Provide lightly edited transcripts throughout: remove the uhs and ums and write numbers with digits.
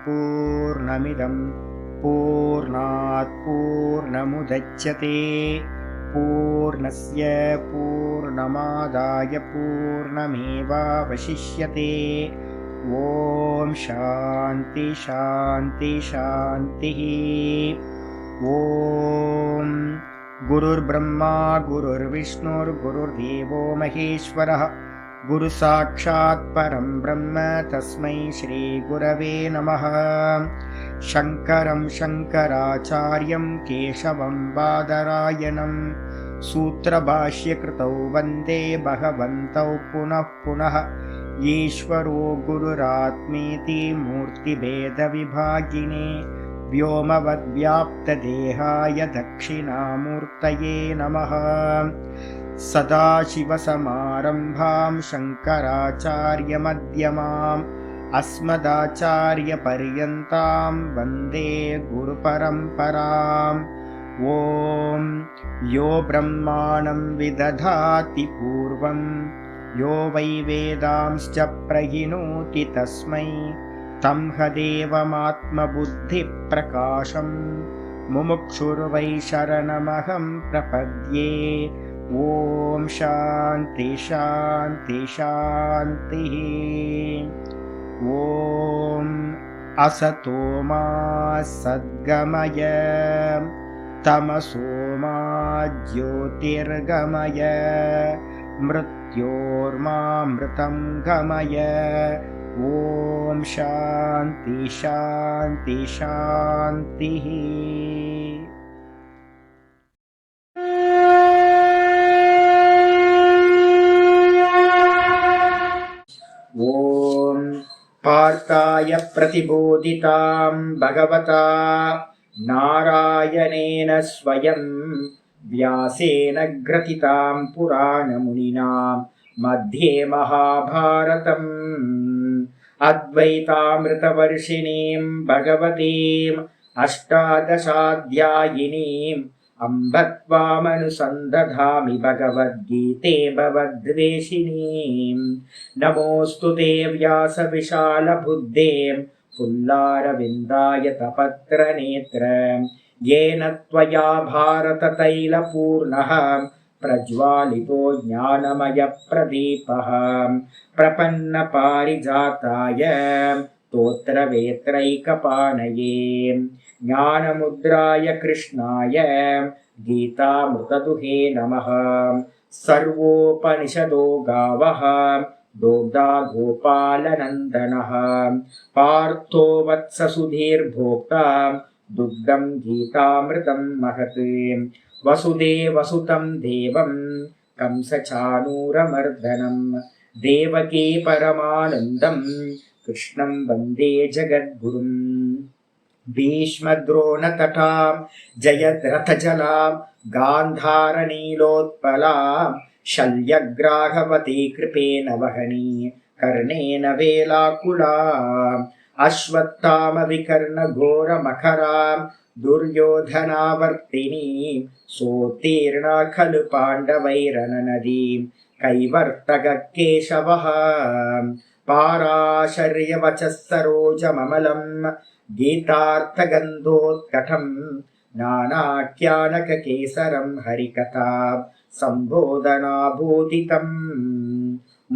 पूर्णमिदं पूर्णात् पूर्णमुदच्यते पूर्णस्य पूर्णमादाय पूर्णमेवावशिष्यते। ॐ शान्ति शान्ति शान्तिः। ॐ गुरुर्ब्रह्मा गुरुर्विष्णुर्गुरुर्देवो महेश्वरः गुरुसाक्षात् परं ब्रह्म तस्मै श्रीगुरवे नमः। शङ्करं शङ्कराचार्यं केशवं बादरायणं सूत्रभाष्यकृतौ वन्दे भगवन्तौ पुनः पुनः। ईश्वरो गुरुरात्मेति मूर्तिभेदविभागिने व्योमवद्व्याप्तदेहाय दक्षिणामूर्तये नमः। सदाशिवसमारम्भां शङ्कराचार्यमध्यमाम् अस्मदाचार्यपर्यन्तां वन्दे गुरुपरम्पराम्। ॐ यो ब्रह्माणं विदधाति पूर्वं यो वै वेदांश्च प्रहिणोति तस्मै तं हदेवमात्मबुद्धिप्रकाशं मुमुक्षुर्वै शरणमहं प्रपद्ये। ॐ शान्ति शान्ति शान्तिः। ॐ असतो मा सद्गमय तमसो मा ज्योतिर्गमय मृत्योर्मामृतं गमय। ॐ शान्ति शान्ति शान्तिः। ॐ पार्थाय प्रतिबोधितां भगवता नारायणेन स्वयं व्यासेन ग्रथितां पुराणमुनिना मध्ये महाभारतम् अद्वैतामृतवर्षिणीं भगवतीम् अष्टादशाध्यायिनीम् अम्ब त्वामनुसन्दधामि भगवद्गीते भवद्वेषिणीम्। नमोऽस्तु ते व्यासविशालबुद्धे पुल्लारविन्दाय तपत्रनेत्र येन त्वया भारततैलपूर्णः प्रज्वालितो ज्ञानमयप्रदीपः प्रपन्नपारिजाताय स्तोत्रवेत्रैकपाणये ज्ञानमुद्राय कृष्णाय गीतामृतदुहे नमः। सर्वोपनिषदो गावः दोग्धा गोपालनन्दनः पार्थो वत्ससुधीर्भोक्ता दुग्धं गीतामृतं महत्। वसुदेवसुतं देवं कंसचाणूरमर्दनं देवकी परमानन्दं कृष्णं वन्दे जगद्गुरुम्। भीष्मद्रोणतटां जयद्रथजलां गान्धारनीलोत्पलां शल्यग्राहवती कृपेण वहनी कर्णेन वेलाकुलाम् अश्वत्थामविकर्णघोरमखरां दुर्योधनावर्तिनीं सोत्तीर्णा खलु पाण्डवैरननदीं कैवर्तककेशवः पाराशर्यवचः सरोजममलं गीतार्थगन्धोत्कटं नानाख्यानककेसरं हरिकथा सम्बोधनाभूतितम्।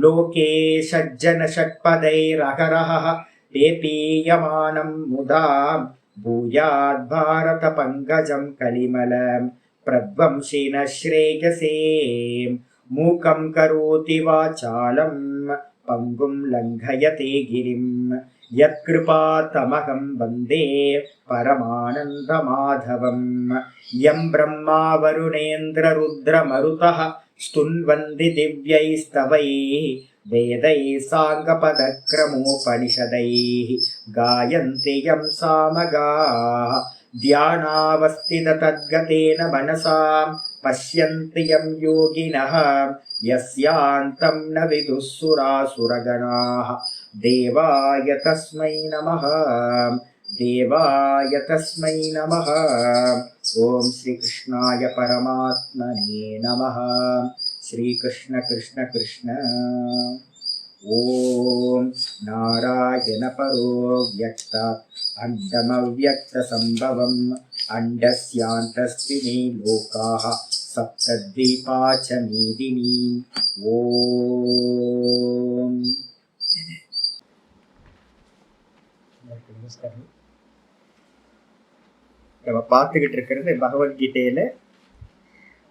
लोके सज्जनषट्पदैरहरः पेपीयमानं मुदा भूयाद्भारतपङ्कजं कलिमलं प्रध्वंसिनः श्रेयसे। मूकं करोति वाचालं पङ्गुं लङ्घयते गिरिं यत्कृपातमहं वन्दे परमानन्दमाधवम्। यं ब्रह्मा वरुणेन्द्ररुद्रमरुतः स्तुन्वन्ति दिव्यैस्तवैः वेदैः साङ्गपदक्रमोपनिषदैः गायन्ति यं सामगाः ध्यानावस्थिततद्गतेन मनसा पश्यन्ति यं योगिनः यस्यान्तं न विदुः सुरासुरगणाः। देवाय तस्मै नमः देवाय तस्मै नमः। ॐ श्रीकृष्णाय परमात्मने नमः। श्रीकृष्ण कृष्ण कृष्ण। ஓம் நாராயண பரோ வியக்தாத் அண்டமவ்யக்த சம்பவம் அண்டஸ்யாந்தஸ்தினி லோகாஹ சப்தத்வீபா ச மீதினி. ஓம். நம்ம பார்த்துக்கிட்டு இருக்கிறது பகவத்கீதையில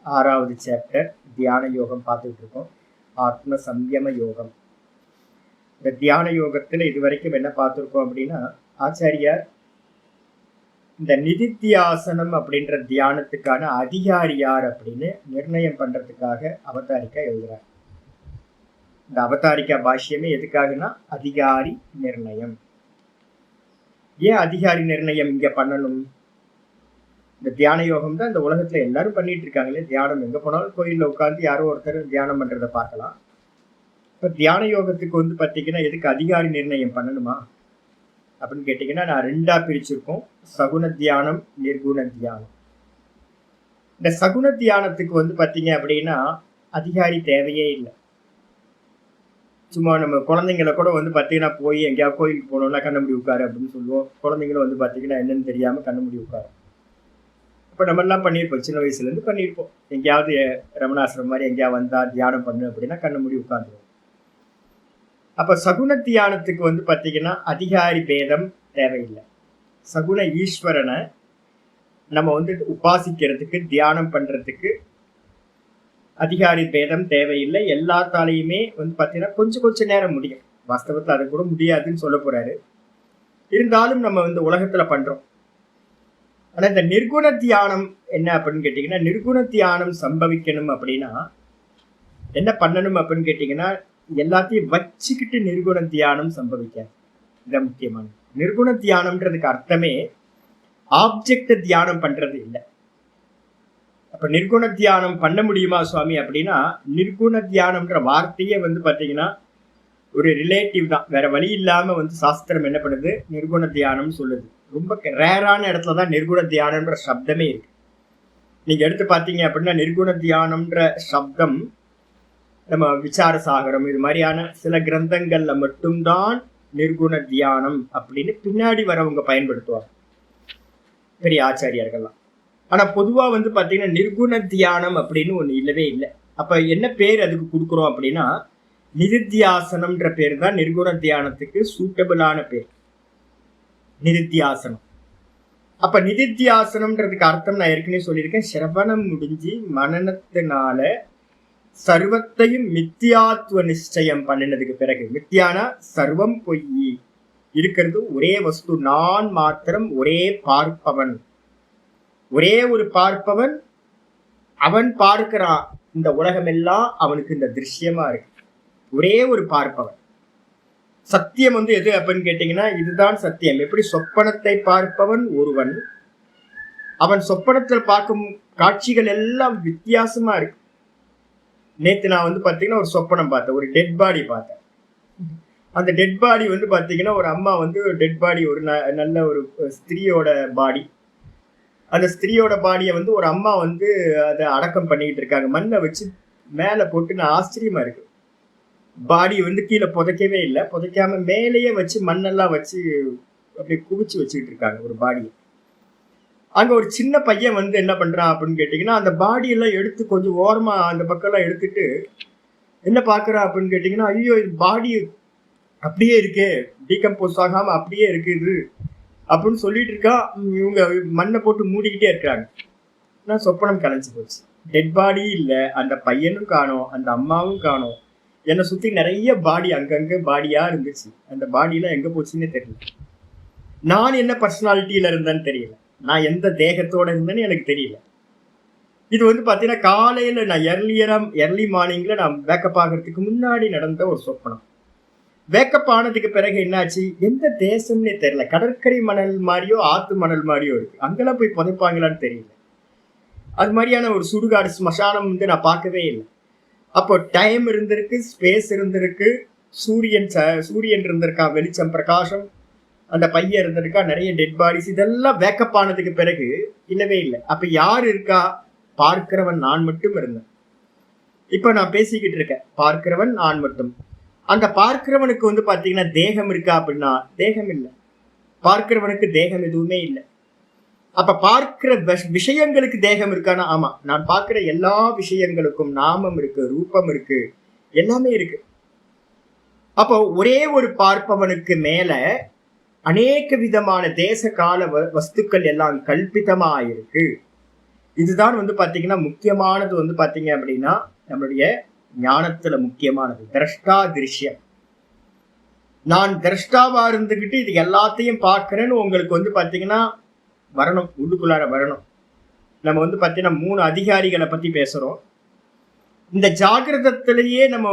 6வது சாப்டர் தியான யோகம் பார்த்துக்கிட்டு இருக்கோம். ஆத்ம சம்யம யோகம். இந்த தியான யோகத்துல இதுவரைக்கும் என்ன பார்த்துருக்கோம் அப்படின்னா, ஆச்சாரியார் இந்த நிதித்தியாசனம் அப்படின்ற தியானத்துக்கான அதிகாரி யார் அப்படின்னு நிர்ணயம் பண்றதுக்காக அவதாரிக்கா எழுதுறார். இந்த அவதாரிக்கா பாஷ்யமே எதுக்காகனா அதிகாரி நிர்ணயம். ஏன் அதிகாரி நிர்ணயம் இங்க பண்ணணும்? இந்த தியான யோகம் தான் இந்த உலகத்துல எல்லாரும் பண்ணிட்டு இருக்காங்களே. தியானம் எங்க போனாலும் கோயில்ல உட்காந்து யாரோ ஒருத்தர் தியானம் பண்றதை பார்க்கலாம். இப்ப தியான யோகத்துக்கு வந்து பாத்தீங்கன்னா எதுக்கு அதிகாரி நிர்ணயம் பண்ணணுமா அப்படின்னு கேட்டீங்கன்னா, நான் 2ஆ பிரிச்சிருக்கோம். சகுன தியானம், நிர்குண தியானம். இந்த சகுன தியானத்துக்கு வந்து பாத்தீங்க அப்படின்னா அதிகாரி தேவையே இல்லை. சும்மா நம்ம குழந்தைங்களை கூட வந்து பாத்தீங்கன்னா போய் எங்கேயாவது கோயிலுக்கு போனோம்னா கண்ணமுடி உட்காரு அப்படின்னு சொல்லுவோம். குழந்தைங்களும் வந்து பாத்தீங்கன்னா என்னன்னு தெரியாம கண்ணமுடி உட்காரு. இப்போ நம்ம எல்லாம் பண்ணியிருப்போம், சின்ன வயசுல இருந்து பண்ணியிருப்போம். எங்கேயாவது ரமணாசிரம் மாதிரி எங்கேயாவது வந்தா தியானம் பண்ணு அப்படின்னா கண்ணமுடி உட்காந்துருவோம். அப்ப சகுன தியானத்துக்கு வந்து பாத்தீங்கன்னா அதிகாரி பேதம் தேவையில்லை. சகுன ஈஸ்வரனை நம்ம வந்து உபாசிக்கிறதுக்கு தியானம் பண்றதுக்கு அதிகாரி பேதம் தேவையில்லை. எல்லாத்தாலையுமே வந்து பாத்தீங்கன்னா கொஞ்சம் நேரம் முடியும். வாஸ்தவத்துல அது கூட முடியாதுன்னு சொல்ல போறாரு. இருந்தாலும் நம்ம வந்து உலகத்துல பண்றோம். ஆனா இந்த நிர்குண தியானம் என்ன அப்படின்னு கேட்டீங்கன்னா, நிர்குண தியானம் சம்பவிக்கணும் அப்படின்னா என்ன பண்ணணும் அப்படின்னு கேட்டீங்கன்னா, எல்லாத்தையும் வச்சுக்கிட்டு நிர்குண தியானம் சம்பவிக்காது. இத முக்கியமான நிர்குண தியானம்ன்றதுக்கு அர்த்தமே ஆப்ஜெக்ட் தியானம் பண்றது இல்லை. அப்ப நிர்குண தியானம் பண்ண முடியுமா சுவாமி அப்படின்னா, நிர்குண தியானம்ன்ற வார்த்தையே வந்து பாத்தீங்கன்னா ஒரு ரிலேட்டிவ் தான். வேற வழி இல்லாம வந்து சாஸ்திரம் என்ன பண்ணுது, நிர்குண தியானம் சொல்லுது. ரொம்ப ரேரான இடத்துலதான் நிர்குண தியானம்ன்ற சப்தமே இருக்கு. நீங்க எடுத்து பாத்தீங்க அப்படின்னா நிர்குண தியானம்ன்ற சப்தம் நம்ம விசார சாகரம் இது மாதிரியான சில கிரந்தங்கள்ல மட்டும்தான் நிர்குண தியானம் அப்படின்னு பின்னாடி வரவங்க பயன்படுத்துவாங்க, பெரிய ஆச்சாரியர்கள்லாம். ஆனா பொதுவா வந்து பாத்தீங்கன்னா நிர்குண தியானம் அப்படின்னு ஒண்ணு இல்லவே இல்லை. அப்ப என்ன பேர் அதுக்கு கொடுக்குறோம் அப்படின்னா, நிதித்தியாசனம்ன்ற பேர் தான் நிர்குண தியானத்துக்கு சூட்டபிளான பேர், நிதித்தியாசனம். அப்ப நிதித்தியாசனம்ன்றதுக்கு அர்த்தம் நான் ஏற்கனவே சொல்லியிருக்கேன். சிரவணம் முடிஞ்சு மனனத்தினால சர்வத்தையும் மித்தியாத்துவ நிச்சயம் பண்ணினதுக்கு பிறகு, மித்தியானா சர்வம் பொய், இருக்கிறது ஒரே வஸ்து, நான் மாத்திரம், ஒரே பார்ப்பவன், ஒரே ஒரு பார்ப்பவன், அவன் பார்க்கிறான். இந்த உலகம் எல்லாம் அவனுக்கு இந்த திருஷ்யமா இருக்கு. ஒரே ஒரு பார்ப்பவன். சத்தியம் வந்து எது அப்படின்னு கேட்டீங்கன்னா, இதுதான் சத்தியம். எப்படி சொப்பனத்தை பார்ப்பவன் ஒருவன், அவன் சொப்பனத்தில் பார்க்கும் காட்சிகள் எல்லாம் வித்தியாசமா இருக்கு. நேத்து நான் வந்து பாத்தீங்கன்னா ஒரு சொப்பனம் பார்த்தேன், ஒரு டெட் பாடி பார்த்தேன். அந்த டெட் பாடி வந்து பாத்தீங்கன்னா ஒரு அம்மா வந்து டெட் பாடி, ஒரு நல்ல ஒரு ஸ்திரீயோட பாடி. அந்த ஸ்திரீயோட பாடியை வந்து ஒரு அம்மா வந்து அதை அடக்கம் பண்ணிக்கிட்டு இருக்காங்க, மண்ணை வச்சு மேல போட்டு. நான் ஆச்சரியமா இருக்கு, பாடி வந்து கீழே புதைக்கவே இல்லை, புதைக்காம மேலேயே வச்சு மண்ணெல்லாம் வச்சு அப்படியே குவிச்சு வச்சுக்கிட்டு இருக்காங்க ஒரு பாடியை. அங்க ஒரு சின்ன பையன் வந்து என்ன பண்றான் அப்படின்னு கேட்டீங்கன்னா, அந்த பாடியெல்லாம் எடுத்து கொஞ்சம் ஓரமா அந்த பக்கம் எல்லாம் எடுத்துட்டு என்ன பாக்குறான் அப்படின்னு கேட்டீங்கன்னா, ஐயோ இது பாடி அப்படியே இருக்கே, டீகம்போஸ் ஆகாம அப்படியே இருக்குது அப்படின்னு சொல்லிட்டு இருக்கா. இவங்க மண்ணை போட்டு மூடிக்கிட்டே இருக்கிறாங்க. நான் சொப்பனம் கலைஞ்சு போச்சு. டெட் பாடி இல்லை, அந்த பையனும் காணோம், அந்த அம்மாவும் காணோம். என்னை சுத்தி நிறைய பாடி அங்கங்க பாடியா இருந்துச்சு. அந்த பாடியெல்லாம் எங்க போச்சுன்னே தெரியல. நான் என்ன பர்சனாலிட்டியில இருந்தேன்னு தெரியல, நான் எந்த தேகத்தோட இருந்தேன்னு எனக்கு தெரியல. இது வந்து பாத்தீங்கன்னா காலையில நான் எர்லி மார்னிங்ல நான் வேக்கப் ஆகிறதுக்கு முன்னாடி நடந்த ஒரு சொப்பனம். வேக்கப் ஆனதுக்கு பிறகு என்னாச்சு, எந்த தேசம்னே தெரியல. கடற்கரை மணல் மாதிரியோ ஆத்து மணல் மாதிரியோ இருக்கு. அங்கெல்லாம் போய் புதைப்பாங்களான்னு தெரியல. அது மாதிரியான ஒரு சுடுகாடு ஸ்மசானம் வந்து நான் பார்க்கவே இல்லை. அப்போ டைம் இருந்திருக்கு, ஸ்பேஸ் இருந்திருக்கு, சூரியன் இருந்திருக்கா, வெளிச்சம் பிரகாசம், அந்த பையன் இருந்திருக்கா, நிறைய டெட் பாடிஸ், இதெல்லாம் வேக்கப் ஆனதுக்கு பிறகு இல்லவே இல்லை. அப்ப யார் இருக்கா, பார்க்கிறவன் நான் மட்டும் இருந்தேன். இப்ப நான் பேசிக்கிட்டு இருக்கேன், பார்க்கிறவன் நான் மட்டும். அந்த பார்க்கிறவனுக்கு வந்து பாத்தீங்கன்னா தேகம் இருக்கா அப்படின்னா தேகம் இல்லை. பார்க்கிறவனுக்கு தேகம் எதுவுமே இல்லை. அப்ப பார்க்கிற விஷயங்களுக்கு தேகம் இருக்கானா? ஆமா, நான் பார்க்கிற எல்லா விஷயங்களுக்கும் நாமம் இருக்கு, ரூபம் இருக்கு, எல்லாமே இருக்கு. அப்போ ஒரே ஒரு பார்ப்பவனுக்கு மேல அநேக விதமான தேச கால வஸ்துக்கள் எல்லாம் கல்பிதமா இருக்கு. இதுதான் வந்து பாத்தீங்கன்னா முக்கியமானது வந்து பாத்தீங்க அப்படின்னா நம்மளுடைய ஞானத்துல முக்கியமானது திரஷ்டா திருஷ்யம். நான் திரஷ்டாவா இருந்துகிட்டு இது எல்லாத்தையும் பார்க்கிறேன்னு உங்களுக்கு வந்து பாத்தீங்கன்னா வரணும், உள்ளுக்குள்ளார வரணும். நம்ம வந்து பாத்தீங்கன்னா 3 அதிகாரிகளை பத்தி பேசுறோம். இந்த ஜாகிரதத்திலேயே நம்ம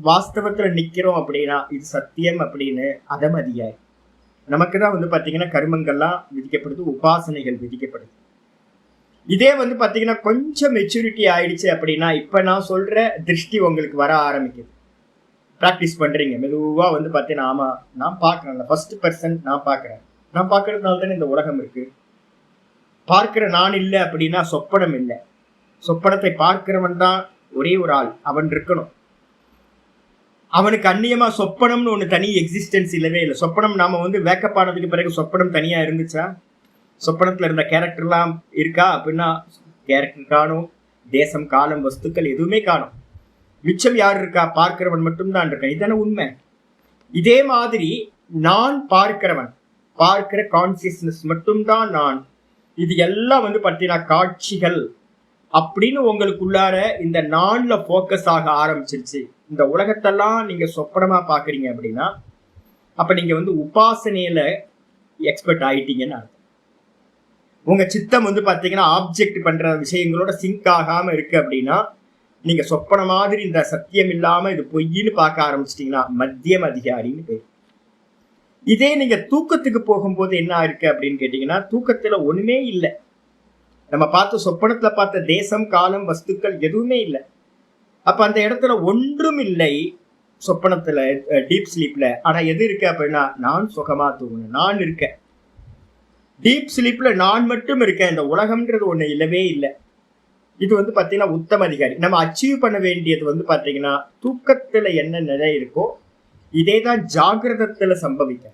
வாஸ்தவத்துல நிக்கிறோம் அப்படின்னா இது சத்தியம் அப்படின்னு அதம் அதிகாரி. நமக்குதான் வந்து பாத்தீங்கன்னா கர்மங்கள்லாம் விதிக்கப்படுது, உபாசனைகள் விதிக்கப்படுது. இதே வந்து பாத்தீங்கன்னா கொஞ்சம் மெச்சூரிட்டி ஆயிடுச்சு அப்படின்னா இப்ப நான் சொல்ற திருஷ்டி உங்களுக்கு வர ஆரம்பிக்குது. ப்ராக்டிஸ் பண்றீங்க, மெதுவா வந்து பாத்தீங்கன்னா ஆமா நான் பாக்குறேன், ஃபர்ஸ்ட் பர்சன் நான் பாக்குறேன், நான் பாக்குறதுனால தானே இந்த உலகம் இருக்கு. பார்க்கிற நான் இல்லை அப்படின்னா சொப்பனம் இல்லை. சொப்பனத்தை பார்க்கிறவன் தான் ஒரே ஒரு ஆள், அவன் இருக்கணும். அவனுக்கு அந்நியமா சொப்பனம்னு ஒண்ணு தனி எக்ஸிஸ்டன்ஸ் இல்லவே இல்லை. சொப்பனம் நாம வந்து வேக்கப் ஆனதுக்கு பிறகு சொப்பனம் தனியா இருந்துச்சா? சொப்பனத்துல இருந்த கேரக்டர் எல்லாம் இருக்கா அப்படின்னா கேரக்டர் காணும், தேசம் காலம் வஸ்துக்கள் எதுவுமே காணும். மிச்சம் யார் இருக்கா? பார்க்கிறவன் மட்டும்தான் இருக்கான். இதுதானே உண்மை. இதே மாதிரி நான் பார்க்கிறவன், பார்க்கிற கான்சியஸ்னஸ் மட்டும்தான் நான். இது எல்லாம் வந்து பார்த்தீங்கன்னா காட்சிகள் அப்படின்னு உங்களுக்குள்ளார இந்த நான்ல போக்கஸ் ஆக ஆரம்பிச்சிருச்சு. இந்த உலகத்தெல்லாம் நீங்க சொப்பனமா பாக்குறீங்க அப்படின்னா அப்ப நீங்க வந்து உபாசனையில எக்ஸ்பர்ட் ஆயிட்டீங்கன்னு அர்த்தம். உங்க சித்தம் வந்து பாத்தீங்கன்னா ஆப்ஜெக்ட் பண்ற விஷயங்களோட சிங்க் ஆகாம இருக்கு அப்படின்னா நீங்க சொப்பன மாதிரி இந்த சத்தியம் இல்லாம இது பொய்ன்னு பார்க்க ஆரம்பிச்சிட்டீங்கன்னா மத்தியம் அதிகாரின்னு பேர். இதே நீங்க தூக்கத்துக்கு போகும்போது என்ன இருக்கு அப்படின்னு கேட்டீங்கன்னா தூக்கத்துல ஒண்ணுமே இல்லை. நம்ம பார்த்த சொப்பனத்துல பார்த்த தேசம் காலம் வஸ்துக்கள் எதுவுமே இல்லை. அப்ப அந்த இடத்துல ஒன்றும் இல்லை சொப்பனத்துல, டீப் ஸ்லீப்ல. ஆனா எது இருக்கு அப்படின்னா நான் சுகமா தூங்கணும், நான் இருக்கேன். டீப் ஸ்லீப்ல நான் மட்டும் இருக்கேன், இந்த உலகம்ன்றது ஒண்ணு இல்லவே இல்லை. இது வந்து பாத்தீங்கன்னா உத்தம அதிகாரி. நம்ம அச்சீவ் பண்ண வேண்டியது வந்து பாத்தீங்கன்னா தூக்கத்துல என்ன நிலை இருக்கோ இதேதான் ஜாகிரதத்துல சம்பவிக்க.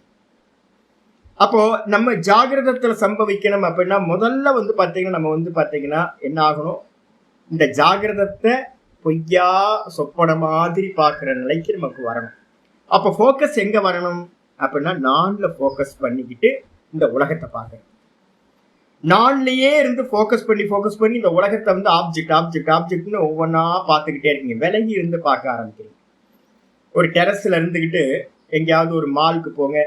அப்போ நம்ம ஜாகிரதத்துல சம்பவிக்கணும் அப்படின்னா முதல்ல வந்து பாத்தீங்கன்னா நம்ம வந்து பாத்தீங்கன்னா என்ன ஆகணும், இந்த ஜாகிரதத்தை பொய்யா சொப்பன மாதிரி பாக்குற நிலைக்கு நமக்கு வரணும். அப்ப போக்கஸ் எங்க வரணும் அப்படின்னா நான்ல போக்கஸ் பண்ணிக்கிட்டு இந்த உலகத்தை பார்க்கணும். நான்லயே இருந்து போக்கஸ் பண்ணி இந்த உலகத்தை வந்து ஆப்ஜெக்ட்னு ஒவ்வொன்னா பார்த்துக்கிட்டே இருக்கீங்க. விலகி இருந்து பார்க்க ஆரம்பிக்கிறீங்க. ஒரு டெரஸ்ல இருந்துகிட்டு எங்கேயாவது ஒரு மாலுக்கு போங்க,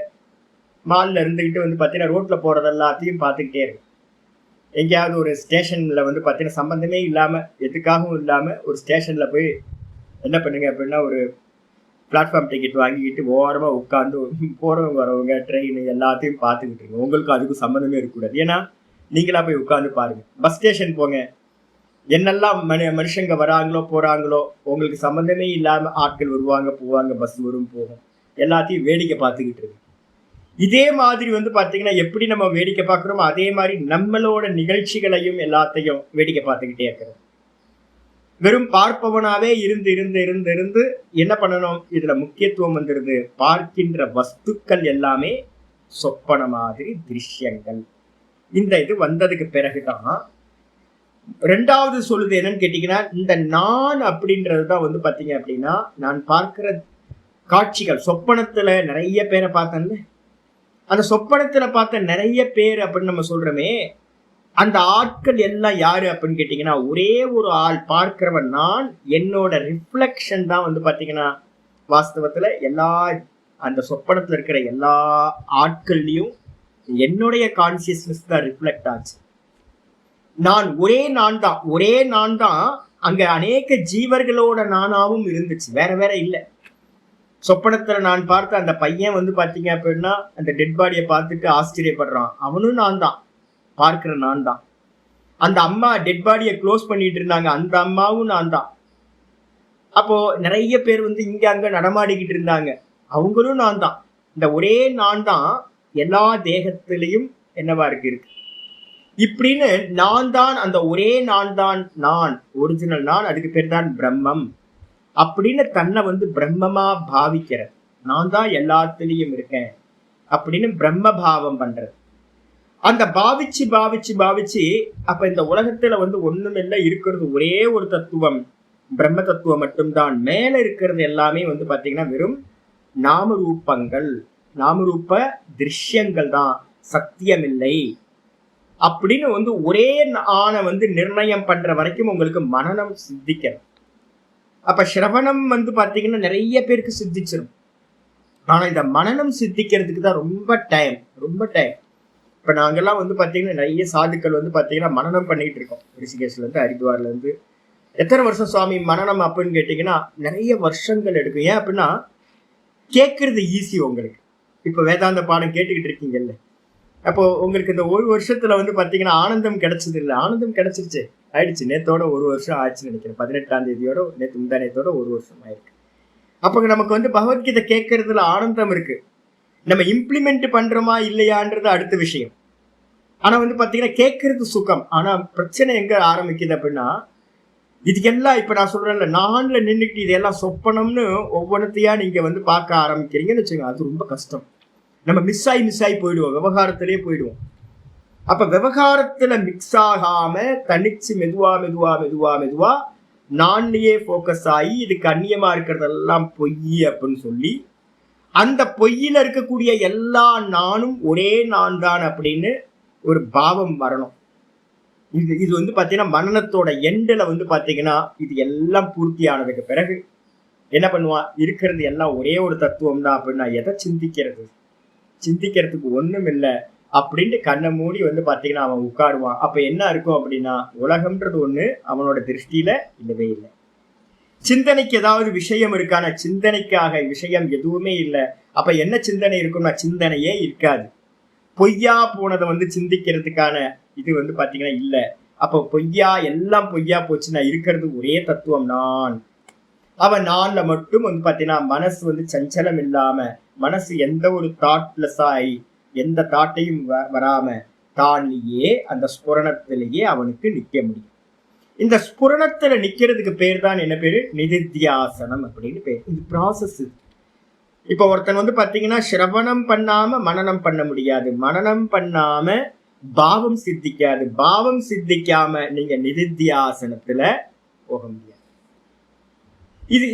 மால்ல இருந்துகிட்டு வந்து பார்த்தீங்கன்னா ரோட்ல போறது எல்லாத்தையும் பார்த்துக்கிட்டே இருக்கு. எங்கேயாவது ஒரு ஸ்டேஷன்ல வந்து பார்த்தீங்கன்னா சம்பந்தமே இல்லாம எதுக்காகவும் இல்லாம ஒரு ஸ்டேஷன்ல போய் என்ன பண்ணுங்க அப்படின்னா ஒரு பிளாட்ஃபார்ம் டிக்கெட் வாங்கிக்கிட்டு ஓரமா உட்காந்து போறவங்க வரவங்க ட்ரெயின் எல்லாத்தையும் பார்த்துக்கிட்டு இருக்கு. உங்களுக்கு அதுக்கும் சம்மந்தமே இருக்கக்கூடாது. ஏன்னா நீங்களா போய் உட்காந்து பாருங்க. பஸ் ஸ்டேஷன் போங்க, என்னெல்லாம் மனுஷங்க வராங்களோ போறாங்களோ உங்களுக்கு சம்பந்தமே இல்லாம ஆட்கள் வருவாங்க போவாங்க, பஸ் வரும் போகும், எல்லாத்தையும் வேடிக்கை பார்த்துக்கிட்டு இருக்கு. இதே மாதிரி வந்து பாத்தீங்கன்னா எப்படி நம்ம வேடிக்கை பார்க்கிறோமோ அதே மாதிரி நம்மளோட நிகழ்ச்சிகளையும் எல்லாத்தையும் வேடிக்கை பார்த்துக்கிட்டே இருக்கிறோம். வெறும் பார்ப்பவனாவே இருந்து என்ன பண்ணணும், இதுல முக்கியத்துவம் வந்துருது. பார்க்கின்ற வஸ்துக்கள் எல்லாமே சொப்பன மாதிரி திருஷ்யங்கள். இந்த இது வந்ததுக்கு பிறகுதான் ரெண்டாவது சொல்லுது என்னன்னு கேட்டீங்கன்னா இந்த நான் அப்படின்றதுதான் வந்து பாத்தீங்க அப்படின்னா நான் பார்க்கிற காட்சிகள். சொப்பனத்துல நிறைய பேரை பார்த்தேன்ல, அந்த சொப்பனத்துல பார்த்த நிறைய பேர் அப்படின்னு நம்ம சொல்றோமே, அந்த ஆட்கள் எல்லாம் யாரு அப்படின்னு கேட்டீங்கன்னா ஒரே ஒரு ஆள் பார்க்கிறவன் நான். என்னோட ரிஃப்ளெக்ஷன் தான் வந்து பாத்தீங்கன்னா வாஸ்தவத்துல எல்லா அந்த சொப்பனத்துல இருக்கிற எல்லா ஆட்கள்லயும் என்னுடைய கான்சியஸ்னஸ் தான் ரிஃப்ளெக்ட் ஆச்சு. நான் ஒரே நான் தான் அங்க அநேக ஜீவர்களோட நானாவும் இருந்துச்சு, வேற வேற இல்லை. சொப்பனத்துல நான் பார்த்த அந்த பையன் வந்து பாத்தீங்க அப்படின்னா அந்த டெட் பாடியை பார்த்துட்டு ஆச்சரியப்படுறான், அவனும் நான் தான், பார்க்கிற நான் தான். அந்த அம்மா டெட் பாடியை க்ளோஸ் பண்ணிட்டு இருந்தாங்க, அந்த அம்மாவும் நான் தான். அப்போ நிறைய பேர் வந்து இங்க அங்க நடமாடிக்கிட்டு இருந்தாங்க, அவங்களும் நான் தான். இந்த ஒரே நான் தான் எல்லா தேகத்திலையும் என்னவா இருக்கு. இப்படின்னு நான் தான், அந்த ஒரே நான் தான், நான் ஒரிஜினல் நான். அதுக்கு பேர் தான் பிரம்மம். அப்படின்னு தன்னை வந்து பிரம்மமா பாவிக்கிறது. நான் தான் எல்லாத்துலயும் இருக்கேன் அப்படின்னு பிரம்ம பாவம் பண்றது. அந்த பாவிச்சு பாவிச்சு பாவிச்சு அப்ப இந்த உலகத்துல வந்து ஒண்ணுமில்லை, இருக்கிறது ஒரே ஒரு தத்துவம், பிரம்ம தத்துவம் மட்டும்தான். மேல இருக்கிறது எல்லாமே வந்து பாத்தீங்கன்னா வெறும் நாமரூபங்கள், நாமரூப திருஷ்யங்கள் தான், சத்தியமில்லை அப்படின்னு வந்து ஒரே ஆணை வந்து நிர்ணயம் பண்ற வரைக்கும் உங்களுக்கு மனனம் சித்திக்கணும். அப்ப சிரவணம் வந்து பாத்தீங்கன்னா நிறைய பேருக்கு சித்திச்சிடும். ஆனா இந்த மனனம் சித்திக்கிறதுக்கு தான் ரொம்ப டைம். இப்ப நாங்கெல்லாம் வந்து பாத்தீங்கன்னா நிறைய சாதுக்கள் வந்து பாத்தீங்கன்னா மனனம் பண்ணிட்டு இருக்கோம். ரிஷிகேஷ்ல இருந்து ஹரித்வார்ல இருந்து. எத்தனை வருஷம் சுவாமி மனனம் அப்படின்னு கேட்டீங்கன்னா நிறைய வருஷங்கள் எடுக்கும். ஏன் அப்படின்னா கேட்கறது ஈஸி உங்களுக்கு. இப்ப வேதாந்த பாடம் கேட்டுக்கிட்டு இருக்கீங்கல்ல, அப்போ உங்களுக்கு இந்த ஒரு வருஷத்துல வந்து பாத்தீங்கன்னா ஆனந்தம் கிடைச்சது இல்லை. ஆனந்தம் கிடைச்சிருச்சு, ஆயிடுச்சு. நேத்தோட ஒரு வருஷம் ஆச்சுன்னு நினைக்கிறேன். 18ஆம் தேதியோட நேற்று முந்தானத்தோட ஒரு வருஷம் ஆயிருக்கு. அப்ப நமக்கு வந்து பகவத்கீதை கேட்கறதுல ஆனந்தம் இருக்கு. நம்ம இம்ப்ளிமெண்ட் பண்றோமா இல்லையான்றது அடுத்த விஷயம். ஆனா வந்து பாத்தீங்கன்னா கேட்கறது சுகம். ஆனா பிரச்சனை எங்க ஆரம்பிக்குது அப்படின்னா, இதுக்கெல்லாம் இப்ப நான் சொல்றேன்ல, நான்ல நின்றுட்டு இதெல்லாம் சொப்பனம்னு ஒவ்வொன்றத்தையா நீங்க வந்து பார்க்க ஆரம்பிக்கிறீங்கன்னு வச்சுக்கோங்க, அது ரொம்ப கஷ்டம். நம்ம மிஸ் ஆகி போயிடுவோம், விவகாரத்திலேயே போயிடுவோம். அப்ப விவகாரத்துல மிக்ஸ் ஆகாம தனிச்சு மெதுவா நான்லயே போக்கஸ் ஆகி இதுக்கு அந்நியமா இருக்கிறதெல்லாம் பொய் அப்படின்னு சொல்லி அந்த பொய்யில இருக்கக்கூடிய எல்லா நானும் ஒரே நான் தான் அப்படின்னு ஒரு பாவம் வரணும். இது வந்து பாத்தீங்கன்னா மனநத்தோட எண்டில் வந்து பாத்தீங்கன்னா இது எல்லாம் பூர்த்தி ஆனதுக்கு பிறகு என்ன பண்ணுவான், இருக்கிறது எல்லாம் ஒரே ஒரு தத்துவம் தான் அப்படின்னா எதை சிந்திக்கிறதுக்கு ஒண்ணும் இல்லை அப்படின்ட்டு கண்ணை மூடி வந்து பாத்தீங்கன்னா அவன் உட்காருவான். அப்ப என்ன இருக்கும் அப்படின்னா உலகம்ன்றது ஒண்ணு அவனோட திருஷ்டியில இல்லவே இல்லை. சிந்தனைக்கு ஏதாவது விஷயம் இருக்கான, சிந்தனைக்காக விஷயம் எதுவுமே இல்லை. அப்ப என்ன சிந்தனை இருக்கும்னா சிந்தனையே இருக்காது. பொய்யா போனதை வந்து சிந்திக்கிறதுக்கான இது வந்து பாத்தீங்கன்னா இல்ல. அப்ப எல்லாம் பொய்யா போச்சுன்னா இருக்கிறது ஒரே தத்துவம் நான். அவன் நான்ல மட்டும் வந்து பாத்தீங்கன்னா மனசு வந்து சஞ்சலம் இல்லாம, மனசு எந்த ஒரு தாட்லெஸ் ஆகி எந்த தாட்டையும் வராம தான்லயே அந்த ஸ்புரணத்திலேயே அவனுக்கு நிக்க முடியும். இந்த ஸ்புரணத்துல நிக்கிறதுக்கு பேர் தான் என்ன பேரு, நிதித்தியாசனம் அப்படின்னு பேர். இது ப்ராசஸ். இப்ப ஒருத்தன் வந்து பாத்தீங்கன்னா சிரவணம் பண்ணாம மனனம் பண்ண முடியாது, மனனம் பண்ணாம பாவம் சித்திக்காது, பாவம் சித்திக்காம நீங்க நிதித்தியாசனத்துல போக முடியாது.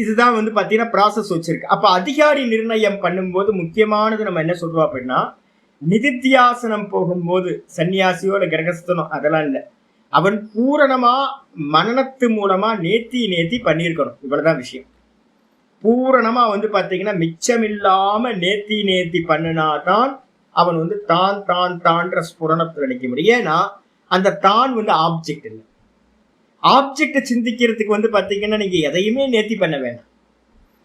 இதுதான் வந்து பாத்தீங்கன்னா ப்ராசஸ் வச்சிருக்கு. அப்ப அதிகாரி நிர்ணயம் பண்ணும்போது முக்கியமானது நம்ம என்ன சொல்றோம் அப்படின்னா, நிதித்தியாசனம் போகும்போது சன்னியாசியோ இல்ல கிரகஸ்தனோ அதெல்லாம் இல்லை, அவன் பூரணமா மனனத்து மூலமா நேத்தி பண்ணியிருக்கணும். இவ்வளவுதான் விஷயம். பூரணமா வந்து பாத்தீங்கன்னா மிச்சமில்லாம நேத்தி பண்ணினாதான் அவன் வந்து தான்ற ஸ்புரணத்துல நிக்க முடியும். ஏன்னா அந்த தான் வந்து ஆப்ஜெக்ட் இல்லை. ஆப்ஜெக்டை சிந்திக்கிறதுக்கு வந்து பாத்தீங்கன்னா நீங்க எதையுமே நேத்தி பண்ண வேணாம்,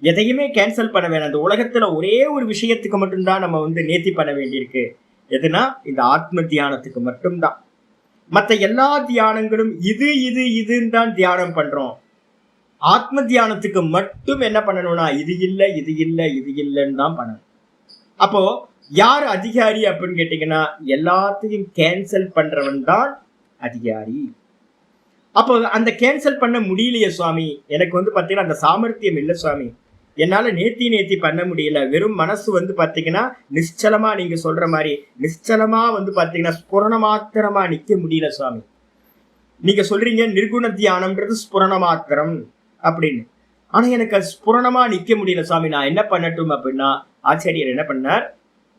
எதையுமே கேன்சல் பண்ண வேணாம். அந்த உலகத்துல ஒரே ஒரு விஷயத்துக்கு மட்டும்தான் நம்ம வந்து நேத்தி பண்ண வேண்டியிருக்கு. எதுனா இந்த ஆத்ம தியானத்துக்கு மட்டும்தான். மற்ற எல்லா தியானங்களும் இதுன்னு தான் தியானம் பண்றோம். ஆத்ம தியானத்துக்கு மட்டும் என்ன பண்ணணும்னா இது இல்லைன்னு தான் பண்ணணும். அப்போ யார் அதிகாரி அப்படின்னு கேட்டீங்கன்னா எல்லாத்தையும் கேன்சல் பண்றவன் தான் அதிகாரி. அப்போ அந்த கேன்சல் பண்ண முடியலையே சுவாமி, எனக்கு வந்து பாத்தீங்கன்னா அந்த சாமர்த்தியம் இல்லை சுவாமி, என்னால நேத்தி பண்ண முடியல, வெறும் மனசு வந்து பாத்தீங்கன்னா நிச்சலமா, நீங்க சொல்ற மாதிரி நிச்சலமா வந்து பாத்தீங்கன்னா ஸ்புரண மாத்திரமா நிக்க முடியல சுவாமி. நீங்க சொல்றீங்க நிர்குண தியானம்ன்றது ஸ்புரண மாத்திரம் அப்படின்னு, ஆனா எனக்கு ஸ்புரணமா நிக்க முடியல சுவாமி, நான் என்ன பண்ணட்டும் அப்படின்னா ஆச்சாரியர் என்ன பண்ணார்,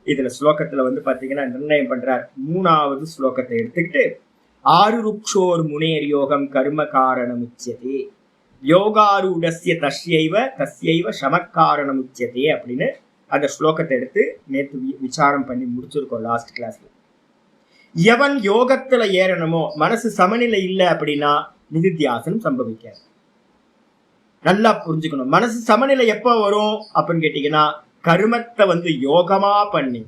இதுல ஸ்லோகத்துல வந்து பாத்தீங்கன்னா நிர்ணயம் பண்றார். 3வது ஸ்லோகத்தை எடுத்துக்கிட்டு ஆருருக்ஷோர் முனேர் யோகம் கர்ம காரணம் உச்சதே யோகாரூடஸ்ய தஸ்யைவ சமக்காரணம் உச்சதே அப்படின்னு அந்த ஸ்லோகத்தை எடுத்து நேற்று விசாரம் பண்ணி முடிச்சிருக்கோம் லாஸ்ட் கிளாஸ்ல. எவன் யோகத்துல ஏறணுமோ, மனசு சமநிலை இல்லை அப்படின்னா நிதித்தியாசனம் சம்பவிக்காது. நல்லா புரிஞ்சுக்கணும். மனசு சமநிலை எப்போ வரும் அப்படின்னு கேட்டீங்கன்னா கருமத்தை வந்து யோகமா பண்ணி,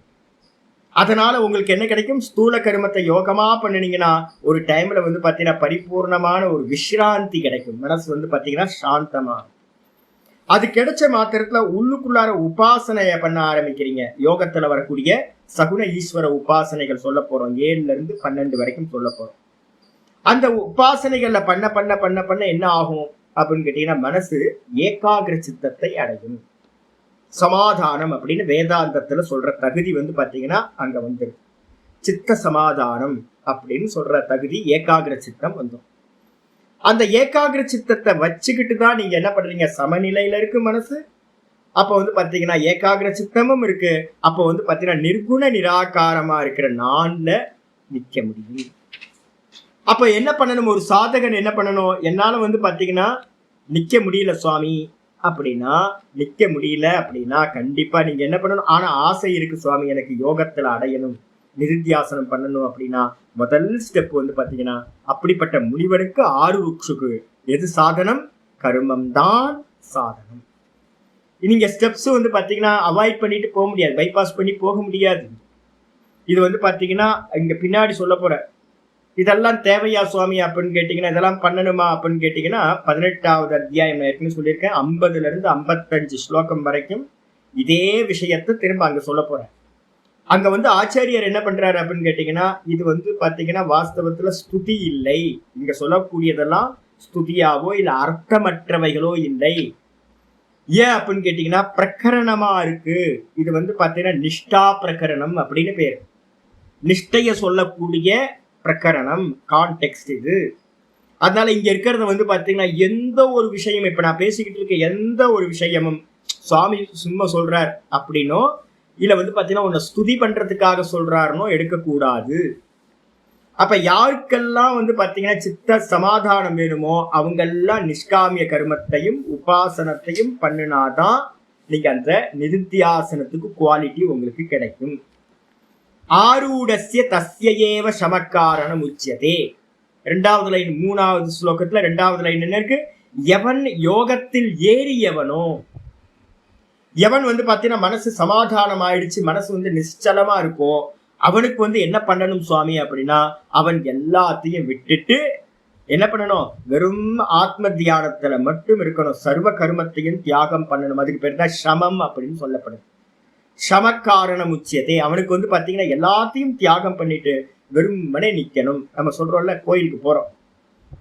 அதனால உங்களுக்கு என்ன கிடைக்கும், ஸ்தூல கருமத்தை யோகமா பண்ணினீங்கன்னா ஒரு டைம்ல வந்து பாத்தீங்கன்னா பரிபூர்ணமான ஒரு விஸ்ராந்தி கிடைக்கும். மனசு வந்து பாத்தீங்கன்னா சாந்தமா. அது கிடைச்ச மாத்திரத்துல உள்ளுக்குள்ளார உபாசனைய பண்ண ஆரம்பிக்கிறீங்க. யோகத்துல வரக்கூடிய சகுன ஈஸ்வர உபாசனைகள் சொல்ல போறோம், 7ல இருந்து 12 வரைக்கும் சொல்ல போறோம். அந்த உபாசனைகள்ல பண்ண என்ன ஆகும், அப்படின்னு கேட்டீங்கன்னா மனசு ஏகாகிர சித்தத்தை அடையும். சமாதானம் அப்படின்னு வேதாந்தத்துல சொல்ற தகுதி வந்து பாத்தீங்கன்னா அங்க வந்துடும். சித்த சமாதானம் அப்படின்னு சொல்ற தகுதி ஏகாகிர சித்தம் வந்துடும். அந்த ஏகாகிர சித்தத்தை வச்சுக்கிட்டு தான் நீங்க என்ன பண்றீங்க, சமநிலையில இருக்கு மனசு. அப்ப வந்து பாத்தீங்கன்னா ஏகாகிர சித்தமும் இருக்கு. அப்ப வந்து பாத்தீங்கன்னா நிர்குண நிராகாரமா இருக்கிற நான்ல நிக்க முடியும். அப்ப என்ன பண்ணணும், ஒரு சாதகன் என்ன பண்ணணும், என்னால வந்து பாத்தீங்கன்னா நிக்க முடியல சுவாமி அப்படின்னா, நிக்க முடியல அப்படின்னா கண்டிப்பா நீங்க என்ன பண்ணணும், ஆனா ஆசை இருக்கு சுவாமி எனக்கு யோகத்துல அடையணும், நிருத்தியாசனம் பண்ணணும் அப்படின்னா முதல் ஸ்டெப் வந்து பாத்தீங்கன்னா அப்படிப்பட்ட முனிவருக்கு ஆருருக்ஷுக்கு எது சாதனம், கர்மம் தான் சாதனம். நீங்க ஸ்டெப்ஸ் வந்து பாத்தீங்கன்னா அவாய்ட் பண்ணிட்டு போக முடியாது, பைபாஸ் பண்ணி போக முடியாது. இது வந்து பாத்தீங்கன்னா இங்க பின்னாடி சொல்ல போற இதெல்லாம் தேவையா சுவாமி அப்படின்னு கேட்டீங்கன்னா, இதெல்லாம் பண்ணணுமா அப்படின்னு கேட்டீங்கன்னா 18வது அத்தியாயம் நான் ஏற்கனவே சொல்லியிருக்கேன், 50ல இருந்து 55 ஸ்லோகம் வரைக்கும் இதே விஷயத்தை திரும்ப அங்க சொல்ல போறேன். அங்க வந்து ஆச்சாரியர் என்ன பண்றாரு அப்படின்னு கேட்டீங்கன்னா, இது வந்து பாத்தீங்கன்னா வாஸ்தவத்துல ஸ்துதி இல்லை, இங்க சொல்லக்கூடியதெல்லாம் ஸ்துதியாவோ இல்ல அர்த்தமற்றவைகளோ இல்லை. ஏன் அப்படின்னு கேட்டீங்கன்னா பிரகரணமா இருக்கு. இது வந்து பாத்தீங்கன்னா நிஷ்டா பிரகரணம் அப்படின்னு பேரு. நிஷ்டைய சொல்லக்கூடிய பிரகரணம், கான்டெக்ஸ்ட் இது. அதனால இங்க இருக்கிறத வந்து பாத்தீங்கன்னா எந்த ஒரு விஷயம், இப்ப நான் பேசிக்கிட்டு இருக்க எந்த ஒரு விஷயமும் சுவாமி சும்மா சொல்றார் அப்படின்னோ இல்ல வந்து பாத்தீங்கன்னா உன்னை ஸ்துதி பண்றதுக்காக சொல்றாருனோ எடுக்கக்கூடாது. அப்ப யாருக்கெல்லாம் வந்து பாத்தீங்கன்னா சித்த சமாதானம் வேணுமோ அவங்க எல்லாம் நிஷ்காமிய கர்மத்தையும் உபாசனத்தையும் பண்ணினாதான் நீங்க அந்த நிருத்தியாசனத்துக்கு குவாலிட்டி உங்களுக்கு கிடைக்கும். ஆரூடஸ்ய தஸ்யேவ சமக்காரணம் உச்சியதே. 2வது லைன் 3வது ஸ்லோகத்துல 2வது லைன் என்ன இருக்கு, எவன் யோகத்தில் ஏறியவனோ, எவன் வந்து பாத்தீங்கன்னா மனசு சமாதானம் ஆயிடுச்சு, மனசு வந்து நிச்சலமா இருக்கும், அவனுக்கு வந்து என்ன பண்ணணும் சுவாமி அப்படின்னா, அவன் எல்லாத்தையும் விட்டுட்டு என்ன பண்ணணும், வெறும் ஆத்ம தியானத்துல மட்டும் இருக்கணும், சர்வ கர்மத்தையும் தியாகம் பண்ணணும். அதுக்கு பேர் தான் சமம் அப்படின்னு சொல்லப்படும். சமக்காரணம் உச்சியதே. அவனுக்கு வந்து பாத்தீங்கன்னா எல்லாத்தையும் தியாகம் பண்ணிட்டு வெறும் மனே நிக்கணும். நம்ம சொல்றோம்ல, கோயிலுக்கு போறோம்,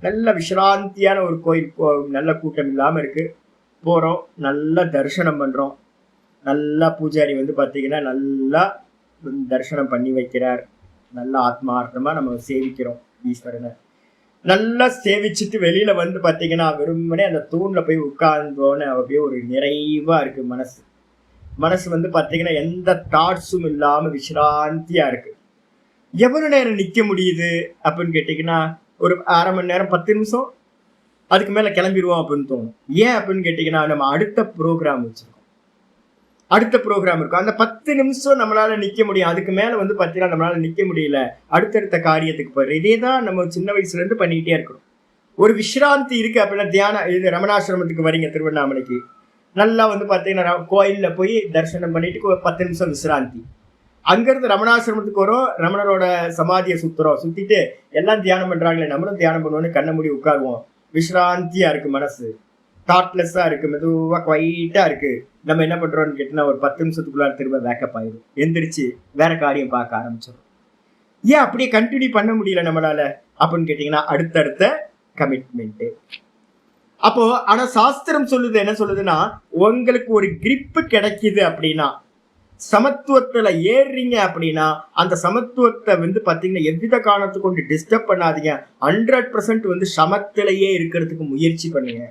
நல்ல விசிராந்தியான ஒரு கோயில், நல்ல கூட்டம் இல்லாம இருக்கு, போறோம், நல்லா தரிசனம் பண்றோம், நல்லா பூஜாரி வந்து பாத்தீங்கன்னா நல்லா தரிசனம் பண்ணி வைக்கிறார், நல்லா ஆத்மார்த்தமா நம்ம சேவிக்கிறோம் ஈஸ்வரனை. நல்லா சேவிச்சுட்டு வெளியில வந்து பாத்தீங்கன்னா வெறுமனே அந்த தூண்ல போய் உட்கார்ந்தோன்னு அப்படியே ஒரு நிறைவா இருக்கு மனசு. மனசு வந்து பாத்தீங்கன்னா எந்த தாட்ஸும் இல்லாம விசிராந்தியா இருக்கு. எவ்வளவு நேரம் நிக்க முடியுது அப்படின்னு கேட்டீங்கன்னா ஒரு அரை மணி நேரம், 10 நிமிஷம், அதுக்கு மேல கிளம்பிடுவோம் அப்படின்னு தோணும். ஏன் அப்படின்னு கேட்டீங்கன்னா நம்ம அடுத்த ப்ரோக்ராம் வச்சிருக்கோம், அடுத்த ப்ரோக்ராம் இருக்கும். அந்த 10 நிமிஷம் நம்மளால நிக்க முடியும், அதுக்கு மேல வந்து பாத்தீங்கன்னா நம்மளால நிக்க முடியல, அடுத்தடுத்த காரியத்துக்கு போயிடுறோம். இதே தான் நம்ம சின்ன வயசுல இருந்து பண்ணிக்கிட்டே இருக்கணும். ஒரு விசிராந்தி இருக்கு அப்படின்னா தியானம், இது ரமணாசிரமத்துக்கு வரீங்க திருவண்ணாமலைக்கு, நல்லா வந்து பாத்தீங்கன்னா கோயில்ல போய் தரிசனம் பண்ணிட்டு 10 நிமிஷம் விசிராந்தி. அங்கிருந்து ரமணாசிரமத்துக்கு வரும், ரமணரோட சமாதியை சுத்துறோம், சுத்திட்டு எல்லாம் தியானம் பண்றாங்களே நம்மளும் தியானம் பண்ணுவோம்னு கண்ண மூடி உட்காருவோம். விசிராந்தியா இருக்கு மனசு, தாட்லெஸ்ஸா இருக்கு, மெதுவா குவைட்டா இருக்கு. நம்ம என்ன பண்றோம்னு கேட்டீங்கன்னா ஒரு 10 நிமிஷத்துக்குள்ளார திரும்ப பேக்கப் ஆயிடும், எந்திரிச்சு வேற காரியம் பார்க்க ஆரம்பிச்சிடும். ஏன் அப்படியே கண்டினியூ பண்ண முடியல நம்மளால அப்படின்னு கேட்டீங்கன்னா அடுத்தடுத்த கமிட்மெண்ட். அப்போ ஆனா சாஸ்திரம் சொல்லுது, என்ன சொல்லுதுன்னா, உங்களுக்கு ஒரு கிரிப்பு கிடைக்குது அப்படின்னா, சமத்துவத்துல ஏறுறீங்க அப்படின்னா அந்த சமத்துவத்தை வந்து பாத்தீங்கன்னா எவ்வித காரணத்தை கொண்டு டிஸ்டர்ப் பண்ணாதீங்க. 100% வந்து சமத்திலேயே இருக்கிறதுக்கு முயற்சி பண்ணுங்க.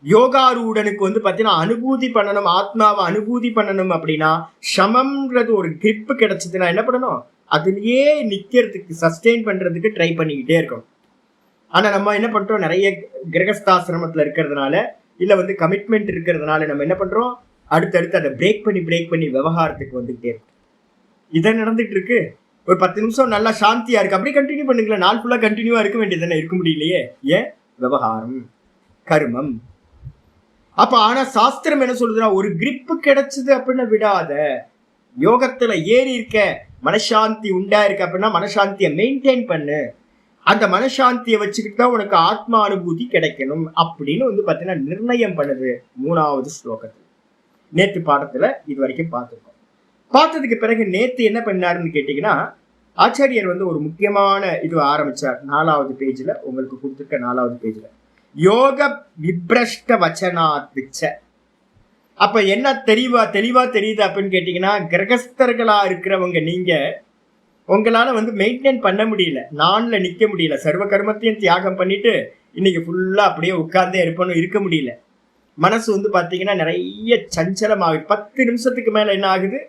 யோகாரூடனுக்கு வந்து பாத்தீங்கன்னா அனுபூதி பண்ணணும், ஆத்மாவை அனுபூதி பண்ணணும் அப்படின்னா சமம்ன்றது ஒரு கிரிப்பு கிடைச்சதுன்னா என்ன பண்ணணும், அதுலயே நிக்கிறதுக்கு, சஸ்டெயின் பண்றதுக்கு ட்ரை பண்ணிக்கிட்டே இருக்கணும். ஆனா நம்ம என்ன பண்றோம், நிறைய கிரகஸ்தாசிரமத்துல இருக்கிறதுனால இல்ல வந்து கமிட்மெண்ட் இருக்கிறதுனால நம்ம என்ன பண்றோம், அடுத்தடுத்து அதை பிரேக் பண்ணி விவகாரத்துக்கு வந்துகிட்டே இருக்கும். இதான் நடந்துட்டு இருக்கு. ஒரு 10 நிமிஷம் நல்லா சாந்தியா இருக்கு, அப்படியே கண்டினியூ பண்ணுங்களேன், நாள் ஃபுல்லா கண்டினியூவா இருக்க வேண்டியதுதானே, இருக்க முடியலையே, ஏன், விவகாரம், கர்மம். அப்ப ஆனா சாஸ்திரம் என்ன சொல்லுதுன்னா, ஒரு கிரிப்பு கிடைச்சது அப்படின்னா விடாத, யோகத்துல ஏறி இருக்க, மனசாந்தி உண்டா இருக்கு அப்படின்னா மனசாந்தியை மெயின்டைன் பண்ணு, அந்த மனசாந்தியை வச்சுக்கிட்டு தான் உனக்கு ஆத்மா அனுபூதி கிடைக்கணும் அப்படின்னு வந்து பாத்தீங்கன்னா நிர்ணயம் பண்ணுது 3வது ஸ்லோகத்துல. நேத்து பாடத்துல இது வரைக்கும் பார்த்துருக்கோம். பார்த்ததுக்கு பிறகு நேத்து என்ன பண்ணாருன்னு கேட்டீங்கன்னா, ஆச்சாரியர் வந்து ஒரு முக்கியமான இது ஆரம்பிச்சார். 4வது பேஜ்ல உங்களுக்கு கொடுத்துருக்க 4வது பேஜ்ல யோக விப்ரஷ்ட வச்சனாத்விச்ச. அப்ப என்ன தெளிவா தெரியுது அப்படின்னு கேட்டீங்கன்னா, கிரகஸ்தர்களா இருக்கிறவங்க நீங்க உங்களால மெயின்டைன் பண்ண முடியல, நான்ல நிக்க முடியல, சர்வ கர்மத்தையும் தியாகம் பண்ணிட்டு இன்னைக்கு ஃபுல்லா அப்படியே உட்கார்ந்தே இருக்க முடியல. மனசு பாத்தீங்கன்னா நிறைய சஞ்சலமாகுது. 10 நிமிஷத்துக்கு மேல என்ன ஆகுது,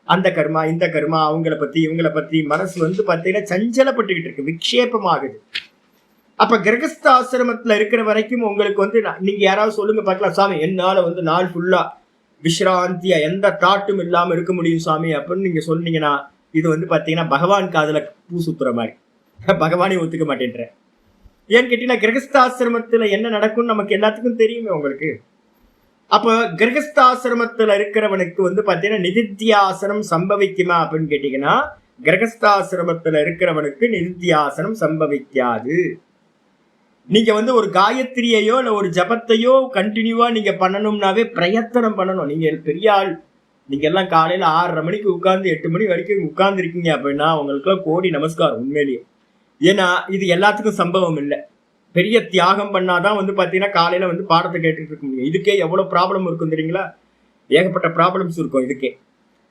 அந்த கர்மா இந்த கர்மா, அவங்கள பத்தி இவங்கள பத்தி மனசு பாத்தீங்கன்னா சஞ்சலப்பட்டுக்கிட்டு இருக்கு, விக்ஷேபமாகுது. அப்ப கிரகஸ்த ஆசிரமத்துல இருக்கிற வரைக்கும் உங்களுக்கு நீங்க யாராவது சொல்லுங்க பார்க்கலாம், சாமி என்னால நாள் ஃபுல்லா விஸ்ராந்தியா எந்த தாட்டும் இல்லாம இருக்க முடியும் சாமி அப்படின்னு நீங்க சொன்னீங்கன்னா, இது பாத்தீங்கன்னா பகவான் காதுல பூ சுத்துற மாதிரி. பகவானே ஒத்துக்க மாட்டேன்ற. ஏன்னு கேட்டீங்கன்னா, கிரகஸ்தாசிரமத்துல என்ன நடக்கும்னு நமக்கு எல்லாத்துக்கும் தெரியுமே உங்களுக்கு. அப்ப கிரகஸ்தாசிரமத்துல இருக்கிறவனுக்கு பாத்தீங்கன்னா நிதித்தியாசனம் சம்பவிக்குமா அப்படின்னு கேட்டீங்கன்னா, கிரகஸ்தாசிரமத்துல இருக்கிறவனுக்கு நிதித்தியாசனம் சம்பவிக்காது. நீங்க ஒரு காயத்ரியையோ இல்ல ஒரு ஜபத்தையோ கண்டினியூவா நீங்க பண்ணணும்னாவே பிரயத்தனம் பண்ணணும். நீங்க பெரிய ஆள், நீங்க எல்லாம் காலையில 6:30 மணிக்கு உட்கார்ந்து 8 மணி வரைக்கும் உட்கார்ந்து இருக்கீங்க அப்படின்னா உங்களுக்கு எல்லாம் கோடி நமஸ்காரம் உண்மையிலேயே. ஏன்னா இது எல்லாத்துக்கும் சம்பவம் இல்லை. பெரிய தியாகம் பண்ணாதான் பாத்தீங்கன்னா காலையில பாடத்தை கேட்டுட்டு இருக்க முடியும். இதுக்கே எவ்வளவு ப்ராப்ளம் இருக்கும் தெரியுங்களா? ஏகப்பட்ட ப்ராப்ளம்ஸ் இருக்கும் இதுக்கே.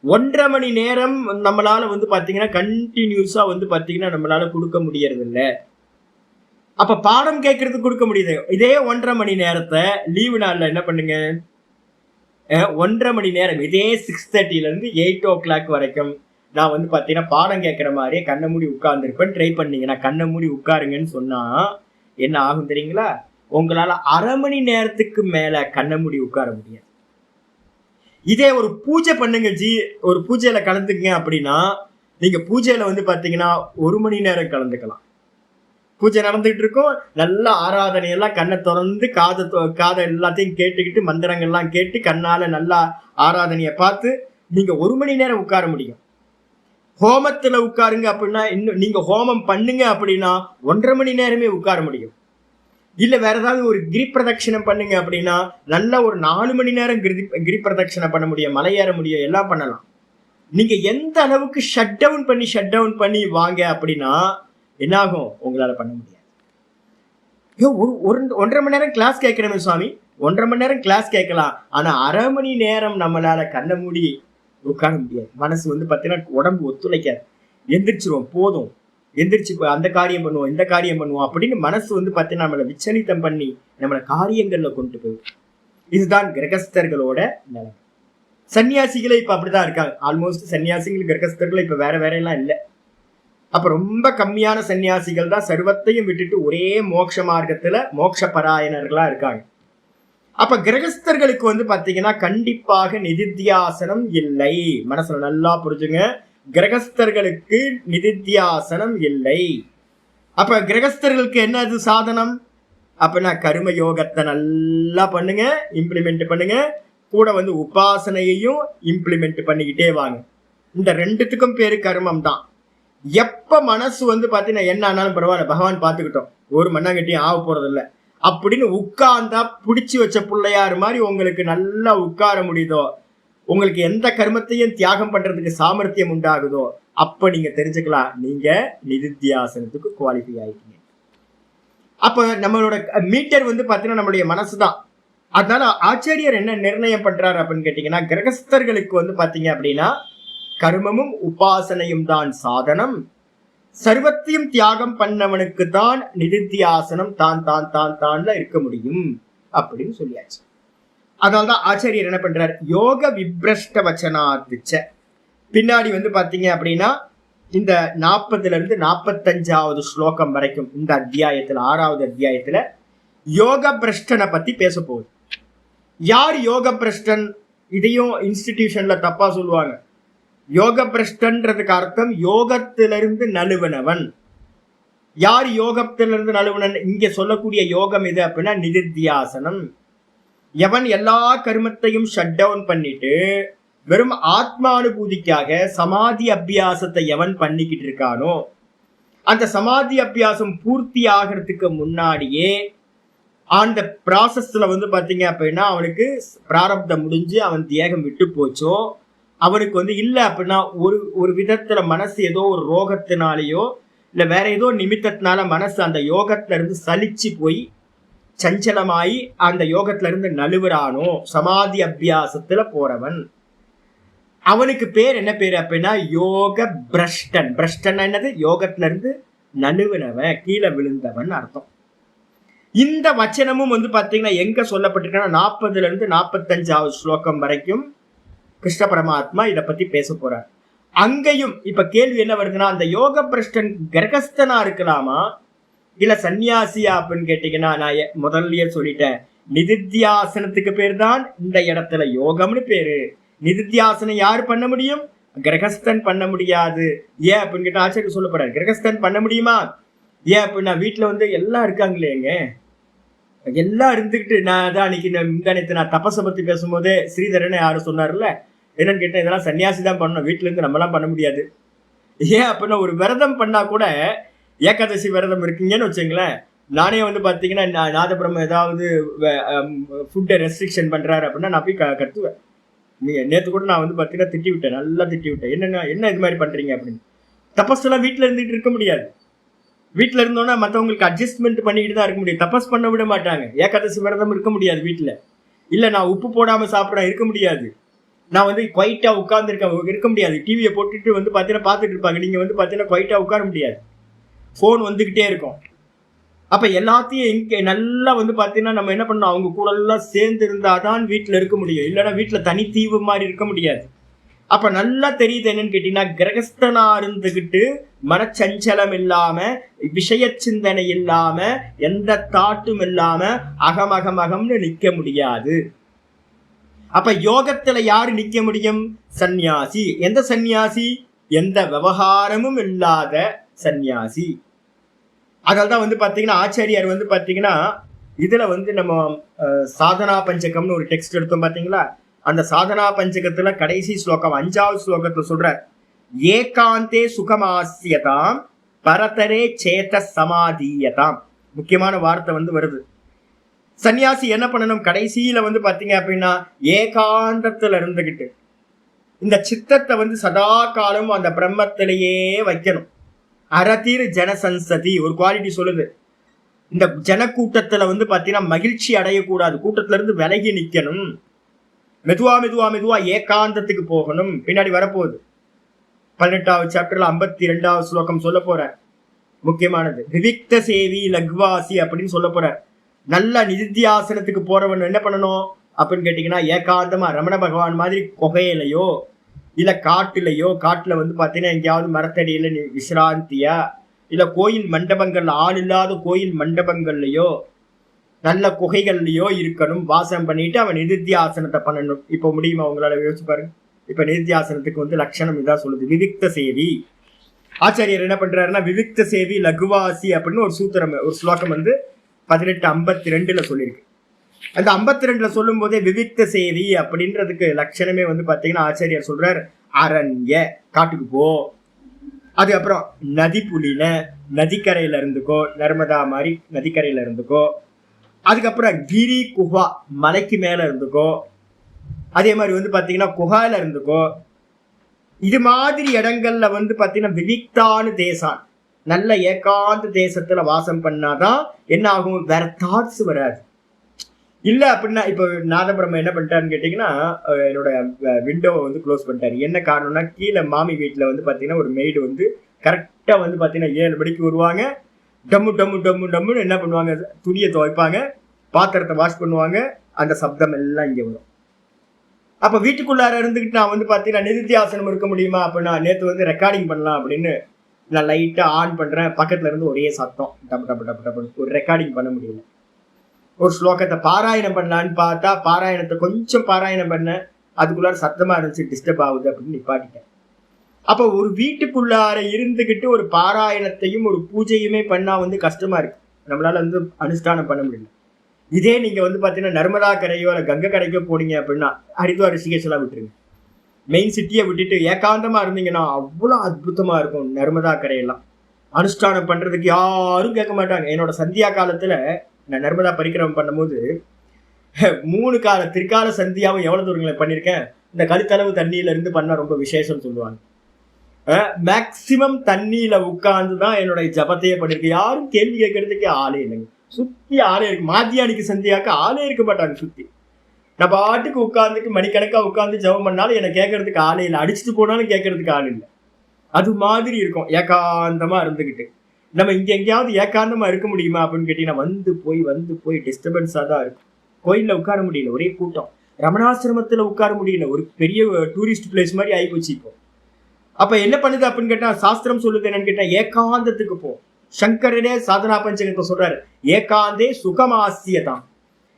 1.5 மணி நேரம் நம்மளால பாத்தீங்கன்னா கண்டினியூஸா பாத்தீங்கன்னா நம்மளால கொடுக்க முடியறது இல்லை. அப்ப பாடம் கேட்கறதுக்கு கொடுக்க முடியுது. இதே 1.5 மணி நேரத்தை லீவு நாள்ல என்ன பண்ணுங்க, 1.5 மணி நேரம் இதே 6:30 இருந்து 8 o'clock வரைக்கும் நான் பாத்தீங்கன்னா பாடம் கேட்கிற மாதிரியே கண்ணை மூடி உட்கார்ந்து இருப்பேன். ட்ரை பண்ணீங்கன்னா, கண்ணை மூடி உட்காருங்கன்னு சொன்னா என்ன ஆகும் தெரியுங்களா? உங்களால 1/2 மணி நேரத்துக்கு மேல கண்ணை மூடி உட்கார முடியாது. இதே ஒரு பூஜை பண்ணுங்க ஒரு பூஜையில கலந்துக்குங்க அப்படின்னா நீங்க பூஜையில பாத்தீங்கன்னா 1 மணி நேரம் கலந்துக்கலாம். பூஜை நடந்துகிட்டு இருக்கும், நல்ல ஆராதனையெல்லாம் கண்ணை திறந்து காதை எல்லாத்தையும் கேட்டுக்கிட்டு மந்திரங்கள்லாம் கேட்டு கண்ணால நல்லா ஆராதனையை பார்த்து நீங்க 1 மணி நேரம் உட்கார முடியும். ஹோமத்துல உட்காருங்க அப்படின்னா, இன்னும் நீங்க ஹோமம் பண்ணுங்க அப்படின்னா 1.5 மணி நேரமே உட்கார முடியும். இல்ல வேற ஏதாவது ஒரு கிரி பிரதட்சணம் பண்ணுங்க அப்படின்னா நல்லா ஒரு 4 மணி நேரம் கிரி பிரதட்சணம் பண்ண முடியும், மலையேற முடியும், எல்லாம் பண்ணலாம். நீங்க எந்த அளவுக்கு ஷட் டவுன் பண்ணி வாங்க அப்படின்னா என்ன ஆகும், உங்களால பண்ண முடியாது. 1.5 மணி நேரம் கிளாஸ் கேட்கிறமே சுவாமி, 1.5 மணி நேரம் கிளாஸ் கேட்கலாம், ஆனா 1/2 மணி நேரம் நம்மளால கண்ண மூடி உட்கார முடியாது. மனசு பாத்தீங்கன்னா உடம்பு ஒத்துழைக்காது, எந்திரிச்சிருவோம், போதும் எந்திரிச்சு அந்த காரியம் பண்ணுவோம் இந்த காரியம் பண்ணுவோம் அப்படின்னு மனசு பாத்தீங்கன்னா நம்மளை விச்சலித்தம் பண்ணி நம்மளை காரியங்கள்ல கொண்டு போகும். இதுதான் கிரகஸ்தர்களோட நிலை. சன்னியாசிகளே இப்ப அப்படிதான் இருக்காங்க. ஆல்மோஸ்ட் சன்னியாசிகள் கிரகஸ்தர்கள் இப்ப வேற எல்லாம் இல்லை. அப்ப ரொம்ப கம்மியான சன்னியாசிகள் தான் சர்வத்தையும் விட்டுட்டு ஒரே மோட்ச மார்க்கத்துல மோட்ச பராயணர்களா இருக்காங்க. அப்ப கிரகஸ்தர்களுக்கு பாத்தீங்கன்னா கண்டிப்பாக நிதித்தியாசனம் இல்லை. மனசுல நல்லா புரிஞ்சுங்க, கிரகஸ்தர்களுக்கு நிதித்தியாசனம் இல்லை. அப்ப கிரகஸ்தர்களுக்கு என்னது சாதனம் அப்படின்னா, கர்ம யோகத்தை நல்லா பண்ணுங்க, இம்ப்ளிமெண்ட் பண்ணுங்க, கூட உபாசனையையும் இம்ப்ளிமெண்ட் பண்ணிக்கிட்டே வாங்க. இந்த 2த்துக்கும் பேரு கர்மம் தான். எப்ப மனசு பாத்தீங்கன்னா என்ன ஆனாலும் பரவாயில்ல, பகவான் பாத்துக்கிட்டோம், ஒரு மண்ணாங்கட்டியும் ஆக போறது இல்லை அப்படின்னு உட்கார்ந்தா பிடிச்சு வச்ச பிள்ளையாரு மாதிரி உங்களுக்கு நல்லா உட்கார முடியுதோ, உங்களுக்கு எந்த கர்மத்தையும் தியாகம் பண்றதுக்கு சாமர்த்தியம் உண்டாகுதோ, அப்ப நீங்க தெரிஞ்சுக்கலாம் நீங்க நிதித்தியாசனத்துக்கு குவாலிஃபை ஆயிட்டீங்க. அப்ப நம்மளோட மீட்டர் பாத்தீங்கன்னா நம்மளுடைய மனசுதான். அதனால ஆச்சாரியர் என்ன நிர்ணயம் பண்றாரு அப்படின்னு கேட்டீங்கன்னா, கிரகஸ்தர்களுக்கு பாத்தீங்க அப்படின்னா கர்மமும் உபாசனையும் தான் சாதனம், சர்வத்தையும் தியாகம் பண்ணவனுக்கு தான் நிதித்தியாசனம் தான்ல இருக்க முடியும் அப்படின்னு சொல்லியாச்சு. அதனால்தான் ஆச்சாரியர் என்ன பண்றார், யோக விப்ரஷ்ட வச்சனாதிச்ச பின்னாடி பாத்தீங்க அப்படின்னா இந்த 40ல இருந்து 45வது ஸ்லோகம் வரைக்கும் இந்த அத்தியாயத்துல 6வது அத்தியாயத்துல யோக பிரஷ்டனை பத்தி பேச போகுது. யார் யோக பிரஷ்டன்? இதையும் இன்ஸ்டிடியூஷன்ல தப்பா சொல்லுவாங்க. யோக பிரஷ்டன்றதுக்கு அர்த்தம் யோகத்திலிருந்து நழுவனவன். யார் யோகத்திலிருந்து நழுவனன்? இங்க சொல்லக்கூடிய யோகம் எது அப்படின்னா நிதித்தியாசனம். எவன் எல்லா கர்மத்தையும் ஷட் டவுன் பண்ணிட்டு வெறும் ஆத்மானுபூதிக்காக சமாதி அபியாசத்தை எவன் பண்ணிக்கிட்டு இருக்கானோ, அந்த சமாதி அபியாசம் பூர்த்தி ஆகிறதுக்கு முன்னாடியே அந்த ப்ராசஸ்ல பாத்தீங்க அப்படின்னா அவனுக்கு பிராரப்தம் முடிஞ்சு அவன் தேகம் விட்டு போச்சோ, அவனுக்கு இல்ல அப்படின்னா ஒரு விதத்துல மனசு ஏதோ ஒரு ரோகத்தினாலேயோ இல்ல வேற ஏதோ நிமித்தத்தினால மனசு அந்த யோகத்துல இருந்து சலிச்சு போய் சஞ்சலமாயி அந்த யோகத்துல இருந்து நழுவுறானோ, சமாதி அபியாசத்துல போறவன், அவனுக்கு பேர் என்ன பேரு அப்படின்னா யோக பிரஷ்டன். பிரஷ்டன் என்னது? யோகத்துல இருந்து நழுவினவன், கீழே விழுந்தவன் அர்த்தம். இந்த வச்சனமும் வந்து பாத்தீங்கன்னா எங்க சொல்லப்பட்டிருக்கா, 40 இருந்து 45 ஸ்லோகம் வரைக்கும் கிருஷ்ண பரமாத்மா இதை பத்தி பேச போறார். அங்கேயும் இப்ப கேள்வி என்ன வருதுன்னா, அந்த யோக பிரஷ்டன் கிரகஸ்தனா இருக்கலாமா இல்ல சன்னியாசியா அப்படின்னு கேட்டீங்கன்னா, நான் முதல்லயே சொல்லிட்டேன், நிதித்தியாசனத்துக்கு பேர் தான் இந்த இடத்துல யோகம்னு பேரு. நிதித்தியாசனம் யாரு பண்ண முடியும்? கிரகஸ்தன் பண்ண முடியாது. ஏன் அப்படின்னு கேட்டா ஆச்சரியம் சொல்ல போறாரு. கிரகஸ்தன் பண்ண முடியுமா? ஏன் அப்படின்னா வீட்டுல வந்து எல்லாம் இருக்காங்களேங்க, எல்லாம் இருந்துகிட்டு. நான் தான் அன்னைக்கு நான் தபஸை பத்தி பேசும்போது ஸ்ரீதரனை யாரும் சொன்னார்ல, என்னன்னு கேட்டேன், இதெல்லாம் சன்னியாசி தான் பண்ணணும், வீட்டுல இருந்து நம்மளாம் பண்ண முடியாது. ஏன் அப்படின்னா ஒரு விரதம் பண்ணா கூட, ஏகாதசி விரதம் இருக்கீங்கன்னு வச்சுங்களேன், நானே வந்து பாத்தீங்கன்னா நாதபிரம்ம ஏதாவது ஃபுட்டை ரெஸ்ட்ரிக்ஷன் பண்றாரு அப்படின்னா நான் போய் கத்துவேன். நீங்க நேற்று கூட நான் வந்து பாத்தீங்கன்னா திட்டி விட்டேன், நல்லா திட்டி விட்டேன். என்ன இது மாதிரி பண்றீங்க அப்படின்னு. தபஸ் எல்லாம் வீட்டுல இருந்துட்டு இருக்க முடியாது. வீட்டுல இருந்தோம்னா மற்றவங்களுக்கு அட்ஜஸ்ட்மெண்ட் பண்ணிக்கிட்டு தான் இருக்க முடியும். தபஸ் பண்ண விட மாட்டாங்க. ஏகாதசி விரதம் இருக்க முடியாது வீட்டுல. இல்ல நான் உப்பு போடாம சாப்பிட இருக்க முடியாது. நான் வந்து குவைட்டா உட்கார்ந்துருக்கேன் இருக்க முடியாது. டிவியை போட்டுட்டு வந்து பாத்தீங்கன்னா பாத்துட்டு இருப்பாங்க. நீங்க வந்து பாத்தீங்கன்னா குவைட்டா உட்கார முடியாது. போன் வந்துகிட்டே இருக்கும். அப்ப எல்லாத்தையும் இங்க நல்லா வந்து பாத்தீங்கன்னா நம்ம என்ன பண்ணணும், அவங்க கூட எல்லாம் சேர்ந்து இருந்தாதான் வீட்டுல இருக்க முடியும். இல்லைன்னா வீட்டுல தனித்தீவு மாதிரி இருக்க முடியாது. அப்ப நல்லா தெரியுது என்னன்னு கேட்டீங்கன்னா, கிரகஸ்தனா இருந்துகிட்டு மனச்சஞ்சலம் இல்லாம, விஷய சிந்தனை இல்லாம, எந்த தாட்டும் இல்லாம அகமகமகம்னு நிக்க முடியாது. அப்ப யோகத்துல யாரு நிக்க முடியும்? சந்நியாசி. எந்த சந்நியாசி? எந்த விவகாரமும் இல்லாத சந்நியாசி. அதனால்தான் வந்து பாத்தீங்கன்னா ஆச்சாரியார் வந்து பாத்தீங்கன்னா இதுல வந்து நம்ம சாதனா பஞ்சகம்னு ஒரு டெக்ஸ்ட் எடுத்தோம் பாத்தீங்களா, அந்த சாதனா பஞ்சகத்துல கடைசி ஸ்லோகம் 5வது ஸ்லோகத்துல சொல்ற, ஏகாந்தே சுகமாசியதாம் பரதரே சேத சமாதீயதாம். முக்கியமான வார்த்தை வந்து வருது. சன்னியாசி என்ன பண்ணணும்? கடைசியில வந்து பாத்தீங்க அப்படின்னா ஏகாந்தத்துல இருந்துகிட்டு இந்த சித்தத்தை வந்து சதா காலம் அந்த பிரம்மத்திலேயே வைக்கணும். அரதிர் ஜனசன்சதி ஒரு குவாலிட்டி சொல்லுது. இந்த ஜனக்கூட்டத்துல வந்து பாத்தீங்கன்னா மகிழ்ச்சி அடையக்கூடாது, கூட்டத்துல இருந்து விலகி நிக்கணும். மெதுவா மெதுவா மெதுவா ஏகாந்தத்துக்கு போகணும். பின்னாடி வரப்போகுது 18வது சாப்டர்ல 52வது ஸ்லோகம் சொல்ல போற. முக்கியமானது விவிக்த சேவி லக்வாசி அப்படின்னு சொல்ல போற. நல்ல நிதித்தியாசனத்துக்கு போறவன் என்ன பண்ணணும் அப்படின்னு கேட்டீங்கன்னா, ஏகாந்தமா ரமண பகவான் மாதிரி குகையிலையோ இல்ல காட்டுலையோ, காட்டுல வந்து பாத்தீங்கன்னா எங்கேயாவது மரத்தடியில விசிராந்தியா, இல்ல கோயில் மண்டபங்கள்ல, ஆள் இல்லாத கோயில் மண்டபங்கள்லயோ நல்ல குகைகள்லயோ இருக்கணும். வாசம் பண்ணிட்டு அவன் நிதித்தியாசனத்தை பண்ணணும். இப்போ முடியுமா உங்களால? யோசிச்சு பாருங்க. இப்ப நிதித்தியாசனத்துக்கு வந்து லட்சணம் இதான் சொல்லுது, விவிக்த சேவி. ஆச்சாரியர் என்ன பண்றாருன்னா, விவிக்த சேவி லகுவாசி அப்படின்னு ஒரு சூத்திரம், ஒரு ஸ்லோகம் வந்து 1852 சொல்லியிருக்கு. அந்த 52 சொல்லும் போதே விவிக்த சேவி அப்படின்றதுக்கு லட்சணமே வந்து பாத்தீங்கன்னா ஆச்சாரியர் சொல்றார், அரண்ய காட்டுக்கு போ. அதுக்கப்புறம் நதி புலின நதிக்கரையில இருந்துக்கோ, நர்மதா மாதிரி நதிக்கரையில இருந்துக்கோ. அதுக்கப்புறம் கிரி குஹா மலைக்கு மேல இருந்துக்கோ. அதே மாதிரி வந்து பாத்தீங்கன்னா குஹால இருந்துக்கோ. இது மாதிரி இடங்கள்ல வந்து பாத்தீங்கன்னா விவிக்தானு தேசம், நல்ல ஏகாந்த தேசத்துல வாசம் பண்ணாதான் என்ன ஆகும், வேற தாட்ஸ் வராது. இல்ல அப்படின்னா இப்ப நாதபிரம்ம என்ன பண்ணிட்டாருன்னு கேட்டீங்கன்னா, என்னோட விண்டோவை வந்து க்ளோஸ் பண்ணிட்டாரு. என்ன காரணம்னா, கீழே மாமி வீட்டுல வந்து பாத்தீங்கன்னா ஒரு மெய்டு வந்து கரெக்டா வந்து பாத்தீங்கன்னா 7 மணிக்கு வருவாங்க. டம்மு டம்மு டம்மு டம்முன்னு என்ன பண்ணுவாங்க, துணியை துவைப்பாங்க, பாத்திரத்தை வாஷ் பண்ணுவாங்க. அந்த சப்தம் எல்லாம் இங்க வரும். அப்ப வீட்டுக்குள்ளார இருந்துகிட்டு நான் வந்து பாத்தீங்கன்னா நிதித்தியாசனம் இருக்க முடியுமா அப்படின்னா, நேற்று வந்து ரெக்கார்டிங் பண்ணலாம் அப்படின்னு நான் லைட்டா ஆன் பண்றேன், பக்கத்துல இருந்து ஒரே சத்தம், டப்பு டப்பு டப்பு டப்பு. ஒரு ரெக்கார்டிங் பண்ண முடியல. ஒரு ஸ்லோகத்தை பாராயணம் பண்ணலான்னு பார்த்தா, பாராயணத்தை கொஞ்சம் பாராயணம் பண்ண, அதுக்குள்ளார சத்தமா இருந்துச்சு, டிஸ்டர்ப் ஆகுது அப்படின்னு நிப்பாட்டிட்டேன். அப்ப ஒரு வீட்டுக்குள்ளார இருந்துகிட்டு ஒரு பாராயணத்தையும் ஒரு பூஜையுமே பண்ணா வந்து கஷ்டமா இருக்கு, நம்மளால வந்து அனுஷ்டானம் பண்ண முடியல. இதே நீங்க வந்து பாத்தீங்கன்னா நர்மதா கரையோ இல்ல கங்கை கரைக்கோ போனீங்க அப்படின்னா, ஹரித்வார் ரிஷிகேஷ் எல்லாம் விட்டுருங்க, மெயின் சிட்டியை விட்டுட்டு ஏகாந்தமா இருந்தீங்கன்னா அவ்வளவு அற்புதமா இருக்கும். நர்மதா கரையெல்லாம் அனுஷ்டானம் பண்றதுக்கு யாரும் கேட்க மாட்டாங்க. என்னோட சந்தியா காலத்துல நான் நர்மதா பரிக்கிரமம் பண்ணும்போது 3 கால திரிகால சந்தியாவும் எவ்வளவு தூரங்களை பண்ணியிருக்கேன். இந்த கழுத்தளவு தண்ணியில இருந்து பண்ண ரொம்ப விசேஷம் சொல்லுவாங்க. மேக்சிமம் தண்ணியில உட்கார்ந்துதான் என்னோட ஜபத்தையே பண்ணிருக்கேன். யாரும் கேள்வி கேட்கறதுக்கே ஆளே இல்லைங்க. சுத்தி ஆளே இருக்கு. மாத்தியானிக்கு சந்தியாக்க ஆளே இருக்க மாட்டாங்க சுத்தி. நான் பாட்டுக்கு உட்காந்துட்டு மணிக்கணக்கா உட்காந்து ஜெபம் பண்ணாலும் என்னை கேட்கறதுக்கு ஆளே இல்லை, அடிச்சுட்டு போனாலும் கேட்கறதுக்கு ஆள் இல்லை. அது மாதிரி இருக்கும் ஏகாந்தமா இருந்துகிட்டு. நம்ம இங்க எங்கேயாவது ஏகாந்தமா இருக்க முடியுமா அப்படின்னு கேட்டீங்கன்னா வந்து போய் டிஸ்டர்பன்ஸா தான் இருக்கும். கோயில்ல உட்கார முடியல, ஒரே கூட்டம். ரமணாசிரமத்துல உட்கார முடியல, ஒரு பெரிய டூரிஸ்ட் பிளேஸ் மாதிரி ஆகிப்போச்சு இப்போ. அப்ப என்ன பண்ணுது அப்படின்னு கேட்டா, சாஸ்திரம் சொல்லுது என்னன்னு கேட்டா, ஏகாந்தத்துக்கு போ. சங்கரனே சாதனா பஞ்சகத்தை சொல்றாரு, ஏகாந்தே சுகமாசியதான்.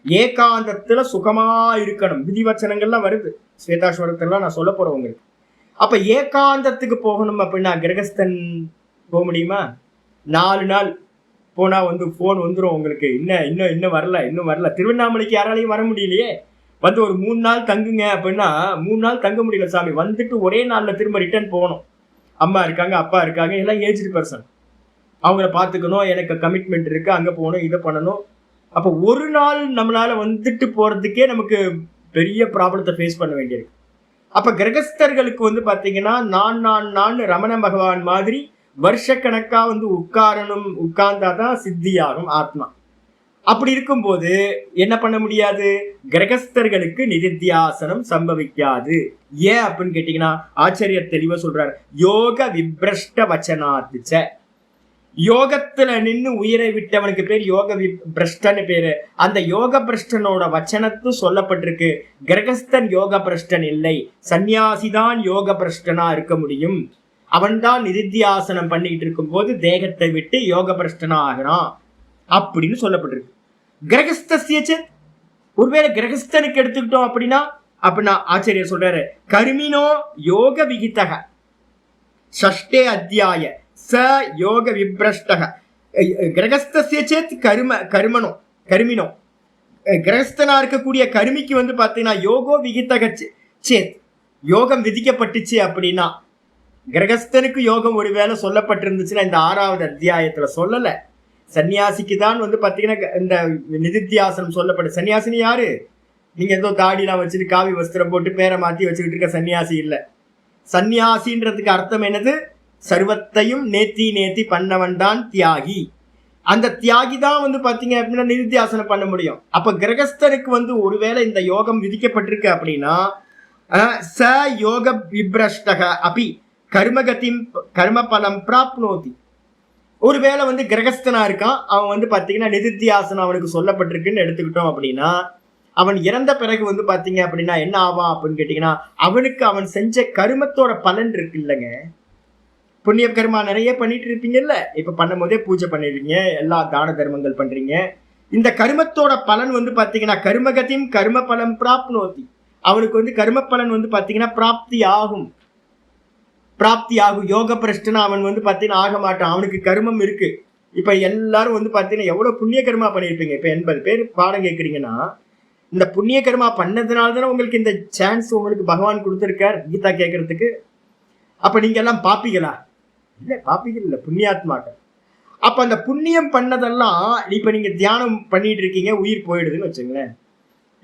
ஏகாந்தத்துல சுகமா இருக்கணும். விதிவச்சனங்கள்லாம் வருது ஸ்வேதாஸ்வரத்தெல்லாம் நான் சொல்ல போறேன் உங்களுக்கு. அப்ப ஏகாந்தத்துக்கு போகணும் அப்படின்னா கிரகஸ்தன் போக முடியுமா? 4 நாள் போனா வந்து போன் வந்துடும் உங்களுக்கு, இன்னும் வரல. திருவண்ணாமலைக்கு யாராலையும் வர முடியலையே, வந்து ஒரு 3 நாள் தங்குங்க அப்படின்னா 3 நாள் தங்க முடியல சாமி. வந்துட்டு ஒரே நாள்ல திரும்ப ரிட்டர்ன் போகணும். அம்மா இருக்காங்க, அப்பா இருக்காங்க, எல்லாம் ஏஜ்டு பர்சன், அவங்கள பார்த்துக்கணும், எனக்கு கமிட்மெண்ட் இருக்கு, அங்க போகணும், இதை பண்ணணும். அப்போ ஒரு நாள் நம்மளால வந்துட்டு போறதுக்கே நமக்கு பெரிய ப்ராப்ளத்தை ஃபேஸ் பண்ண வேண்டியிருக்கு. அப்ப கிரகஸ்தர்களுக்கு வந்து பாத்தீங்கன்னா நான் ரமண பகவான் மாதிரி வருஷக்கணக்கா வந்து உட்கார்ந்தாதான் சித்தியாகும் ஆத்மா. அப்படி இருக்கும்போது என்ன பண்ண முடியாது? கிரகஸ்தர்களுக்கு நிதித்தியாசனம் சம்பவிக்காது. ஏன் அப்படின்னு கேட்டீங்கன்னா, ஆச்சரியர் தெளிவா சொல்றாரு, யோக விப்ரஷ்ட வச்சனாத்துச்ச. யோகத்துல நின்று உயிரை விட்டவனுக்கு பேர் யோக பிரஷ்டன்னு பேரு. அந்த யோக பிரஷ்டனோட வச்சனத்து சொல்லப்பட்டிருக்கு, கிரகஸ்தன் யோக பிரஷ்டன் இல்லை, சன்னியாசிதான் யோக பிரஷ்டனா இருக்க முடியும். அவன் தான் நிதித்தியாசனம் பண்ணிட்டு இருக்கும் போது தேகத்தை விட்டு யோக பிரஷ்டனா ஆகிறான் அப்படின்னு சொல்லப்பட்டிருக்கு. கிரகஸ்திய ஒருவேளை கிரகஸ்தனுக்கு எடுத்துக்கிட்டோம் அப்படின்னா ஆச்சரியர் சொல்றாரு, கர்மினோ யோக விகிதக ஷஷ்டே அத்தியாய ச யோக விப்ரஷ்டக. கிரகஸ்திய சேத் கர்மினோ கிரகஸ்தனா இருக்கக்கூடிய கருமிக்கு வந்து பாத்தீங்கன்னா யோகோ விகிதக சேத், யோகம் விதிக்கப்பட்டுச்சு அப்படின்னா. கிரகஸ்தனுக்கு யோகம் ஒருவேளை சொல்லப்பட்டிருந்துச்சுன்னா இந்த 6வது அத்தியாயத்துல சொல்லல. சன்னியாசிக்கு தான் வந்து பாத்தீங்கன்னா இந்த நிதித்தியாசனம் சொல்லப்பட்டு. சன்னியாசினி யாரு? நீங்க ஏதோ தாடிலாம் வச்சுட்டு காவி வஸ்திரம் போட்டு பேரை மாத்தி வச்சுக்கிட்டு இருக்க சன்னியாசி இல்ல. சன்னியாசின்றதுக்கு அர்த்தம் என்னது? சர்வத்தையும் நேத்தி பண்ணவன் தான் தியாகி. அந்த தியாகி தான் வந்து பாத்தீங்க அப்படின்னா நிதித்தியாசனம் பண்ண முடியும். அப்ப கிரகஸ்தனுக்கு வந்து ஒருவேளை இந்த யோகம் விதிக்கப்பட்டிருக்கு அப்படின்னா ச யோக விப்ரஷ்டக அபி கர்மகதிம் கர்ம பலம் பிராப்னோதி. ஒருவேளை வந்து கிரகஸ்தனா இருக்கான், அவன் வந்து பாத்தீங்கன்னா நிதித்தியாசனம் அவனுக்கு சொல்லப்பட்டிருக்குன்னு எடுத்துக்கிட்டோம் அப்படின்னா, அவன் இறந்த பிறகு வந்து பாத்தீங்க அப்படின்னா என்ன ஆவான் அப்படின்னு கேட்டீங்கன்னா, அவனுக்கு அவன் செஞ்ச கருமத்தோட பலன் இருக்கு இல்லைங்க. புண்ணிய கர்மா நிறைய பண்ணிட்டு இருப்பீங்கல்ல, இப்ப பண்ணும் போதே பூஜை பண்ணிடுறீங்க, எல்லா தான தர்மங்கள் பண்றீங்க. இந்த கருமத்தோட பலன் வந்து பாத்தீங்கன்னா கர்மகதிம் கர்ம பலம் பிராப்னோதி. அவனுக்கு வந்து கர்ம பலன் வந்து பாத்தீங்கன்னா பிராப்தி ஆகும். யோக பிரஷ்டனா அவன் வந்து பாத்தீங்கன்னா ஆக மாட்டான், அவனுக்கு கர்மம் இருக்கு. இப்ப எல்லாரும் வந்து பாத்தீங்கன்னா எவ்வளவு புண்ணிய கர்மா பண்ணிருப்பீங்க. இப்ப 80 பேர் பாடம் கேட்கறீங்கன்னா, இந்த புண்ணிய கர்மா பண்ணதுனால தானே உங்களுக்கு இந்த சான்ஸ் உங்களுக்கு பகவான் கொடுத்திருக்கார் கீதா கேட்கறதுக்கு. அப்ப நீங்க எல்லாம் பாப்பிகளா? இல்ல, பாப்பிகள் இல்ல, புண்ணியாத்மாக்கள். அப்ப அந்த புண்ணியம் பண்ணதெல்லாம் இப்ப நீங்க தியானம் பண்ணிட்டு இருக்கீங்க, உயிர் போயிடுதுன்னு வச்சுங்களேன்.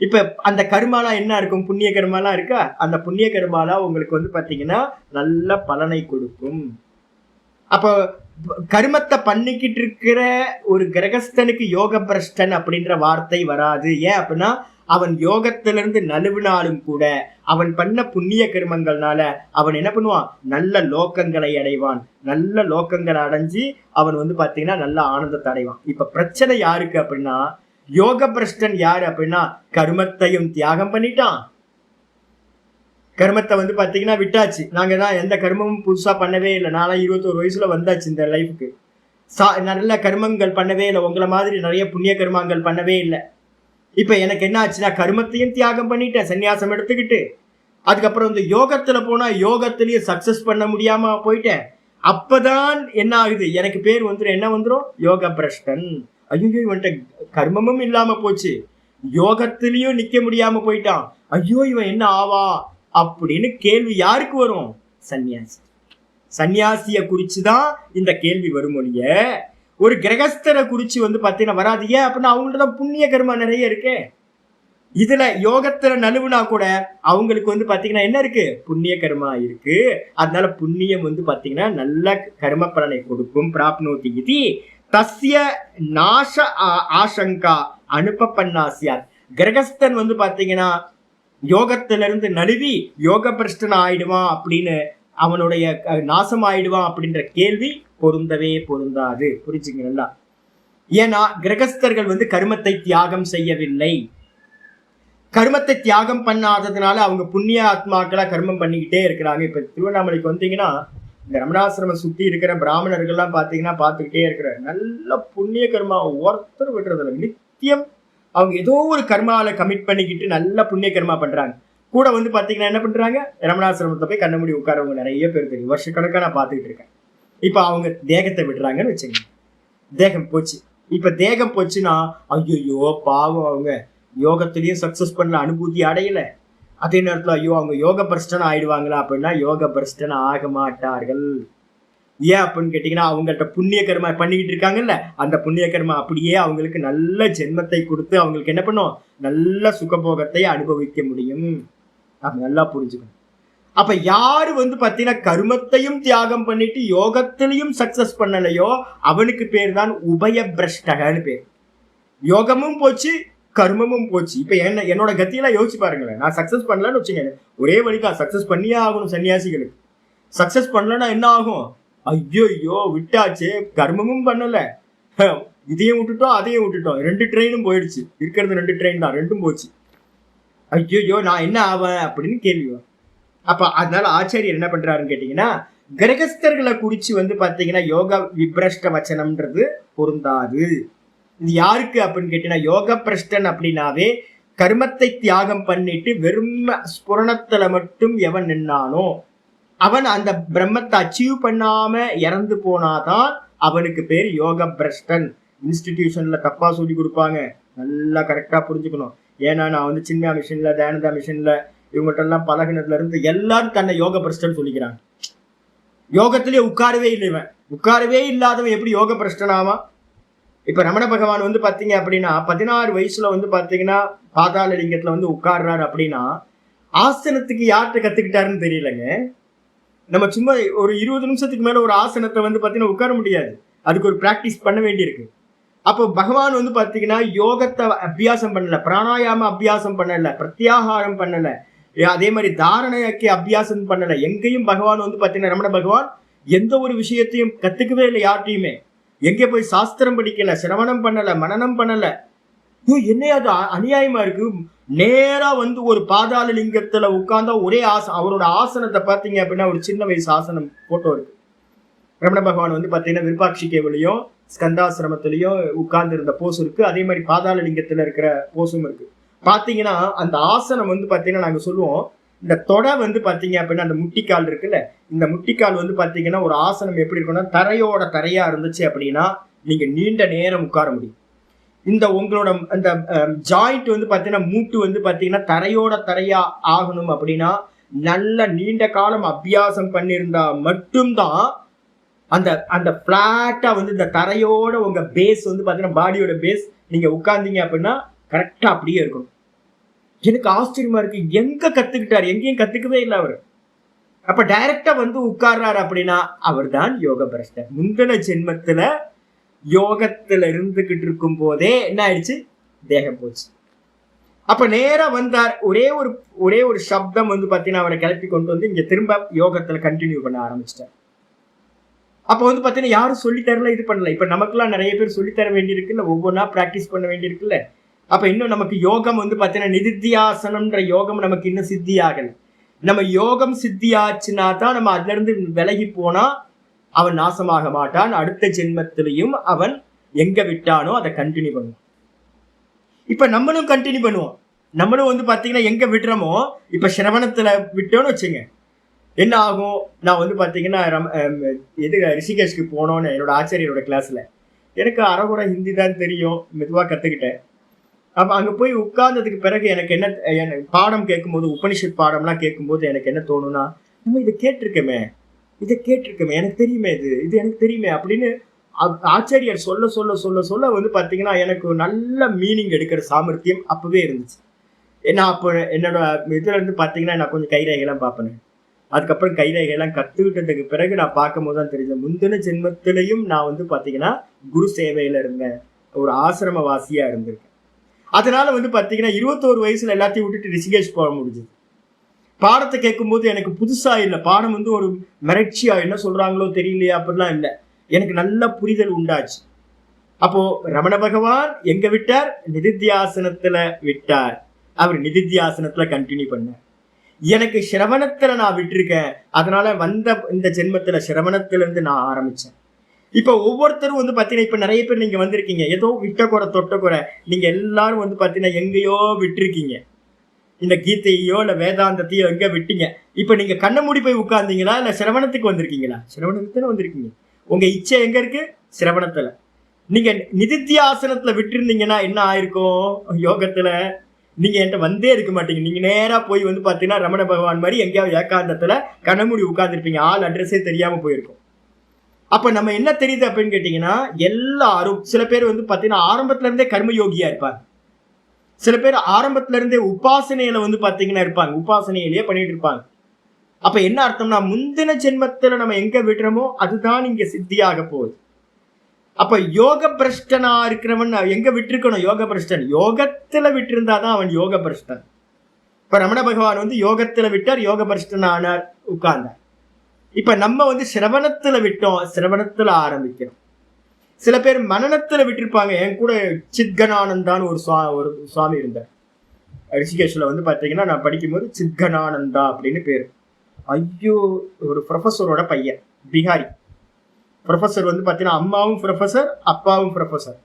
இப்ப அந்த கர்மாலாம் என்ன இருக்கும்? புண்ணிய கர்மாலாம் இருக்கா? அந்த புண்ணிய கர்மாலாம் உங்களுக்கு வந்து பாத்தீங்கன்னா நல்ல பலனை கொடுக்கும். அப்ப கர்மத்தை பண்ணிக்கிட்டு இருக்கிற ஒரு கிரகஸ்தனுக்கு யோக பிரஷ்டன் அப்படின்ற வார்த்தை வராது. ஏன் அப்படின்னா அவன் யோகத்திலிருந்து நழுவினாலும் கூட அவன் பண்ண புண்ணிய கர்மங்கள்னால அவன் என்ன பண்ணுவான்? நல்ல லோக்கங்களை அடைவான். நல்ல லோக்கங்களை அடைஞ்சு அவன் வந்து பாத்தீங்கன்னா நல்ல ஆனந்தத்தை அடைவான். இப்ப பிரச்சனை யாருக்கு அப்படின்னா, யோக பிரஷ்டன் யாரு அப்படின்னா கர்மத்தையும் தியாகம் பண்ணிட்டான், கர்மத்தை வந்து பாத்தீங்கன்னா விட்டாச்சு. நாங்க தான் எந்த கர்மமும் புதுசா பண்ணவே இல்லை. நானும் 21 வயசுல வந்தாச்சு இந்த லைஃபுக்கு. நல்ல கர்மங்கள் பண்ணவே இல்லை, உங்களை மாதிரி நிறைய புண்ணிய கர்மங்கள் பண்ணவே இல்லை. இப்ப எனக்கு என்ன ஆச்சுன்னா கர்மத்தையும் தியாகம் பண்ணிட்டேன் சன்னியாசம் எடுத்துக்கிட்டு. அதுக்கப்புறம் இந்த யோகத்துல போனா யோகத்திலேயே சக்சஸ் பண்ண முடியாம போயிட்டேன். அப்பதான் என்ன ஆகுது? எனக்கு பேர் வந்துடும், என்ன வந்துடும்? யோக பிரஷ்டன். ஐயோ, இவன்ட்ட கர்மமும் இல்லாம போச்சு, யோகத்திலையும் நிக்க முடியாம போயிட்டான், ஐயோ இவன் என்ன ஆவா அப்படின்னு கேள்வி யாருக்கு வரும்? சன்னியாசி. சன்னியாசிய குறிச்சுதான் இந்த கேள்வி வரும் ஒழிய ஒரு கிரகஸ்தரை குறிச்சு வந்து பாத்தீங்கன்னா வராது. ஏன் அப்படின்னா அவங்கள்ட்ட தான் புண்ணிய கர்மா நிறைய இருக்கு. இதுல யோகத்துல நழுவுனா கூட அவங்களுக்கு வந்து பாத்தீங்கன்னா என்ன இருக்கு? புண்ணிய கர்மா இருக்கு. அதனால புண்ணியம் வந்து பாத்தீங்கன்னா நல்ல கர்ம பலனை கொடுக்கும். பிராப்னோதி இது தஸ்ய நாச ஆசங்கா அனுபப்பன்னாசியார். கிரகஸ்தன் வந்து பாத்தீங்கன்னா யோகத்திலிருந்து நழுவி யோக பிரஷ்டன் ஆயிடுவான் அப்படின்னு, அவனுடைய நாசம் ஆயிடுவான் அப்படின்ற கேள்வி பொருந்தவே பொருந்தாது. புரிஞ்சுங்களா? ஏன்னா கிரகஸ்தர்கள் வந்து கர்மத்தை தியாகம் செய்யவில்லை. கர்மத்தை தியாகம் பண்ணாததுனால அவங்க புண்ணிய ஆத்மாக்களா கர்மம் பண்ணிக்கிட்டே இருக்கிறாங்க. இப்ப திருவண்ணாமலைக்கு வந்தீங்கன்னா இந்த ரமணாசிரமம் சுத்தி இருக்கிற பிராமணர்கள்லாம் பாத்தீங்கன்னா பார்த்துக்கிட்டே இருக்கிற நல்ல புண்ணிய கர்மா ஒருத்தர் விடுறதில்ல. நித்தியம் அவங்க ஏதோ ஒரு கர்மாவில கமிட் பண்ணிக்கிட்டு நல்ல புண்ணிய கர்மா பண்றாங்க. கூட வந்து பாத்தீங்கன்னா என்ன பண்றாங்க, ரமணாசிரமத்தை போய் கண்ண மூடி உட்காரவங்க நிறைய பேர் தெரியும். வருஷக்கணக்கா நான் பார்த்துக்கிட்டு இருக்கேன். இப்ப அவங்க தேகத்தை விடுறாங்கன்னு வச்சுங்க. தேகம் போச்சு. இப்ப தேகம் போச்சுன்னா ஐயோ பாவம், அவங்க யோகத்திலயும் சக்சஸ் பண்ணல, அனுபூதி அடையல. அதே நேரத்துல ஐயோ அவங்க யோக பிரஷ்டன் ஆயிடுவாங்களா அப்படின்னா யோக பிரஷ்டன் ஆக மாட்டார்கள். ஏன் அப்படின்னு கேட்டீங்கன்னா அவங்கள்ட்ட புண்ணிய கர்மா பண்ணிக்கிட்டு இருக்காங்கல்ல, அந்த புண்ணிய கர்மா அப்படியே அவங்களுக்கு நல்ல ஜென்மத்தை கொடுத்து அவங்களுக்கு என்ன பண்ணும், நல்ல சுகபோகத்தை அனுபவிக்க முடியும். அப்ப நல்லா புரிஞ்சுக்கணும். அப்ப யாரு வந்து பாத்தீங்கன்னா கர்மத்தையும் தியாகம் பண்ணிட்டு யோகத்திலையும் சக்சஸ் பண்ணலையோ அவனுக்கு பேர் தான் உபய பிரஷ்டகன்னு பேர். யோகமும் போச்சு, கர்மமும் போச்சு. இப்ப என்னோட கத்தியெல்லாம் யோசிச்சு பாருங்களேன். நான் சக்சஸ் பண்ணலன்னு வச்சுங்க, ஒரே வழிதான் சக்சஸ் பண்ணியே ஆகணும். சன்னியாசிகளுக்கு சக்சஸ் பண்ணலன்னா என்ன ஆகும், ஐயோ விட்டாச்சு, கர்மமும் பண்ணல, இதையும் விட்டுட்டோம் அதையும் விட்டுட்டோம், 2 ட்ரெயினும் போயிடுச்சு. இருக்கிறது 2 ட்ரெயின் தான், 2ம் போச்சு. ஐயோ நான் என்ன ஆவேன் அப்படின்னு கேள்வி. அப்ப அதனால ஆச்சாரியர் என்ன பண்றாருன்னு கேட்டீங்கன்னா கிரகஸ்தர்களை குறிச்சு வந்து பாத்தீங்கன்னா யோக விப்ரஷ்ட வச்சனம்ன்றது பொருந்தாது. இது யாருக்கு அப்படின்னு கேட்டீங்கன்னா யோக பிரஷ்டன் அப்படின்னாவே கர்மத்தை தியாகம் பண்ணிட்டு வெறும் ஸ்புரணத்துல மட்டும் எவன் நின்னானோ அவன் அந்த பிரம்மத்தை அச்சீவ் பண்ணாம இறந்து போனாதான் அவனுக்கு பேர் யோக பிரஷ்டன். இன்ஸ்டிடியூஷன்ல தப்பா சொல்லி கொடுப்பாங்க, நல்லா கரெக்டா புரிஞ்சுக்கணும். ஏன்னா நான் வந்து சின்ன மிஷன்ல தயானந்தா மிஷன்ல இவங்கள்ட்ட எல்லாம் பழகினதுல இருந்து எல்லாரும் தன்னை யோக பிரஷ்டன் சொல்லிக்கிறாங்க. யோகத்திலே உட்காரவே இல்லை, இவன் உட்காரவே இல்லாதவன் எப்படி யோக பிரஷ்டன் ஆவான்? இப்ப ரமண பகவான் வந்து பாத்தீங்க அப்படின்னா 16 வயசுல வந்து பாத்தீங்கன்னா பாதாள லிங்கத்துல வந்து உட்கார்றாரு அப்படின்னா ஆசனத்துக்கு யார்கிட்ட கத்துக்கிட்டாருன்னு தெரியலங்க. நம்ம சும்மா ஒரு 20 நிமிஷத்துக்கு மேல ஒரு ஆசனத்தை வந்து பாத்தீங்கன்னா உட்கார முடியாது, அதுக்கு ஒரு பிராக்டிஸ் பண்ண வேண்டியிருக்கு. அப்போ பகவான் வந்து பாத்தீங்கன்னா யோகத்தை அபியாசம் பண்ணல, பிராணாயாம அபியாசம் பண்ணல, பிரத்யாகாரம் பண்ணல, அதே மாதிரி தாரணையாக்கி அபியாசம் பண்ணல. எங்கேயும் பகவான் வந்து பாத்தீங்கன்னா ரமண பகவான் எந்த ஒரு விஷயத்தையும் கத்துக்கவே இல்லை யார்ட்டையுமே. எங்கே போய் சாஸ்திரம் படிக்கல, சிரவணம் பண்ணல, மனனம் பண்ணல. என்ன அது அநியாயமா இருக்கு. நேரா வந்து ஒரு பாதாள லிங்கத்துல உட்கார்ந்தா ஒரே அவரோட ஆசனத்தை பாத்தீங்க அப்படின்னா ஒரு சின்ன வயசு ஆசனம் போட்டோ இருக்கு. ரமண பகவான் வந்து பாத்தீங்கன்னா விருப்பாட்சிகேவிலையும் ஸ்கந்தாசிரமத்திலையும் உட்கார்ந்து இருந்த போஸ் இருக்கு. அதே மாதிரி பாதாள லிங்கத்துல இருக்கிற போஸும் இருக்கு. பாத்தீங்கன்னா அந்த ஆசனம் வந்து பாத்தீங்கன்னா நாங்க சொல்லுவோம், இந்த தொடை வந்து பாத்தீங்க அப்படின்னா அந்த முட்டிக்கால் இருக்குல்ல, இந்த முட்டிக்கால் வந்து பாத்தீங்கன்னா ஒரு ஆசனம் எப்படி இருக்கும்னா தரையோட தரையா இருந்துச்சு அப்படின்னா நீங்க நீண்ட நேரம் உட்கார முடியும். இந்த உங்களோட அந்த ஜாயிண்ட் வந்து பாத்தீங்கன்னா மூட்டு வந்து பாத்தீங்கன்னா தரையோட தரையா ஆகணும் அப்படின்னா நல்ல நீண்ட காலம் அபியாசம் பண்ணியிருந்தா மட்டும்தான் அந்த அந்த பிளாட்டா வந்து இந்த தரையோட உங்க பேஸ் வந்து பாத்தீங்கன்னா பாடியோட பேஸ் நீங்க உட்கார்ந்தீங்க அப்படின்னா கரெக்டா அப்படியே இருக்கணும். எனக்கு ஆச்சரியமா இருக்கு, எங்க கத்துக்கிட்டாரு? எங்கேயும் கத்துக்கவே இல்லை அவரு. அப்ப டைரக்டா வந்து உட்கார்றாரு அப்படின்னா அவர் தான் யோக பிரஷ்டர். முந்தின ஜென்மத்துல யோகத்துல இருந்துகிட்டு இருக்கும் போதே என்ன ஆயிடுச்சு, தேகம் போச்சு. அப்ப நேரா வந்தார், ஒரே ஒரு சப்தம் வந்து பாத்தீங்கன்னா அவரை கிளப்பி கொண்டு வந்து இங்க திரும்ப யோகத்துல கண்டினியூ பண்ண ஆரம்பிச்சிட்டார். அப்ப வந்து பாத்தீங்கன்னா யாரும் சொல்லித்தரல, இது பண்ணல. இப்ப நமக்குலாம் நிறைய பேர் சொல்லித்தர வேண்டியிருக்குல்ல, ஒவ்வொன்றா பிராக்டிஸ் பண்ண வேண்டியிருக்குல்ல. அப்ப இன்னும் நமக்கு யோகம் வந்து பாத்தீங்கன்னா நிதித்தியாசனம்ன்ற யோகம் நமக்கு இன்னும் சித்தி ஆகல. நம்ம யோகம் சித்தி ஆச்சுன்னா தான் நம்ம அதுல இருந்து விலகி போனா அவன் நாசமாக மாட்டான். அடுத்த ஜென்மத்திலையும் அவன் எங்க விட்டானோ அதை கண்டினியூ பண்ணுவான். இப்ப நம்மளும் கண்டினியூ பண்ணுவோம். நம்மளும் வந்து பாத்தீங்கன்னா எங்க விடுறோமோ, இப்ப சிரவணத்துல விட்டோன்னு வச்சுங்க, என்ன ஆகும்? நான் வந்து பாத்தீங்கன்னா ரிஷிகேஷ்க்கு போனோன்னு என்னோட ஆச்சாரியரோட கிளாஸ்ல எனக்கு அரைகுறை ஹிந்தி தான் தெரியும், மெதுவா கத்துக்கிட்டேன். அப்ப அங்க போய் உட்கார்ந்ததுக்கு பிறகு எனக்கு என்ன பாடம் கேட்கும்போது, உபனிஷத் பாடம்லாம் கேட்கும்போது எனக்கு என்ன தோணும்னா, நம்ம இதை கேட்டிருக்கமே, எனக்கு தெரியுமே, இது எனக்கு தெரியுமே அப்படின்னு ஆச்சாரியர் சொல்ல சொல்ல சொல்ல சொல்ல வந்து பாத்தீங்கன்னா எனக்கு நல்ல மீனிங் எடுக்கிற சாமர்த்தியம் அப்பவே இருந்துச்சு. ஏன்னா அப்போ என்னோட இதுல இருந்து பாத்தீங்கன்னா நான் கொஞ்சம் கைரேகைலாம் பார்ப்பேன். அதுக்கப்புறம் கைரேகையெல்லாம் கத்துக்கிட்டதுக்கு பிறகு நான் பார்க்கும் போது தான் தெரிஞ்சது, முந்தின ஜென்மத்திலையும் நான் வந்து பாத்தீங்கன்னா குரு சேவையில இருந்தேன், ஒரு ஆசிரமவாசியா இருந்திருக்கேன். அதனால வந்து பாத்தீங்கன்னா 21 வயசுல எல்லாத்தையும் விட்டுட்டு ரிஷிகேஷ் போக முடிஞ்சது. பாடத்தை கேட்கும்போது எனக்கு புதுசா இல்லை, பாடம் வந்து ஒரு மிரட்சியா என்ன சொல்றாங்களோ தெரியலையா அப்படிலாம் இல்லை, எனக்கு நல்ல புரிதல் உண்டாச்சு. அப்போ ரமண பகவான் எங்க விட்டார்? நிதித்தியாசனத்துல விட்டார். அவர் நிதித்தியாசனத்துல கண்டினியூ பண்ணார். எனக்கு சிரவணத்துல நான் விட்டுருக்கேன், அதனால வந்த இந்த ஜென்மத்துல சிரவணத்துல இருந்து நான் ஆரம்பிச்சேன். இப்ப ஒவ்வொருத்தரும் வந்து பாத்தீங்கன்னா இப்ப நிறைய பேர் நீங்க வந்திருக்கீங்க, ஏதோ விட்ட குறை தொட்ட குறை, நீங்க எல்லாரும் வந்து பாத்தீங்கன்னா எங்கேயோ விட்டுருக்கீங்க, இந்த கீதையோ இல்ல வேதாந்தத்தையோ எங்க விட்டீங்க. இப்ப நீங்க கண்ணை மூடி போய் உட்கார்ந்தீங்களா இல்ல சிரவணத்துக்கு வந்திருக்கீங்களா? சிரவணத்துல வந்திருக்கீங்க. உங்க இச்சை எங்க இருக்கு? சிரவணத்துல. நீங்க நிதித்தியாசனத்துல விட்டுருந்தீங்கன்னா என்ன ஆயிருக்கும்? யோகத்துல நீங்க என்கிட்ட வந்தே இருக்க மாட்டீங்க. நீங்க நேரா போய் வந்து பாத்தீங்கன்னா ரமண பகவான் மாதிரி எங்கேயாவது ஏகாந்தத்துல கண்ணமூடி உட்கார்ந்துருப்பீங்க, ஆள் அட்ரஸே தெரியாம போயிருக்கும். அப்ப நம்ம என்ன தெரியுது அப்படின்னு கேட்டீங்கன்னா, எல்லாரும் சில பேர் வந்து பாத்தீங்கன்னா ஆரம்பத்துல இருந்தே கர்மயோகியா இருப்பாங்க, சில பேர் ஆரம்பத்துல இருந்தே உபாசனையில வந்து பாத்தீங்கன்னா இருப்பாங்க, உபாசனையிலேயே பண்ணிட்டு இருப்பாங்க. அப்ப என்ன அர்த்தம்னா, முந்தின ஜென்மத்துல நம்ம எங்க விடுறோமோ அதுதான் இங்க சித்தியாக போகுது. அப்ப யோக பிரஷ்டனா இருக்கிறவன் எங்க விட்டுருக்கணும்? யோக பிரஷ்டன் யோகத்துல விட்டிருந்தாதான் அவன் யோக பிரஷ்டன். இப்ப ரமண பகவான் வந்து யோகத்துல விட்டார், யோக பிரஷ்டன் ஆனார், உட்கார்ந்தார். இப்ப நம்ம வந்து சிரவணத்துல விட்டோம், சிரவணத்துல ஆரம்பிக்கிறோம். சில பேர் மனநத்துல விட்டுருப்பாங்க. என் கூட சித்கனானந்தான்னு ஒரு சுவாமி இருந்தார் ரிஷிகேஷ்ல வந்து பாத்தீங்கன்னா, நான் படிக்கும்போது சித்கனானந்தா அப்படின்னு பேரு. ஐயோ, ஒரு ப்ரொஃபஸரோட பையன், பிகாரி ப்ரொஃபஸர் வந்து பாத்தீங்கன்னா, அம்மாவும் ப்ரொஃபஸர் அப்பாவும் ப்ரொஃபஸர்.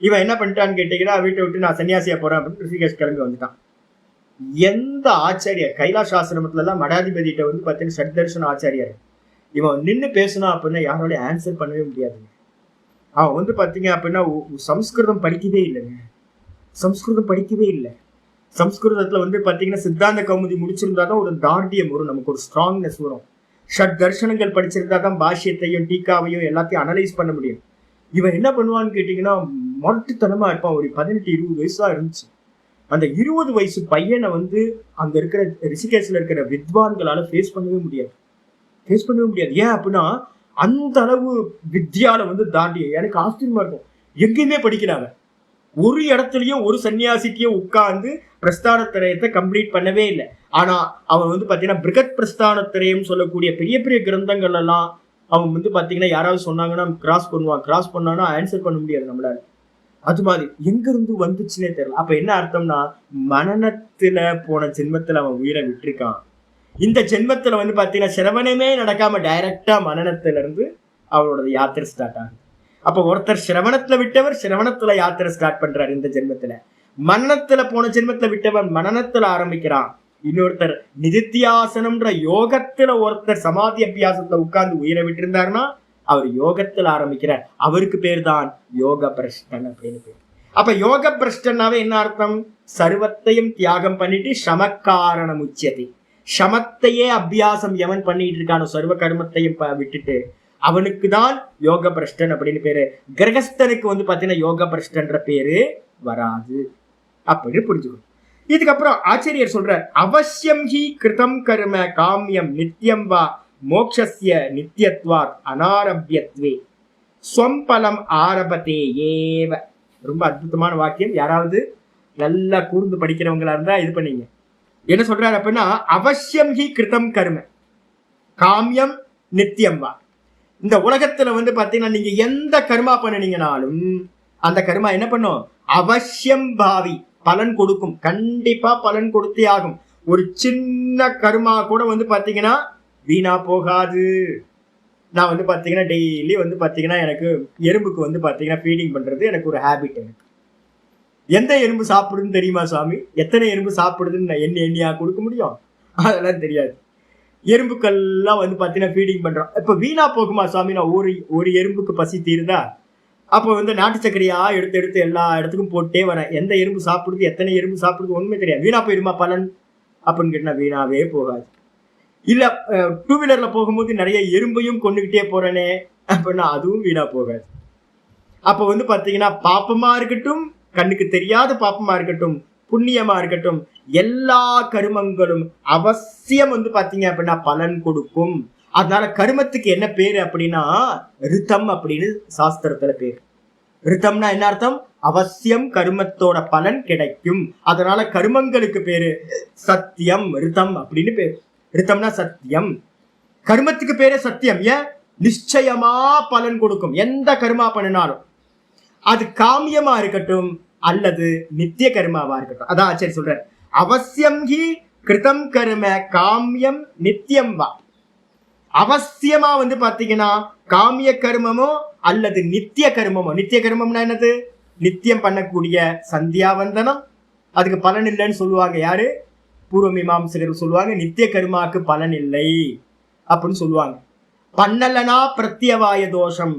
இவன் என்ன பண்ணிட்டான்னு கேட்டீங்கன்னா, வீட்டை விட்டு நான் சன்னியாசியா போறேன் அப்படின்னு ரிஷிகேஷ் கிளம்பி வந்துட்டான். எந்த ஆச்சாரியர் கைலாஷ் ஆசிரமத்துல எல்லாம் மடாதிபதிட்ட வந்து பாத்தீங்கன்னா சட்தர்ஷன் ஆச்சாரியார், இவன் நின்று பேசணும் அப்படின்னா யாரோட ஆன்சர் பண்ணவே முடியாதுங்க. அவன் வந்து பாத்தீங்க அப்படின்னா சம்ஸ்கிருதம் படிக்கவே இல்லைங்க, சம்ஸ்கிருதம் படிக்கவே இல்லை. சம்ஸ்கிருதத்துல வந்து பாத்தீங்கன்னா சித்தாந்த கௌமுதி முடிச்சிருந்தாதான் ஒரு தார்டியம் வரும், நமக்கு ஒரு ஸ்ட்ராங்னஸ் வரும். ஷட் தர்ஷனங்கள் படிச்சிருந்தா தான் பாஷ்யத்தையும் டீக்காவையும் எல்லாத்தையும் அனலைஸ் பண்ண முடியும். இவன் என்ன பண்ணுவான்னு கேட்டீங்கன்னா, மொட்டுத்தனமா இருப்பான். ஒரு 18-20 வயசா இருந்துச்சு. அந்த 20 வயசு பையனை வந்து அங்க இருக்கிற ரிஷிகேஷ்ல இருக்கிற வித்வான்களால ஃபேஸ் பண்ணவே முடியாது. ஏன் அப்படின்னா, அந்த அளவு வித்யால வந்து தாண்டி எனக்கு ஆச்சரியமா இருக்கும். எங்கேயுமே படிக்கிறாங்க, ஒரு இடத்துலயும் ஒரு சன்னியாசிக்கையும் உட்கார்ந்து பிரஸ்தானத்திரயத்தை கம்ப்ளீட் பண்ணவே இல்லை. ஆனா அவன் வந்து பாத்தீங்கன்னா பிருகத் பிரஸ்தானத்திரயம் சொல்லக்கூடிய பெரிய பெரிய கிரந்தங்கள் எல்லாம் அவன் வந்து பாத்தீங்கன்னா யாராவது சொன்னாங்கன்னா கிராஸ் பண்ணான்னா ஆன்சர் பண்ண முடியாது நம்மளால. அது மாதிரி எங்க இருந்து வந்துச்சுன்னே தெரியல. அப்ப என்ன அர்த்தம்னா, மனநத்துல போன ஜென்மத்துல அவன் உயிரை விட்டுருக்கான். இந்த ஜென்மத்துல வந்து பாத்தீங்கன்னா சிரவணமே நடக்காம டைரக்டா மனநத்துல இருந்து அவனோட யாத்திரை ஸ்டார்ட் ஆகுது. அப்ப ஒருத்தர் சிரவணத்துல விட்டவர் சிரவணத்துல யாத்திரை ஸ்டார்ட் பண்றாரு இந்த ஜென்மத்துல. மனநத்துல போன ஜென்மத்துல விட்டவன் மனநத்துல ஆரம்பிக்கிறான். இன்னொருத்தர் நிதித்தியாசனம்ன்ற யோகத்துல ஒருத்தர் சமாதி அபியாசத்துல உட்கார்ந்து உயிரை விட்டு இருந்தாருன்னா அவர் யோகத்துல ஆரம்பிக்கிறார். அவருக்கு பேர் தான் யோக பிரஷ்டன் அப்படின்னு பேர். அப்ப யோக பிரஷ்டன்னாவே என்ன அர்த்தம்? சர்வத்தையும் தியாகம் பண்ணிட்டு சமக்காரணம் உச்சதி, சமத்தையே அபியாசம் எவன் பண்ணிட்டு இருக்கானோ சர்வ கர்மத்தையும் விட்டுட்டு அவனுக்கு தான் யோக பிரஷ்டன் அப்படின்னு பேரு. கிரகஸ்தனுக்கு வந்து பாத்தீங்கன்னா யோக பிரஷ்டன்ற பேரு வராது அப்படின்னு புரிஞ்சுக்கணும். இதுக்கப்புறம் ஆச்சாரியர் சொல்ற, அவசியம் ஹி கிருதம் கர்ம காமியம் நித்தியம் வா மோக்ஷஸ்ய நித்தியத்வாத் அனாரபியத்வே ஸ்வம்பலம் ஆரபதே ஏவ. ரொம்ப அற்புதமான வாக்கியம். யாராவது நல்லா கூர்ந்து படிக்கிறவங்களா இருந்தா இது பண்ணீங்க. என்ன சொல்றாரு அப்படின்னா, அவசியம் ஹி கிருதம் கர்ம காமியம் நித்தியம் வா. இந்த உலகத்துல வந்து பாத்தீங்கன்னா நீங்க எந்த கர்மா பண்ணினீங்கனாலும் அந்த கர்மா என்ன பண்ணும்? அவசியம் பாவி பலன் கொடுக்கும், கண்டிப்பா பலன் கொடுத்தே ஆகும். ஒரு சின்ன கர்மா கூட வந்து பாத்தீங்கன்னா வீணா போகாது. நான் வந்து பாத்தீங்கன்னா டெய்லி வந்து பாத்தீங்கன்னா எனக்கு எறும்புக்கு வந்து பாத்தீங்கன்னா ஃபீடிங் பண்றது எனக்கு ஒரு ஹேபிட். எனக்கு எந்த எறும்பு சாப்பிடுதுன்னு தெரியுமா சாமி? எத்தனை எறும்பு சாப்பிடுதுன்னு நான் எண்ணியா கொடுக்க முடியும்? அதெல்லாம் தெரியாது. எறும்புக்கெல்லாம் வந்து பாத்தீங்கன்னா ஃபீடிங் பண்றோம். இப்ப வீணா போகுமா சாமி? நான் ஒரு எறும்புக்கு பசி தீருதா? அப்போ வந்து நாட்டு சக்கரையா எடுத்து எல்லா இடத்துக்கும் போட்டே வரேன். எந்த எறும்பு சாப்பிடுது, எத்தனை எறும்பு சாப்பிடுது ஒண்ணுமே தெரியாது. வீணா போயிடுமா பலன் அப்படின்னு கேட்டா வீணாவே போகாது. இல்ல 2 வீலர்ல போகும்போது நிறைய எறும்பையும் கொண்டுகிட்டே போறேனே அப்படின்னா அதுவும் வீணா போகாது. அப்ப வந்து பாத்தீங்கன்னா பாப்பமா இருக்கட்டும், கண்ணுக்கு தெரியாத பாப்பமா இருக்கட்டும், புண்ணியமா இருக்கட்டும், எல்லா கருமங்களும் அவசியம் வந்து பாத்தீங்க அப்படின்னா பலன் கொடுக்கும். அதனால கருமத்துக்கு என்ன பேரு அப்படின்னா ரிதம் அப்படின்னு சாஸ்திரத்துல பேரு. ரிதம்னா என்ன அர்த்தம்? அவசியம் கருமத்தோட பலன் கிடைக்கும். அதனால கருமங்களுக்கு பேரு சத்தியம், ரிதம் அப்படின்னு பேரு. ரிதம்னா சத்தியம். கர்மத்துக்கு பேரே சத்தியம். ஏன்? நிச்சயமா பலன் கொடுக்கும். எந்த கர்மா பண்ணினாலும் அது காமியமா இருக்கட்டும் அல்லது நித்திய கர்மாவா இருக்கட்டும். அதான் ஆச்சரிய சொல்ற, அவசியம் ஹி கிருதம் கர்ம காமியம் நித்தியம் வா. அவசியமா வந்து பாத்தீங்கன்னா காமிய கர்மமோ அல்லது நித்திய கர்மமோ. நித்திய கர்மம்னா என்னது? நித்தியம் பண்ணக்கூடிய சந்தியாவந்தனம், அதுக்கு பலன் இல்லைன்னு சொல்லுவாங்க. யாரு? பூர்வ மீமாம்சகர் சொல்லுவாங்க நித்திய கர்மாக்கு பலன் இல்லை அப்படின்னு சொல்லுவாங்க. பண்ணலனா பிரத்யவாய தோஷம்,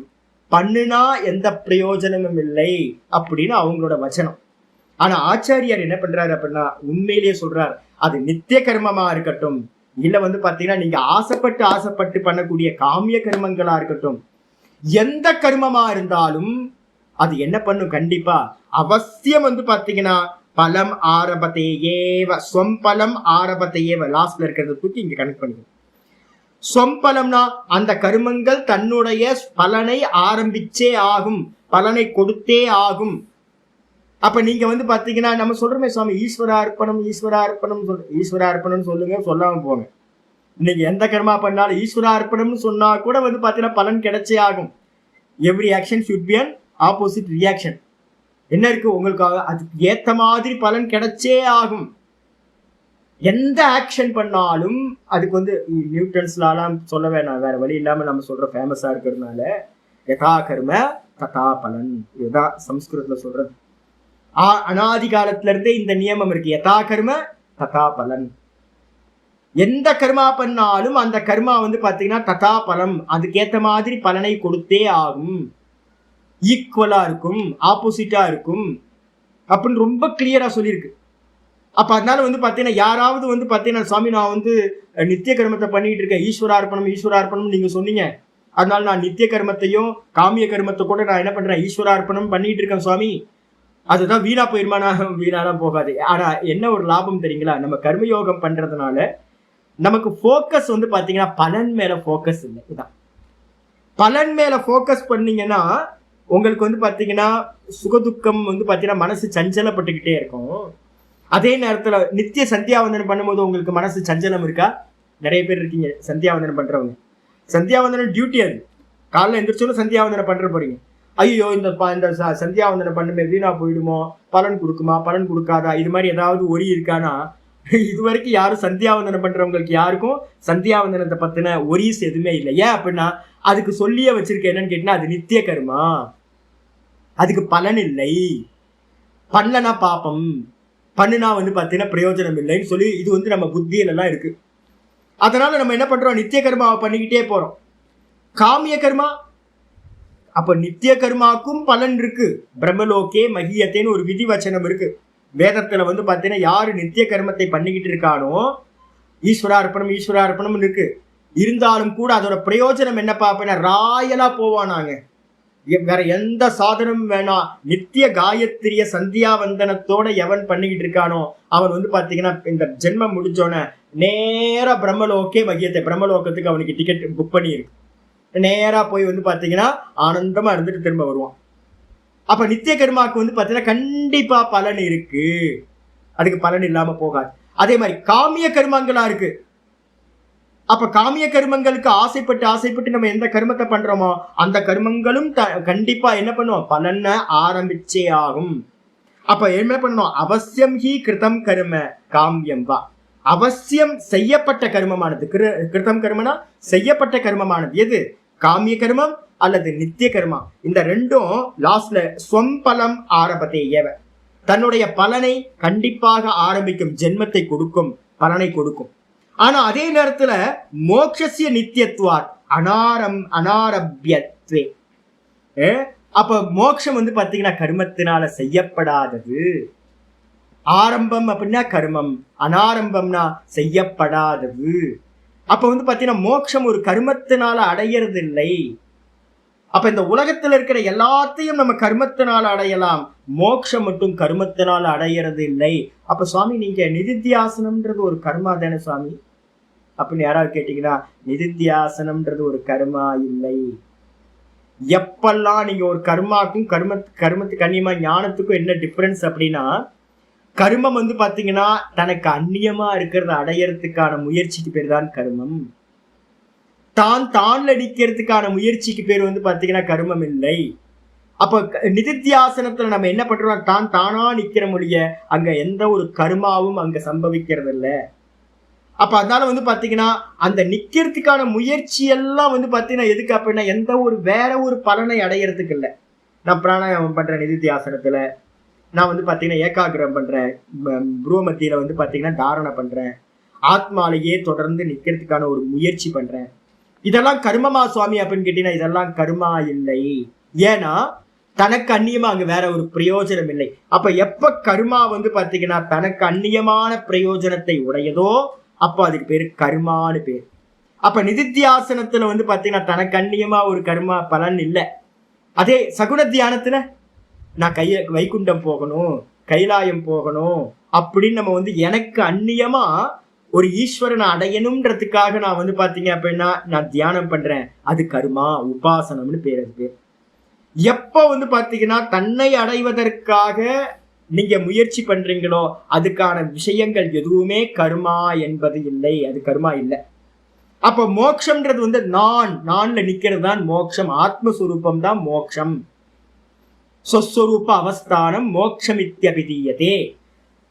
பண்ணுனா எந்த பிரயோஜனமும் இல்லை அப்படின்னு அவங்களோட வச்சனம். ஆனா ஆச்சாரியார் என்ன பண்றாரு அப்படின்னா உண்மையிலேயே சொல்றாரு, அது நித்திய கர்மமா இருக்கட்டும் இல்ல வந்து பாத்தீங்கன்னா நீங்க ஆசைப்பட்டு பண்ணக்கூடிய காமிய கர்மங்களா இருக்கட்டும், எந்த கர்மமா இருந்தாலும் அது என்ன பண்ணும்? கண்டிப்பா அவசியம் வந்து பாத்தீங்கன்னா பலம் ஆரம்பத்தையேவ, ஸ்வம்பலம் ஆரம்பத்தையேவ. லாஸ்ட்ல இருக்கிறத தூக்கி இங்க கனெக்ட் பண்ணிக்கணும். ஸ்வம்பலம்னா அந்த கர்மங்கள் தன்னுடைய பலனை ஆரம்பிச்சே ஆகும், பலனை கொடுத்தே ஆகும். அப்ப நீங்க வந்து பாத்தீங்கன்னா நம்ம சொல்றோமே சுவாமி ஈஸ்வரார்ப்பணம் ஈஸ்வரார்ப்பணம் ஈஸ்வரார்ப்பணம் சொல்லுங்க, சொல்லாம போங்க. இன்னைக்கு எந்த கர்மா பண்ணாலும் ஈஸ்வரார்ப்பணம்னு சொன்னா கூட வந்து பாத்தீங்கன்னா பலன் கிடைச்சே ஆகும். Every action should be an opposite reaction. என்ன இருக்கு உங்களுக்காக? அதுக்கு ஏத்த மாதிரி பலன் கிடைச்சே ஆகும். எந்த ஆக்ஷன் பண்ணாலும் அதுக்கு வந்து நியூட்டன்ஸ்லாம் சொல்ல வேணாம், வேற வழி இல்லாம நம்ம சொல்ற ஃபேமஸா இருக்கிறதுனால யதா கர்ம ததா பலன். இதுதான் சம்ஸ்கிருதத்துல சொல்றது. அனாதி காலத்துல இருந்தே இந்த நியமம் இருக்கு, யதா கர்ம ததா பலன். எந்த கர்மா பண்ணாலும் அந்த கர்மா வந்து பாத்தீங்கன்னா ததா பலம், அதுக்கேத்த மாதிரி பலனை கொடுத்தே ஆகும். ஈக்குவலா இருக்கும், ஆப்போசிட்டா இருக்கும் அப்படின்னு ரொம்ப கிளியரா சொல்லியிருக்கு. அப்ப அதனால வந்து பாத்தீங்கன்னா யாராவது வந்து பாத்தீங்கன்னா சுவாமி நான் வந்து நித்திய கர்மத்தை பண்ணிட்டு இருக்கேன், ஈஸ்வரார்ப்பணம் ஈஸ்வரார்ப்பணம் நீங்க சொன்னீங்க, அதனால நான் நித்திய கர்மத்தையும் காமிய கர்மத்தை கூட நான் என்ன பண்றேன் ஈஸ்வரார்ப்பணம் பண்ணிட்டு இருக்கேன் சுவாமி, அதுதான் வீணா போயிருமானா? வீணாலாம் போகாது. ஆனா என்ன ஒரு லாபம் தெரியுங்களா? நம்ம கர்மயோகம் பண்றதுனால நமக்கு போக்கஸ் வந்து பாத்தீங்கன்னா பலன் மேல போக்கஸ் இல்லை. இதான் பலன் மேல போக்கஸ் பண்ணீங்கன்னா உங்களுக்கு வந்து பாத்தீங்கன்னா சுகதுக்கம் வந்து பாத்தீங்கன்னா மனசு சஞ்சலப்பட்டுக்கிட்டே இருக்கும். அதே நேரத்துல நித்திய சந்தியாவந்தனம் பண்ணும்போது உங்களுக்கு மனசு சஞ்சலம் இருக்கா? நிறைய பேர் இருக்கீங்க சந்தியாவந்தனம் பண்றவங்க. சந்தியாவந்தனம் டியூட்டி, அது காலைல எந்திரிச்சோன்னு சந்தியாவந்தனம் பண்ற போறீங்க. ஐயோ இந்த சந்தியாவந்தனம் பண்ணுமே வீணா போயிடுமோ, பலன் கொடுக்குமா பலன் கொடுக்காதா, இது மாதிரி ஏதாவது ஒரி இருக்கானா? இது வரைக்கும் யாரும் சந்தியாவந்தனம் பண்றவங்களுக்கு யாருக்கும் சந்தியாவந்தனத்தை பத்தின ஒரிஸ் எதுவுமே இல்லை. ஏன் அப்படின்னா அதுக்கு சொல்லியே வச்சிருக்க என்னன்னு கேட்டீங்கன்னா அது நித்திய கர்மா, அதுக்கு பலன் இல்லை, பண்ணனா பாப்பம், பண்ணுனா வந்து பாத்தீங்கன்னா பிரயோஜனம் இல்லைன்னு சொல்லி இது வந்து நம்ம புத்தியில எல்லாம் இருக்கு. அதனால நம்ம என்ன பண்றோம்? நித்திய கர்மாவை பண்ணிக்கிட்டே போறோம். காமிய கர்மா, அப்ப நித்திய கர்மாக்கும் பலன் இருக்கு. பிரம்மலோகே மகியத்தேன்னு ஒரு விதி வச்சனம் இருக்கு வேதத்துல வந்து பாத்தீங்கன்னா யாரு நித்திய கர்மத்தை பண்ணிக்கிட்டு இருக்கானோ ஈஸ்வரார்ப்பணம் ஈஸ்வரார்ப்பணம் இருக்கு. இருந்தாலும் கூட அதோட பிரயோஜனம் என்னப்பா அப்படின்னா ராயலா போவானாங்க, வேற எந்த சாதனமும் வேணாம். நித்திய காயத்ரிய சந்தியாவந்தனத்தோட எவன் பண்ணிக்கிட்டு இருக்கானோ அவன் வந்து பாத்தீங்கன்னா இந்த ஜென்மம் முடிஞ்சோன நேரா பிரம்மலோகே மகியத்தை, பிரம்மலோகத்துக்கு அவனுக்கு டிக்கெட் புக் பண்ணியிருக்கு. நேரா போய் வந்து பாத்தீங்கன்னா ஆனந்தமா இருந்துட்டு திரும்ப வருவான். அப்ப நித்திய கர்மாவுக்கு வந்து பாத்தீங்கன்னா கண்டிப்பா பலன் இருக்கு, அதுக்கு பலன் இல்லாம போகாது. அதே மாதிரி காமிய கர்மங்களா இருக்கு. அப்ப காமிய கர்மங்களுக்கு ஆசைப்பட்டு நம்ம எந்த கர்மத்தை பண்றோமோ அந்த கர்மங்களும் கண்டிப்பா என்ன பண்ணுவோம்? பலனை ஆரம்பிச்சே ஆகும். அப்ப என்ன பண்ணணும்? அவசியம் ஹி கிருதம் கர்ம காமியம் வா. அவசியம் செய்யப்பட்ட கர்மமானது, கிருதம் கர்மனா செய்யப்பட்ட கர்மமானது எது? காமிய கர்மம் அல்லது நித்திய கர்மா. இந்த ரெண்டும் லாஸ்ட்ல ஸ்வம்பலம் ஆரம்பத்தை ஏவ, தன்னுடைய பலனை கண்டிப்பாக ஆரம்பிக்கும், ஜென்மத்தை கொடுக்கும், பலனை கொடுக்கும். ஆனா அதே நேரத்துல மோட்சசிய நித்தியத்துவார் அனாரபியத்வே. அப்ப மோட்சம் வந்து பாத்தீங்கன்னா கர்மத்தினால செய்யப்படாதது. ஆரம்பம் அப்படின்னா கர்மம், அனாரம்பம்னா செய்யப்படாதது. அப்ப வந்து பாத்தீங்கன்னா மோட்சம் ஒரு கர்மத்தினால அடையிறது இல்லை. அப்ப இந்த உலகத்துல இருக்கிற எல்லாத்தையும் நம்ம கர்மத்தினால் அடையலாம், மோட்சம் மட்டும் கர்மத்தினால் அடையிறது இல்லை. அப்ப சுவாமி நீங்க நிதித்தியாசனம்ன்றது ஒரு கர்மா தானே சுவாமி அப்படின்னு யாராவது கேட்டீங்கன்னா, நிதித்தியாசனம்ன்றது ஒரு கர்மா இல்லை. எப்பெல்லாம் நீங்க ஒரு கர்மாக்கும் கர்மத்துக்கு அந்நியமா ஞானத்துக்கும் என்ன டிஃபரன்ஸ் அப்படின்னா, கர்மம் வந்து பாத்தீங்கன்னா தனக்கு அந்நியமா இருக்கிறத அடையறதுக்கான முயற்சிக்கு பேர் தான் கர்மம். தான் அடிக்கிறதுக்கான முயற்சிக்கு பேர் வந்து பாத்தீங்கன்னா கர்மம் இல்லை. அப்ப நிதித்தியாசனத்துல நம்ம என்ன பண்றோம், தானா நிக்கிற மொழிய அங்க எந்த ஒரு கர்மாவும் அங்க சம்பவிக்கிறது இல்லை. அப்ப அதனால வந்து பாத்தீங்கன்னா அந்த நிக்கிறதுக்கான முயற்சி எல்லாம் வந்து பாத்தீங்கன்னா எதுக்கு அப்படின்னா எந்த ஒரு வேற ஒரு பலனை அடையறதுக்கு இல்லை. நான் பிராணாயாமம் பண்றேன் நிதித்தியாசனத்துல, நான் வந்து பாத்தீங்கன்னா ஏகாகிரம் பண்றேன், புருவ மத்தியில வந்து பாத்தீங்கன்னா தாரணை பண்றேன், ஆத்மாலேயே தொடர்ந்து நிக்கிறதுக்கான ஒரு முயற்சி பண்றேன். இதெல்லாம் கர்மமா சுவாமி அப்படின்னு கேட்டீங்கன்னா இதெல்லாம் கர்மா இல்லை. ஏன்னா தனக்கு அந்நியமா அங்க வேற ஒரு பிரயோஜனம் இல்லை. அப்ப எப்ப கர்மா வந்து பாத்தீங்கன்னா தனக்கு அந்நியமான பிரயோஜனத்தை உடையதோ அப்ப அதுக்கு பேரு கர்மான்னு பேர். அப்ப நிதித்தியாசனத்துல வந்து பாத்தீங்கன்னா தனக்கு அந்நியமா ஒரு கர்மா பலன் இல்லை. அதே சகுன தியானத்துல நான் வைகுண்டம் போகணும், கைலாயம் போகணும் அப்படின்னு நம்ம வந்து எனக்கு அந்நியமா ஒரு ஈஸ்வரனை அடையணும்ன்றதுக்காக நான் வந்து பாத்தீங்க அப்படின்னா நான் தியானம் பண்றேன், அது கர்மா உபாசனம்னு பேர். அது பேர் எப்ப வந்து பாத்தீங்கன்னா தன்னை அடைவதற்காக நீங்க முயற்சி பண்றீங்களோ அதுக்கான விஷயங்கள் எதுவுமே கர்மா என்பது இல்லை, அது கர்மா இல்லை. அப்ப மோட்சம்ன்றது வந்து நான்ல நிக்கிறது தான் மோட்சம், ஆத்மஸ்வரூபம் தான் மோட்சம். சொஸ்வரூப அவஸ்தானம் மோட்சமித்யபிதீயதே.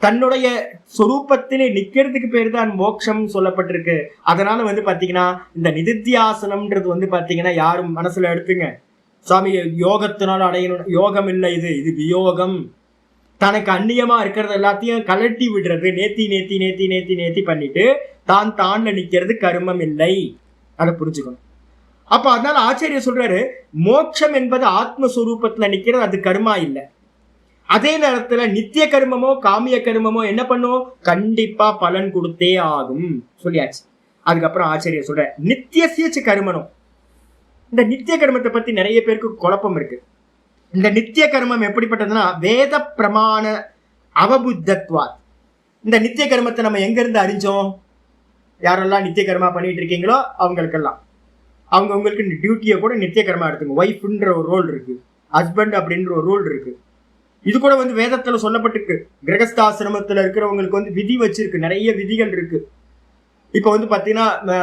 தன்னுடைய சொரூபத்திலே நிக்கிறதுக்கு பேர் தான் மோட்சம் சொல்லப்பட்டிருக்கு. அதனால வந்து பாத்தீங்கன்னா இந்த நிதித்தியாசனம்ன்றது வந்து பாத்தீங்கன்னா யாரும் மனசுல எடுத்துங்க, சுவாமி யோகத்தினால் அடையணும், யோகம் இல்லை, இது வியோகம். தனக்கு அந்நியமா இருக்கிறது எல்லாத்தையும் கலட்டி விடுறது, நேத்தி பண்ணிட்டு தான்ல நிக்கிறது கர்மம் இல்லை. அதை புரிஞ்சுக்கணும். அப்ப அதனால ஆச்சாரியர் சொல்றாரு மோட்சம் என்பது ஆத்மஸ்வரூபத்துல நிக்கிறது, அது கர்மா இல்லை. அதே நேரத்துல நித்திய கர்மமோ காமிய கர்மமோ என்ன பண்ணும், கண்டிப்பா பலன் கொடுத்தே ஆகும் சொல்லியாச்சு. அதுக்கப்புறம் ஆச்சாரியர் சொல்ற நித்தியசிய கர்மனும். இந்த நித்திய கர்மத்தை பத்தி நிறைய பேருக்கு குழப்பம் இருக்கு. இந்த நித்திய கர்மம் எப்படிப்பட்டதுன்னா வேத பிரமாண அவபுத்தத்வா. இந்த நித்திய கர்மத்தை நம்ம எங்க இருந்து அறிஞ்சோம், யாரெல்லாம் நித்திய கர்மா பண்ணிட்டு இருக்கீங்களோ அவங்களுக்கெல்லாம் உங்களுக்கு டியூட்டியை கூட நித்திய கர்மா எடுத்துங்க. ஒய்ஃப்ன்ற ஒரு ரோல் இருக்கு, ஹஸ்பண்ட் அப்படின்ற ஒரு ரோல் இருக்கு. இது கூட வந்து வேதத்துல சொல்லப்பட்டிருக்கு. கிரகஸ்தாசிரமத்துல இருக்கிறவங்களுக்கு வந்து விதி வச்சிருக்கு, நிறைய விதிகள் இருக்கு. இப்ப வந்து பாத்தீங்கன்னா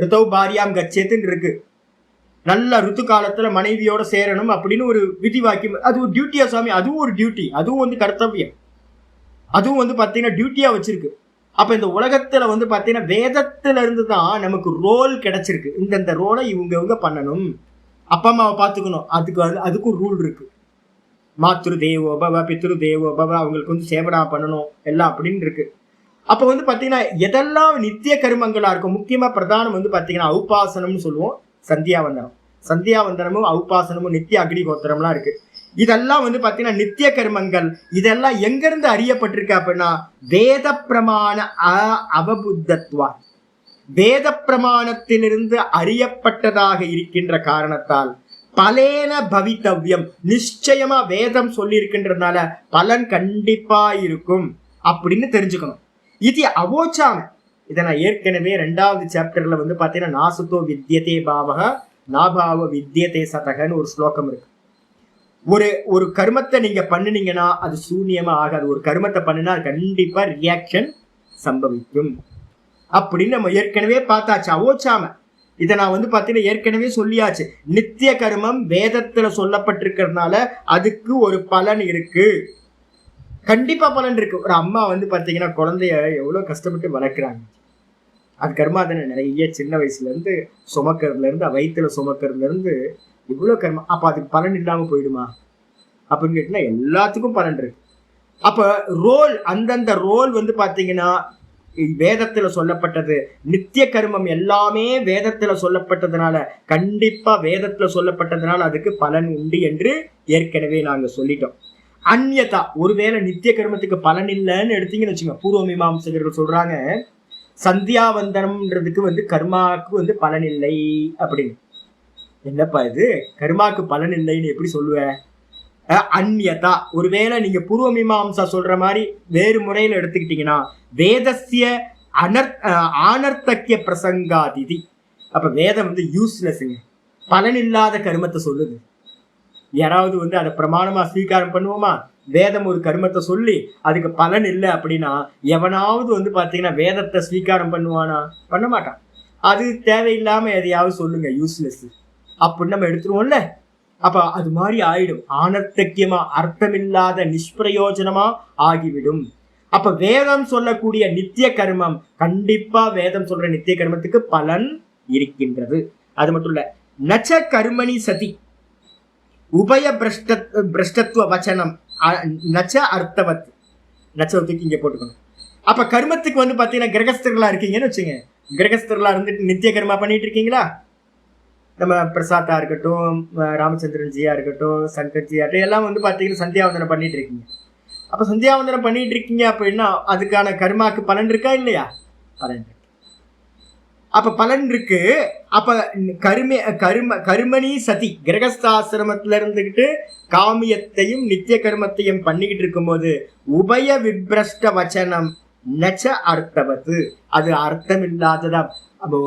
ரிதௌ பாரியாம் கச்சேத்துன்னு இருக்கு, நல்ல ருத்து காலத்துல மனைவியோட சேரணும் அப்படின்னு ஒரு விதி வாக்கியம். அது ஒரு டியூட்டியா சுவாமி, அதுவும் ஒரு டியூட்டி, அதுவும் வந்து கர்த்தவியம், அதுவும் வந்து பாத்தீங்கன்னா டியூட்டியா வச்சிருக்கு. அப்ப இந்த உலகத்துல வந்து பாத்தீங்கன்னா வேதத்துல இருந்து தான் நமக்கு ரோல் கிடைச்சிருக்கு. இந்த ரோலை இவங்க பண்ணணும், அப்பா அம்மாவை பாத்துக்கணும், அதுக்கும் ரூல் இருக்கு. மாத்ரு தேவோ பவ பித்ரு தேவோ பவ, அவங்களுக்கு வந்து சேவனா பண்ணணும் எல்லாம் அப்படின்னு இருக்கு. அப்ப வந்து பாத்தீங்கன்னா எதெல்லாம் நித்திய கர்மங்களா இருக்கும், முக்கியமா பிரதானம் வந்து பாத்தீங்கன்னா உபாசனம்னு சொல்லுவோம், சந்தியாவந்தனமும் உபாசனமும் நித்திய அக்னிஹோத்திரம்லாம் இருக்கு. இதெல்லாம் வந்து பாத்தீங்கன்னா நித்திய கர்மங்கள். இதெல்லாம் எங்க இருந்து அறியப்பட்டிருக்கு அப்படின்னா வேத பிரமாண அவபுத்தத்வா, வேத பிரமாணத்திலிருந்து அறியப்பட்டதாக இருக்கின்ற காரணத்தால் பலேன பவித்தவ்யம், நிச்சயமா வேதம் சொல்லி இருக்கின்றதுனால பலன் கண்டிப்பா இருக்கும் அப்படின்னு தெரிஞ்சுக்கணும். இது அவோச்சாம. இதை நான் ஏற்கனவே 2வது சாப்டர்ல வந்து பாத்தீங்கன்னா நாசுதோ வித்யதே பாவக நாபாவ வித்யதே சதகன்னு ஒரு ஸ்லோகம் இருக்கு. ஒரு கர்மத்தை நீங்க பண்ணினீங்கன்னா அது சூன்யமா ஆகாது. ஒரு கர்மத்தை பண்ணினா கண்டிப்பா ரியாக்ஷன் சம்பவிக்கும் அப்படின்னு நம்ம ஏற்கனவே பார்த்தாச்சு. அவோச்சாம இதை நான் வந்து பாத்தீங்கன்னா ஏற்கனவே சொல்லியாச்சு. நித்திய கர்மம் வேதத்துல சொல்லப்பட்டிருக்கிறதுனால அதுக்கு ஒரு பலன் இருக்கு, கண்டிப்பா பலன் இருக்கு. ஒரு அம்மா வந்து பாத்தீங்கன்னா குழந்தைய எவ்வளவு கஷ்டப்பட்டு வளர்க்குறாங்க, அது கர்மா தானே. நிறைய சின்ன வயசுல இருந்து சுமக்கிறதுல இருந்து வயிற்றுல சுமக்கிறதுல இருந்து இவ்வளவு கர்மா. அப்ப அதுக்கு பலன் இல்லாம போயிடுமா அப்படின்னு கேட்டீங்கன்னா எல்லாத்துக்கும் பலன் இருக்கு. அப்ப ரோல், அந்தந்த ரோல் வந்து பாத்தீங்கன்னா வேதத்துல சொல்லப்பட்டது. நித்திய கர்மம் எல்லாமே வேதத்துல சொல்லப்பட்டதுனால, கண்டிப்பா வேதத்துல சொல்லப்பட்டதுனால அதுக்கு பலன் உண்டு என்று ஏற்கனவே நாங்க சொல்லிட்டோம். அந்யதா, ஒருவேளை நித்திய கர்மத்துக்கு பலன் இல்லைன்னு எடுத்தீங்கன்னு வச்சுங்க, பூர்வ மீமாம்சகர்கள் சொல்றாங்க சந்தியாவந்தனம்ன்றதுக்கு வந்து கர்மாவுக்கு வந்து பலன் இல்லை அப்படின்னு. என்னப்பா இது கர்மாக்கு பலன் இல்லைன்னு எப்படி சொல்லுவ? அந்யதா, ஒருவேளை நீங்க பூர்வ மீமாம்சா சொல்ற மாதிரி வேறு முறையில எடுத்துக்கிட்டீங்கன்னா வேதஸ்ய ஆனர்த்தக்கிய பிரசங்காதிதி. அப்ப வேதம் யூஸ்லெஸ்ங்க, பலன் இல்லாத கர்மத்தை சொல்லுது. யாராவது அதை பிரமாணமா ஸ்வீகாரம் பண்ணுவோமா? வேதம் ஒரு கர்மத்தை சொல்லி அதுக்கு பலன் இல்லை அப்படின்னா எவனாவது பாத்தீங்கன்னா வேதத்தை ஸ்வீகாரம் பண்ணுவானா? பண்ண மாட்டான். அது தேவையில்லாம எதையாவது சொல்லுங்க, யூஸ்லெஸ் அப்படின்னு நம்ம எடுத்துருவோம்ல. அப்ப அது மாதிரி ஆயிடும், ஆனர்த்தக்கியமா அர்த்தமில்லாத நிஷ்பிரயோஜனமா ஆகிவிடும். அப்ப வேதம் சொல்லக்கூடிய நித்திய கர்மம், கண்டிப்பா வேதம் சொல்ற நித்திய கர்மத்துக்கு பலன் இருக்கின்றது. அது மட்டும் இல்ல, நச்ச கர்மணி சதி உபய பிரஷ்டத்துவ வச்சனம் நச்ச அர்த்தவத். நச்சத்துக்கு இங்க போட்டுக்கணும். அப்ப கர்மத்துக்கு பாத்தீங்கன்னா கிரகஸ்தர்களா இருக்கீங்கன்னு வச்சுங்க, கிரகஸ்தர்களா இருந்துட்டு நித்திய கர்மா பண்ணிட்டு இருக்கீங்களா? நம்ம பிரசாத்தா இருக்கட்டும், ராமச்சந்திரன்ஜியா இருக்கட்டும், சங்கர்ஜியா இருக்கட்டும், எல்லாம் பாத்தீங்கன்னா சந்தியாவந்தனம் பண்ணிட்டு இருக்கீங்க. அப்ப சந்தியாவந்தனம் பண்ணிட்டு இருக்கீங்க அப்படின்னா அதுக்கான கர்மாக்கு பலன் இருக்கா இல்லையா? பலன் இருக்கு. அப்ப பலன் இருக்கு. அப்ப கர்மணி சதி, கிரகஸ்தாசிரமத்துல இருந்துகிட்டு காமியத்தையும் நித்திய கர்மத்தையும் பண்ணிக்கிட்டு இருக்கும்போது உபய விப்ரஷ்ட வச்சனம் நச்ச அர்த்தவத்து, அது அர்த்தம் இல்லாததா. அப்போ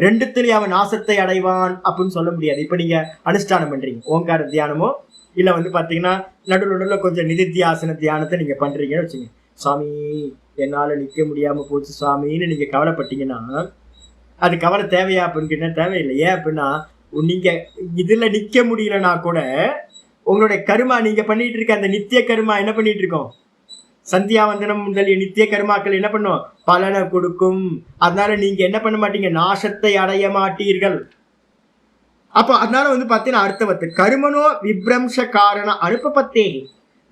ரெண்டுத்திலேயே அவன் நாசத்தை அடைவான் அப்படின்னு சொல்ல முடியாது. இப்ப நீங்க அனுஷ்டானம் பண்றீங்க, ஓங்கார தியானமோ இல்ல பாத்தீங்கன்னா நடுநடுல கொஞ்சம் நிதித்தியாசன தியானத்தை நீங்க பண்றீங்கன்னு வச்சுங்க. சுவாமி என்னால நிக்க முடியாம போச்சு சுவாமின்னு நீங்க கவலைப்பட்டீங்கன்னா அது கவலை தேவையா அப்படின்னு கேட்டா தேவையில்லை. ஏன் அப்படின்னா நீங்க இதுல நிக்க முடியலன்னா கூட உங்களுடைய கருமா, நீங்க பண்ணிட்டு இருக்க அந்த நித்திய கருமா என்ன பண்ணிட்டு இருக்கோம்? சந்தியாவந்தனம் முதலிய நித்திய கர்மாக்கள் என்ன பண்ணும்? பலனை கொடுக்கும். அதனால நீங்க என்ன பண்ண மாட்டீங்க? நாசத்தை அடைய மாட்டீர்கள். அப்போ அதனால பாத்தீங்கன்னா அர்த்தவத்து கருமனோ விப்ரம்ச காரண அனுப்பப்பத்தே.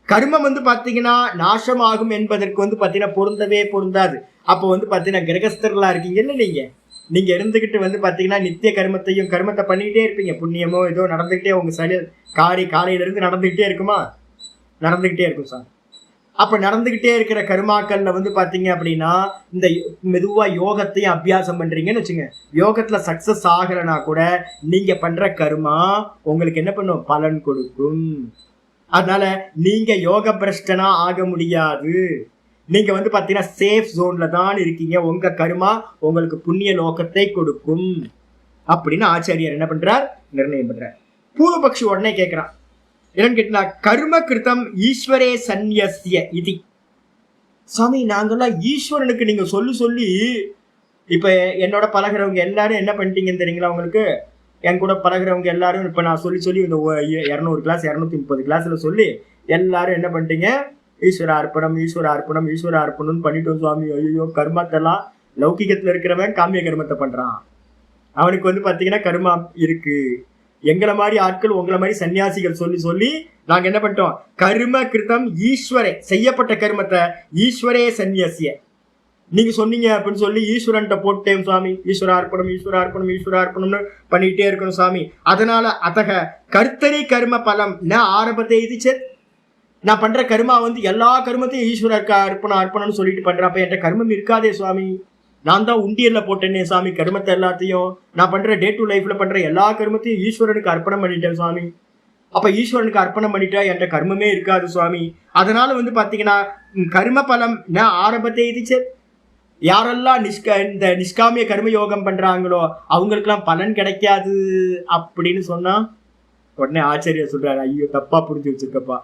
கர்மம் பாத்தீங்கன்னா நாசமாகும் என்பதற்கு பாத்தீங்கன்னா பொருந்தவே பொருந்தாது. அப்போ பாத்தீங்கன்னா கிரகஸ்தர்களா இருக்கீங்கன்னு நீங்க இருந்துகிட்டு பாத்தீங்கன்னா நித்திய கர்மத்தை பண்ணிக்கிட்டே இருப்பீங்க. புண்ணியமோ ஏதோ நடந்துகிட்டே உங்க காலையில இருந்து நடந்துகிட்டே இருக்குமா? நடந்துகிட்டே இருக்கும் சார். அப்ப நடந்துகிட்டே இருக்கிற கர்மாக்கள்ல பாத்தீங்க அப்படின்னா இந்த மெதுவா யோகத்தையும் அபியாசம் பண்றீங்கன்னு வச்சுங்க. யோகத்துல சக்சஸ் ஆகலைன்னா கூட நீங்க பண்ற கர்மா உங்களுக்கு என்ன பண்ணும்? பலன் கொடுக்கும். அதனால நீங்க யோக பிரஷ்டனா ஆக முடியாது. நீங்க பாத்தீங்கன்னா சேஃப் ஜோன்ல தான் இருக்கீங்க. உங்க கர்மா உங்களுக்கு புண்ணிய லோகத்தை கொடுக்கும் அப்படின்னு ஆச்சாரியர் என்ன பண்றார்? நிர்ணயம் பண்றார். பூர்வபக்ஷி உடனே கேட்கிறான், என்னன்னு கேட்டா கர்ம கிருத்தம் ஈஸ்வரே சந்நியஸ்ய இதி. சாமி நாங்கெல்லாம் ஈஸ்வரனுக்கு நீங்க சொல்லி இப்ப என்னோட பழகிறவங்க எல்லாரும் என்ன பண்ணிட்டீங்கன்னு தெரியுங்களா? உங்களுக்கு என் கூட பழகிறவங்க எல்லாரும் இப்ப நான் சொல்லி இந்த 200 கிளாஸ் 230 கிளாஸ்ல சொல்லி எல்லாரும் என்ன பண்ணிட்டீங்க? ஈஸ்வர அர்ப்பணம் ஈஸ்வர அர்ப்பணம் ஈஸ்வர அர்ப்பணம்னு பண்ணிட்டோம் சுவாமி. ஐயோ கர்மத்தெல்லாம் லௌகிகத்துல இருக்கிறவன் காமிய கர்மத்தை பண்றான். அவனுக்கு பாத்தீங்கன்னா கர்மா இருக்கு. எங்களை மாதிரி ஆட்கள், உங்களை மாதிரி சன்னியாசிகள் சொல்லி நாங்க என்ன பண்ணிட்டோம்? கர்ம கிருத்தம் ஈஸ்வரே, செய்யப்பட்ட கர்மத்தை ஈஸ்வரே சன்னியாசிய நீங்க சொன்னீங்க அப்படின்னு சொல்லி ஈஸ்வரன்ட்ட போட்டேன் சுவாமி. ஈஸ்வர அர்ப்பணம் ஈஸ்வர அர்ப்பணம் ஈஸ்வர அர்ப்பணம்னு பண்ணிட்டே இருக்கணும் சுவாமி. அதனால அதக கர்த்தரி கர்ம பலம் ந ஆரம்பத்தை இது. நான் பண்ற கர்மா எல்லா கர்மத்தையும் ஈஸ்வர அர்ப்பணம்னு சொல்லிட்டு பண்றேன். அப்ப என்ற கர்மம் இருக்காதே சுவாமி. நான் தான் உண்டியல்ல போட்டேனே சாமி கர்மத்தை எல்லாத்தையும். நான் பண்ற டே டு லைஃப்ல பண்ற எல்லா கர்மத்தையும் ஈஸ்வரனுக்கு அர்ப்பணம் பண்ணிட்டேன் சுவாமி. அப்ப ஈஸ்வரனுக்கு அர்ப்பணம் பண்ணிட்டா என்ற கர்மமே இருக்காது சுவாமி. அதனால பாத்தீங்கன்னா கர்ம பலம் நான் ஆரம்பத்தை இதுச்சு. யாரெல்லாம் இந்த நிஷ்காமிய கர்மயோகம் பண்றாங்களோ அவங்களுக்கெல்லாம் பலன் கிடைக்காது அப்படின்னு சொன்னா உடனே ஆச்சரியர் சொல்றாரு, ஐயோ தப்பா புரிஞ்சு வச்சிருக்கப்பா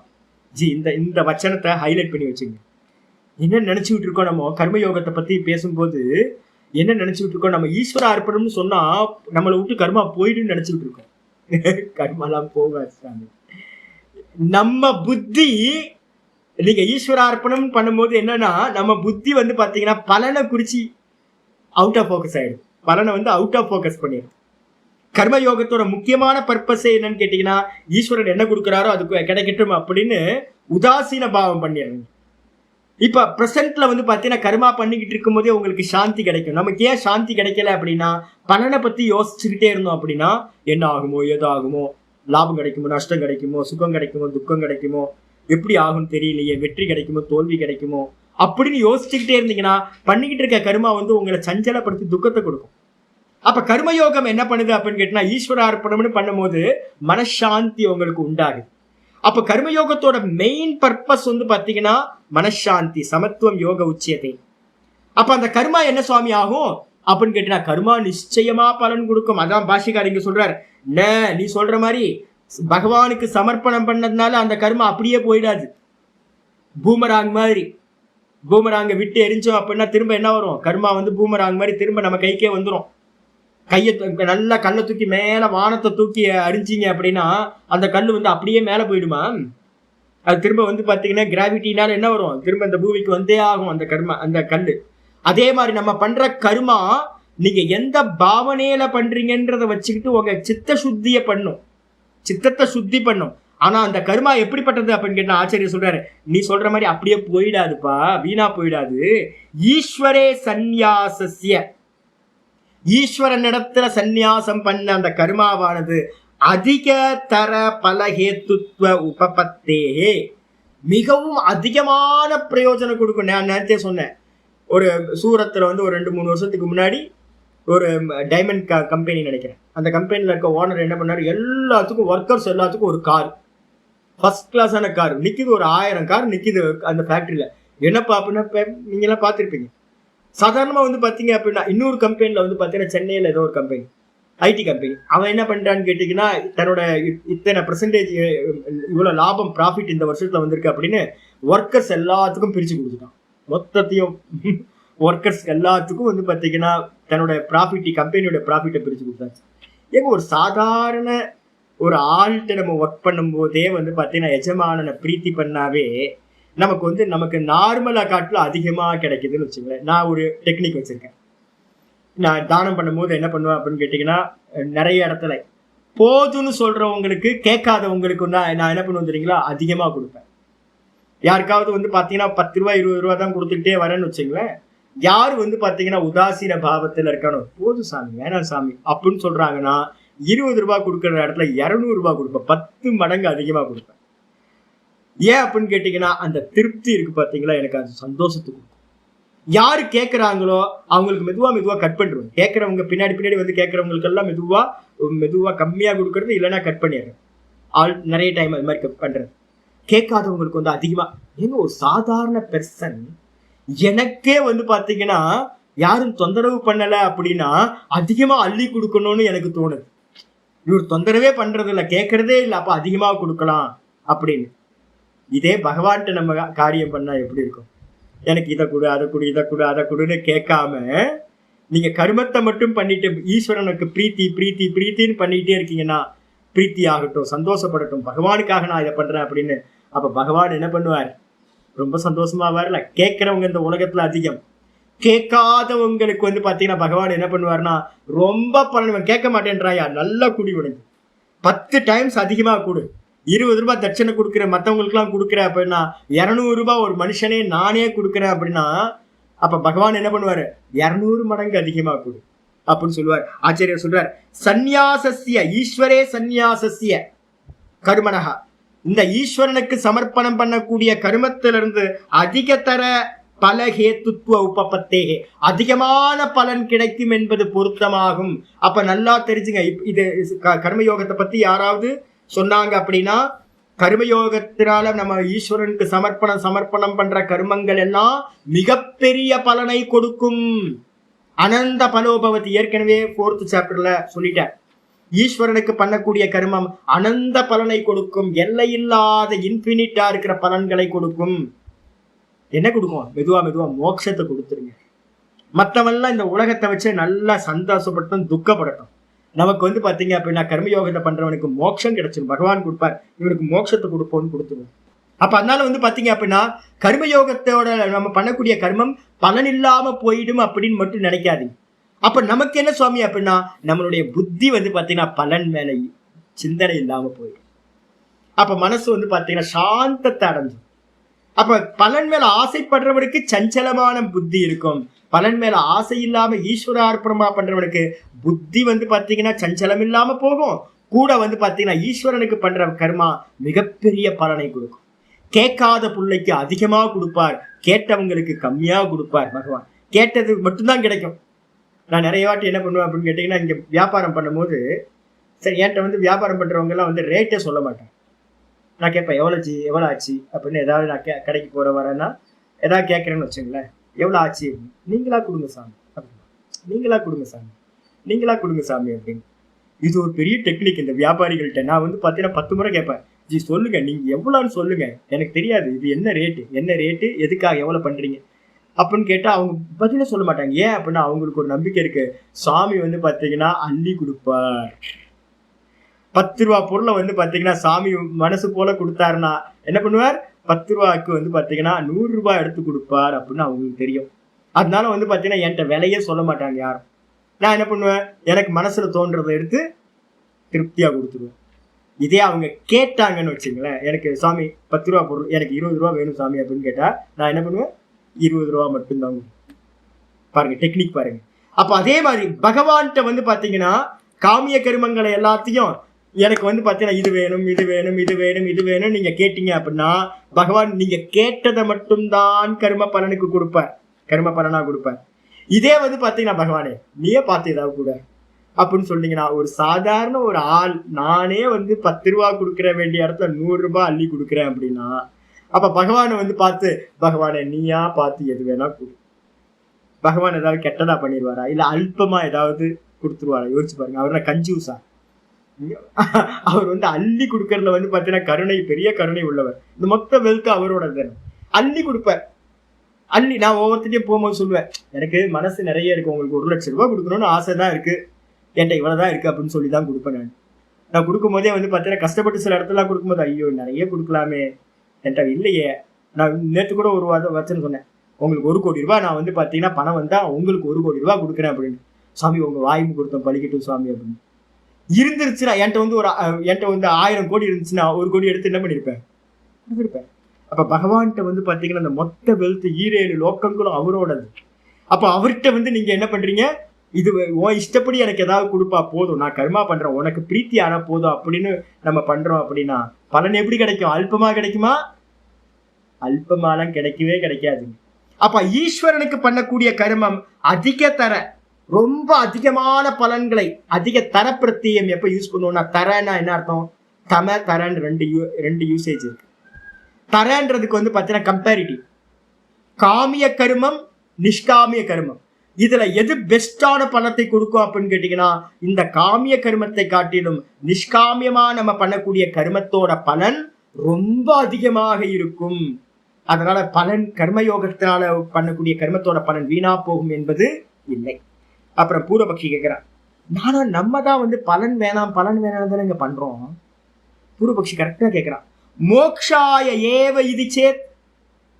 ஜி, இந்த வச்சனத்தை ஹைலைட் பண்ணி வச்சுங்க. என்ன நினைச்சுக்கிட்டு இருக்கோம்? நம்ம கர்மயோகத்தை பத்தி பேசும்போது என்ன நினைச்சுக்கிட்டு இருக்கோம்? நம்ம ஈஸ்வர அர்ப்பணம்னு சொன்னா நம்மளை விட்டு கர்மா போயிடுன்னு நினைச்சுக்கிட்டு இருக்கோம். கர்மாலாம் போகாது. நம்ம புத்தி நீங்க ஈஸ்வர அர்ப்பணம் பண்ணும்போது என்னன்னா நம்ம புத்தி பாத்தீங்கன்னா பலனை குறிச்சு அவுட் ஆஃப் ஃபோக்கஸ் ஆயிடும். பலனை அவுட் ஆஃப் ஃபோக்கஸ் பண்ணிடும். கர்மயோகத்தோட முக்கியமான பர்பஸே என்னன்னு கேட்டீங்கன்னா ஈஸ்வரன் என்ன கொடுக்குறாரோ அதுக்கு கிடைக்கட்டும் அப்படின்னு உதாசீன பாவம் பண்ணிடுறீங்க. இப்ப பிரசன்ட்ல பாத்தீங்கன்னா கர்மா பண்ணிக்கிட்டு இருக்கும் போதே உங்களுக்கு சாந்தி கிடைக்கும். நமக்கு ஏன் சாந்தி கிடைக்கல அப்படின்னா பலனை பத்தி யோசிச்சுக்கிட்டே இருந்தோம் அப்படின்னா என்ன ஆகுமோ ஏதோ ஆகுமோ, லாபம் கிடைக்குமோ நஷ்டம் கிடைக்குமோ, சுகம் கிடைக்குமோ துக்கம் கிடைக்குமோ, எப்படி ஆகும்னு தெரியலையே, வெற்றி கிடைக்குமோ தோல்வி கிடைக்குமோ அப்படின்னு யோசிச்சுக்கிட்டே இருந்தீங்கன்னா பண்ணிக்கிட்டு இருக்க கர்மா உங்களை சஞ்சலப்படுத்தி துக்கத்தை கொடுக்கும். அப்ப கர்மயோகம் என்ன பண்ணுது அப்படின்னு கேட்டா, ஈஸ்வரார்ப்பணம்னு பண்ணும்போது மனசாந்தி உங்களுக்கு உண்டாகுது. அப்ப கர்மயோகத்தோட மெயின் பர்பஸ் வந்து பாத்தீங்கன்னா மனசாந்தி, சமத்துவம், யோக உச்சியத்தை. அப்ப அந்த கர்மா என்ன சுவாமி ஆகும் அப்படின்னு கேட்டீங்கன்னா, கர்மா நிச்சயமா பலன் கொடுக்கும். அதான் பாஷிகார் இங்க சொல்றாரு, நீ சொல்ற மாதிரி பகவானுக்கு சமர்ப்பணம் பண்ணதுனால அந்த கர்மா அப்படியே போயிடாது. பூமராங் மாதிரி, பூமராங்க விட்டு எரிஞ்சோம் அப்படின்னா திரும்ப என்ன வரும், கர்மா வந்து பூமராங் மாதிரி திரும்ப நம்ம கைக்கே வந்துடும். கையை நல்லா கல்லை தூக்கி மேல வானத்தை தூக்கி அரிஞ்சிங்க அப்படின்னா அந்த கல் வந்து அப்படியே மேல போயிடுமா? அது திரும்ப வந்து பாத்தீங்கன்னா கிராவிட்டினால என்ன வரும், திரும்ப இந்த பூமிக்கு வந்தே ஆகும் அந்த கர்மா, அந்த கல்லு. அதே மாதிரி நம்ம பண்ற கர்மா நீங்க எந்த பாவனையில பண்றீங்கன்றத வச்சுக்கிட்டு உங்க சித்த சுத்திய பண்ணும், சித்தத்தை சுத்தி பண்ணும். ஆனா அந்த கர்மா எப்படிப்பட்டது அப்படின்னு கேட்டா ஆச்சாரியர் சொல்றாரு, நீ சொல்ற மாதிரி அப்படியே போயிடாதுப்பா, வீணா போயிடாது. ஈஸ்வரே சந்நியாசஸ்ய, ஈஸ்வரனிடத்துல சந்நியாசம் பண்ண அந்த கர்மாவானது அதிக தர பலஹேத்துவ உபபத்தே, மிகவும் அதிகமான பிரயோஜனம் கொடுக்கும். நான் நேரத்தே சொன்னேன், ஒரு சூரத்துல வந்து ஒரு 2-3 வருஷத்துக்கு முன்னாடி ஒரு டைமண்ட் கம்பெனி நினைக்கிறேன், அந்த கம்பெனில இருக்க ஓனர் என்ன பண்ணாரு, எல்லாத்துக்கும் ஒர்க்கர்ஸ் எல்லாத்துக்கும் ஒரு கார், ஃபர்ஸ்ட் கிளாஸான கார் நிக்குது, ஒரு 1000 கார் நிக்குது அந்த ஃபேக்டரியில. என்னப்பா அப்படின்னா நீங்க எல்லாம் பார்த்துருப்பீங்க. சாதாரணமா வந்து பாத்தீங்க அப்படின்னா இன்னொரு கம்பெனில வந்து பாத்தீங்கன்னா சென்னையில ஏதோ ஒரு கம்பெனி, ஐடி கம்பெனி, அவன் என்ன பண்றான்னு கேட்டீங்கன்னா, தன்னோட இத்தனை பெர்சன்டேஜ் இவ்வளவு லாபம் ப்ராஃபிட் இந்த வருஷத்துல வந்திருக்கு அப்படின்னு ஒர்க்கர்ஸ் எல்லாத்துக்கும் பிரிச்சு கொடுத்துட்டான். மொத்தத்தையும் ஒர்க்கர்ஸ் எல்லாத்துக்கும் வந்து பாத்தீங்கன்னா தன்னோட ப்ராஃபிட், கம்பெனியோட ப்ராஃபிட்டை பிரிச்சு கொடுத்தாச்சு. ஏங்க ஒரு சாதாரண ஒரு ஆள்கிட்ட நம்ம ஒர்க் பண்ணும் போதே வந்து பாத்தீங்கன்னா எஜமானனை பிரீத்தி பண்ணாவே நமக்கு வந்து நமக்கு நார்மலா காட்டுல அதிகமா கிடைக்குதுன்னு வச்சுங்களேன். நான் ஒரு டெக்னிக் வச்சிருக்கேன். நான் தானம் பண்ணும்போது என்ன பண்ணுவேன் அப்படின்னு கேட்டீங்கன்னா, நிறைய இடத்துல போதுன்னு சொல்றவங்களுக்கு, கேட்காதவங்களுக்கு நான் என்ன பண்ணுவேன் தெரியுங்களா, அதிகமா கொடுப்பேன். யாருக்காவது வந்து பாத்தீங்கன்னா 10 ரூபாய் 20 ரூபாய் தான் கொடுத்துக்கிட்டே வரேன்னு வச்சுங்களேன், யாரு வந்து பாத்தீங்கன்னா உதாசீன பாவத்துல இருக்கணும், போதும் சாமி வேணாம் சாமி அப்படின்னு சொல்றாங்கன்னா 20 ரூபாய் கொடுக்குற இடத்துல 200 ரூபாய் கொடுப்பேன், 10 மடங்கு அதிகமா கொடுப்பேன். ஏன் அப்படின்னு கேட்டீங்கன்னா, அந்த திருப்தி இருக்கு பாத்தீங்களா, எனக்கு அது சந்தோஷத்துக்கு. யாரு கேட்கறாங்களோ அவங்களுக்கு மெதுவா கட் பண்ணிடுவோம். கேட்கறவங்க பின்னாடி வந்து கேட்கறவங்களுக்கு எல்லாம் மெதுவா கம்மியா கொடுக்கறது, இல்லைன்னா கட் பண்ணிடுறேன். நிறைய டைம் அது மாதிரி கட் பண்றது. கேட்காதவங்களுக்கு வந்து அதிகமா. ஏங்க ஒரு சாதாரண பெர்சன் எனக்கே வந்து பாத்தீங்கன்னா யாரும் தொந்தரவு பண்ணல அப்படின்னா அதிகமா அள்ளி கொடுக்கணும்னு எனக்கு தோணுது. இவர் தொந்தரவே பண்றது இல்லை, கேட்கறதே இல்லை, அப்ப அதிகமா கொடுக்கலாம் அப்படின்னு. இதே பகவான்கிட்ட நம்ம காரியம் பண்ணா எப்படி இருக்கும், எனக்கு இதை கொடு அதை கொடு இதை கொடு அதை கொடுன்னு கேட்காம நீங்க கர்மத்தை மட்டும் பண்ணிட்டு ஈஸ்வரனுக்கு பிரீத்தி பிரீத்தி பிரீத்தின்னு பண்ணிக்கிட்டே இருக்கீங்கன்னா, பிரீத்தி ஆகட்டும், சந்தோஷப்படட்டும், பகவானுக்காக நான் இதை பண்றேன் அப்படின்னு. அப்ப பகவான் என்ன பண்ணுவார், ரொம்ப சந்தோஷமா வரல. கேட்கிறவங்க இந்த உலகத்துல அதிகம், கேட்காதவங்களுக்கு வந்து பாத்தீங்கன்னா பகவான் என்ன பண்ணுவார்னா ரொம்ப பலன். கேட்க மாட்டேன்றாயா, நல்லா குடி உனக்கு 10 டைம்ஸ் அதிகமா கொடு, 20 ரூபாய் தட்சணை கொடுக்குற, மற்றவங்களுக்கு எல்லாம் கொடுக்குற அப்படின்னா 200 ரூபாய் ஒரு மனுஷனே நானே கொடுக்குறேன் அப்படின்னா, அப்ப பகவான் என்ன பண்ணுவாரு, 200 மடங்கு அதிகமா கொடு அப்படின்னு சொல்லுவார். ஆச்சாரியர் சொல்றார், சந்நியாசஸ்ய ஈஸ்வரே சந்நியாசஸ்ய கர்மனஹா, இந்த ஈஸ்வரனுக்கு சமர்ப்பணம் பண்ணக்கூடிய கர்மத்திலிருந்து அதிகதர பலஹேத்துவ உபபத்தே, அதிகமான பலன் கிடைக்கும் என்பது பொருத்தமாகும். அப்ப நல்லா தெரிஞ்சுங்க. இது கர்மயோகத்தை பத்தி யாராவது சொன்னாங்க அப்படின்னா, கர்மயோகத்தினால நம்ம ஈஸ்வரனுக்கு சமர்ப்பணம் பண்ற கர்மங்கள் எல்லாம் மிகப்பெரிய பலனை கொடுக்கும். அனந்த பலோபவதி, ஏற்கனவே 4th சாப்டர்ல சொல்லிட்டேன். ஈஸ்வரனுக்கு பண்ணக்கூடிய கர்மம் அனந்த பலனை கொடுக்கும், எல்லையில்லாத இன்பினிட்டா இருக்கிற பலன்களை கொடுக்கும். என்ன கொடுக்கும், மெதுவா மோட்சத்தை கொடுத்துருங்க. மற்றவெல்லாம் இந்த உலகத்தை வச்சு நல்லா சந்தோஷப்பட்டும் துக்கப்படட்டும். நமக்கு வந்து பாத்தீங்க அப்படின்னா கர்மயோகத்தை பண்றவனுக்கு மோட்சம் கிடைச்சிடும், பகவான் கொடுப்பார், இவனுக்கு மோட்சத்தை கொடுப்போம்னு கொடுத்துருவோம். அப்ப அதனால வந்து பாத்தீங்க அப்படின்னா கர்மயோகத்தோட நம்ம பண்ணக்கூடிய கர்மம் பலன் இல்லாம போயிடும் அப்படின்னு மட்டும் நினைக்காதீங்க. அப்ப நமக்கு என்ன சுவாமி அப்படின்னா, நம்மளுடைய புத்தி வந்து பாத்தீங்கன்னா பலன் மேல சிந்தனை இல்லாம போயிடும். அப்ப மனசு வந்து பாத்தீங்கன்னா சாந்தத்தை அடைஞ்சும். அப்ப பலன் மேல ஆசைப்படுறவனுக்கு சஞ்சலமான புத்தி இருக்கும். பலன் மேல ஆசை இல்லாம ஈஸ்வரார்ப்பணமா பண்றவனுக்கு புத்தி வந்து பாத்தீங்கன்னா சஞ்சலம் இல்லாம போகும். கூட வந்து பாத்தீங்கன்னா ஈஸ்வரனுக்கு பண்ற கர்மா மிகப்பெரிய பலனை கொடுக்கும். கேட்காத பிள்ளைக்கு அதிகமா கொடுப்பார், கேட்டவங்களுக்கு கம்மியா கொடுப்பார் பகவான். கேட்டது மட்டும்தான் கிடைக்கும். நான் நிறைய வாட்டி என்ன பண்ணுவேன் அப்படின்னு கேட்டிங்கன்னா, இங்கே வியாபாரம் பண்ணும்போது சரி என்கிட்ட வந்து வியாபாரம் பண்ணுறவங்கலாம் வந்து ரேட்டே சொல்ல மாட்டேன். நான் கேட்பேன் எவ்வளோ ஆச்சு அப்படின்னு. ஏதாவது நான் கடைக்கு போகிற வரேன்னா ஏதாவது கேட்குறேன்னு வச்சுங்களேன், எவ்வளோ ஆச்சு அப்படின்னு. நீங்களா கொடுங்க சாமி அப்படின்னு. நீங்களா கொடுங்க சாமி, நீங்களா கொடுங்க சாமி அப்படின்னு. இது ஒரு பெரிய டெக்னிக் இந்த வியாபாரிகள்கிட்ட. நான் வந்து பார்த்தீங்கன்னா 10 முறை கேட்பேன், ஜி சொல்லுங்கள் நீங்கள் எவ்வளோன்னு சொல்லுங்கள், எனக்கு தெரியாது இது என்ன ரேட்டு எதுக்காக எவ்வளோ பண்ணுறீங்க அப்படின்னு கேட்டால் அவங்க பதிலே சொல்ல மாட்டாங்க. ஏன் அப்படின்னா அவங்களுக்கு ஒரு நம்பிக்கை இருக்குது, சாமி வந்து பார்த்தீங்கன்னா அள்ளி கொடுப்பார். 10 ரூபா பொருளை வந்து பார்த்தீங்கன்னா சாமி மனசு போல கொடுத்தாருன்னா என்ன பண்ணுவார், 10 ரூபாய்க்கு வந்து பார்த்தீங்கன்னா 100 ரூபாய் எடுத்து கொடுப்பார் அப்படின்னு அவங்களுக்கு தெரியும். அதனால வந்து பார்த்தீங்கன்னா என்கிட்ட விலையே சொல்ல மாட்டாங்க யாரும். நான் என்ன பண்ணுவேன், எனக்கு மனசில் தோன்றதை எடுத்து திருப்தியாக கொடுத்துருவேன். இதே அவங்க கேட்டாங்கன்னு வச்சுங்களேன், எனக்கு சாமி 10 ரூபா பொருள் எனக்கு 20 ரூபா வேணும் சாமி அப்படின்னு கேட்டால் நான் என்ன பண்ணுவேன், 20 ரூபா மட்டும்தான். பாருங்க டெக்னிக் பாருங்க. அப்போ அதே மாதிரி பகவான்கிட்ட வந்து பார்த்தீங்கன்னா காமிய கருமங்களை எல்லாத்தையும் எனக்கு வந்து பார்த்தீங்கன்னா இது வேணும் இது வேணும் இது வேணும் இது வேணும் நீங்கள் கேட்டீங்க அப்படின்னா பகவான் நீங்கள் கேட்டதை மட்டும்தான் கர்ம பலனுக்கு கொடுப்பார், கர்ம பலனாக கொடுப்பார். இதே வந்து பார்த்தீங்கன்னா பகவானே நீயே பார்த்து ஏதாவது கூட அப்படின்னு சொன்னீங்கன்னா, ஒரு சாதாரண ஒரு ஆள் நானே வந்து 10 ரூபா கொடுக்குற வேண்டிய இடத்துல 100 ரூபாய் அள்ளி கொடுக்குறேன் அப்படின்னா அப்போ பகவானை வந்து பார்த்து பகவானை நீயா பார்த்து எது வேணா கொடு. பகவான் ஏதாவது கெட்டதா பண்ணிடுவாரா, இல்லை அல்பமா ஏதாவது கொடுத்துருவாரா? யோசிச்சு பாருங்க. அவர் கஞ்சூசா? அவர் வந்து அள்ளி கொடுக்கறதுல வந்து பார்த்தீங்கன்னா கருணை, பெரிய கருணை உள்ளவர். இந்த மொத்த வெல்த் அவரோட தானே, அள்ளி கொடுப்பார். அள்ளி நான் ஒவ்வொருத்தையும் போகும்போது சொல்லுவேன், எனக்கு மனசு நிறைய இருக்கு, உங்களுக்கு 1 லட்சம் ரூபாய் கொடுக்கணும்னு ஆசை தான் இருக்கு, என்கிட்ட இவ்வளவுதான் இருக்கு அப்படின்னு சொல்லி தான் கொடுப்பேன். நான் கொடுக்கும் போதே வந்து பார்த்தீங்கன்னா கஷ்டப்பட்டு சில இடத்துல கொடுக்கும்போது ஐயோ நிறைய கொடுக்கலாமே, என்கிட்ட இல்லையே. நான் நேற்று கூட ஒரு வச்சன்னு சொன்னேன், உங்களுக்கு 1 கோடி ரூபாய் நான் வந்து பார்த்தீங்கன்னா பணம் வந்தா உங்களுக்கு 1 கோடி ரூபாய் கொடுக்குறேன் அப்படின்னு. சாமி உங்க வாய்ப்பு கொடுத்தோம் பழிக்கட்டும் சாமி அப்படின்னு. இருந்துருச்சுன்னா என்கிட்ட வந்து 1000 கோடி இருந்துச்சுன்னா 1 கோடி எடுத்து என்ன பண்ணியிருப்பேன், கொடுத்துருப்பேன். அப்ப பகவான்கிட்ட வந்து பாத்தீங்கன்னா அந்த மொத்த வெல்த் 7 லோக்கங்களும் அவரோடது. அப்ப அவர்கிட்ட வந்து நீங்க என்ன பண்றீங்க, இது உன் இஷ்டப்படி எனக்கு ஏதாவது கொடுப்பா போதும், நான் கர்மா பண்றேன், உனக்கு பிரீத்தி ஆனா போதும் அப்படின்னு நம்ம பண்றோம் அப்படின்னா பலன் எப்படி கிடைக்கும்? அல்பமா கிடைக்குமா? அல்பமாலாம் கிடைக்கவே கிடைக்காது. அப்ப ஈஸ்வரனுக்கு பண்ணக்கூடிய கர்மம் அதிக தர, ரொம்ப அதிகமான பலன்களை, அதிக தர பிரத்தியம் எப்ப யூஸ் பண்ணுவோம்னா, தரன்னா என்ன அர்த்தம், தம தரன்னு ரெண்டு யூசேஜ் இருக்கு. தரன்றதுக்கு வந்து பார்த்தீங்கன்னா கம்பேரிட்டிவ், காமிய கர்மம் நிஷ்காமிய கர்மம். இதுல எது பெஸ்டான பலத்தை கொடுக்கும் அப்படின்னு கேட்டீங்கன்னா, இந்த காமிய கர்மத்தை காட்டிலும் நிஷ்காமியமா நம்ம பண்ணக்கூடிய கர்மத்தோட பலன் ரொம்ப அதிகமாக இருக்கும். அதனால பலன் கர்மயோகத்தினால பண்ணக்கூடிய கர்மத்தோட பலன் வீணா போகும் என்பது இல்லை. அப்புறம் பூர்வபக்ஷி கேட்கிறான், நானா நம்ம தான் வந்து பலன் வேணாம் தானே இங்க பண்றோம். பூர்வபக்ஷி கரெக்டா கேட்கிறான், மோக்ஷாய ஏவ இது சேத்,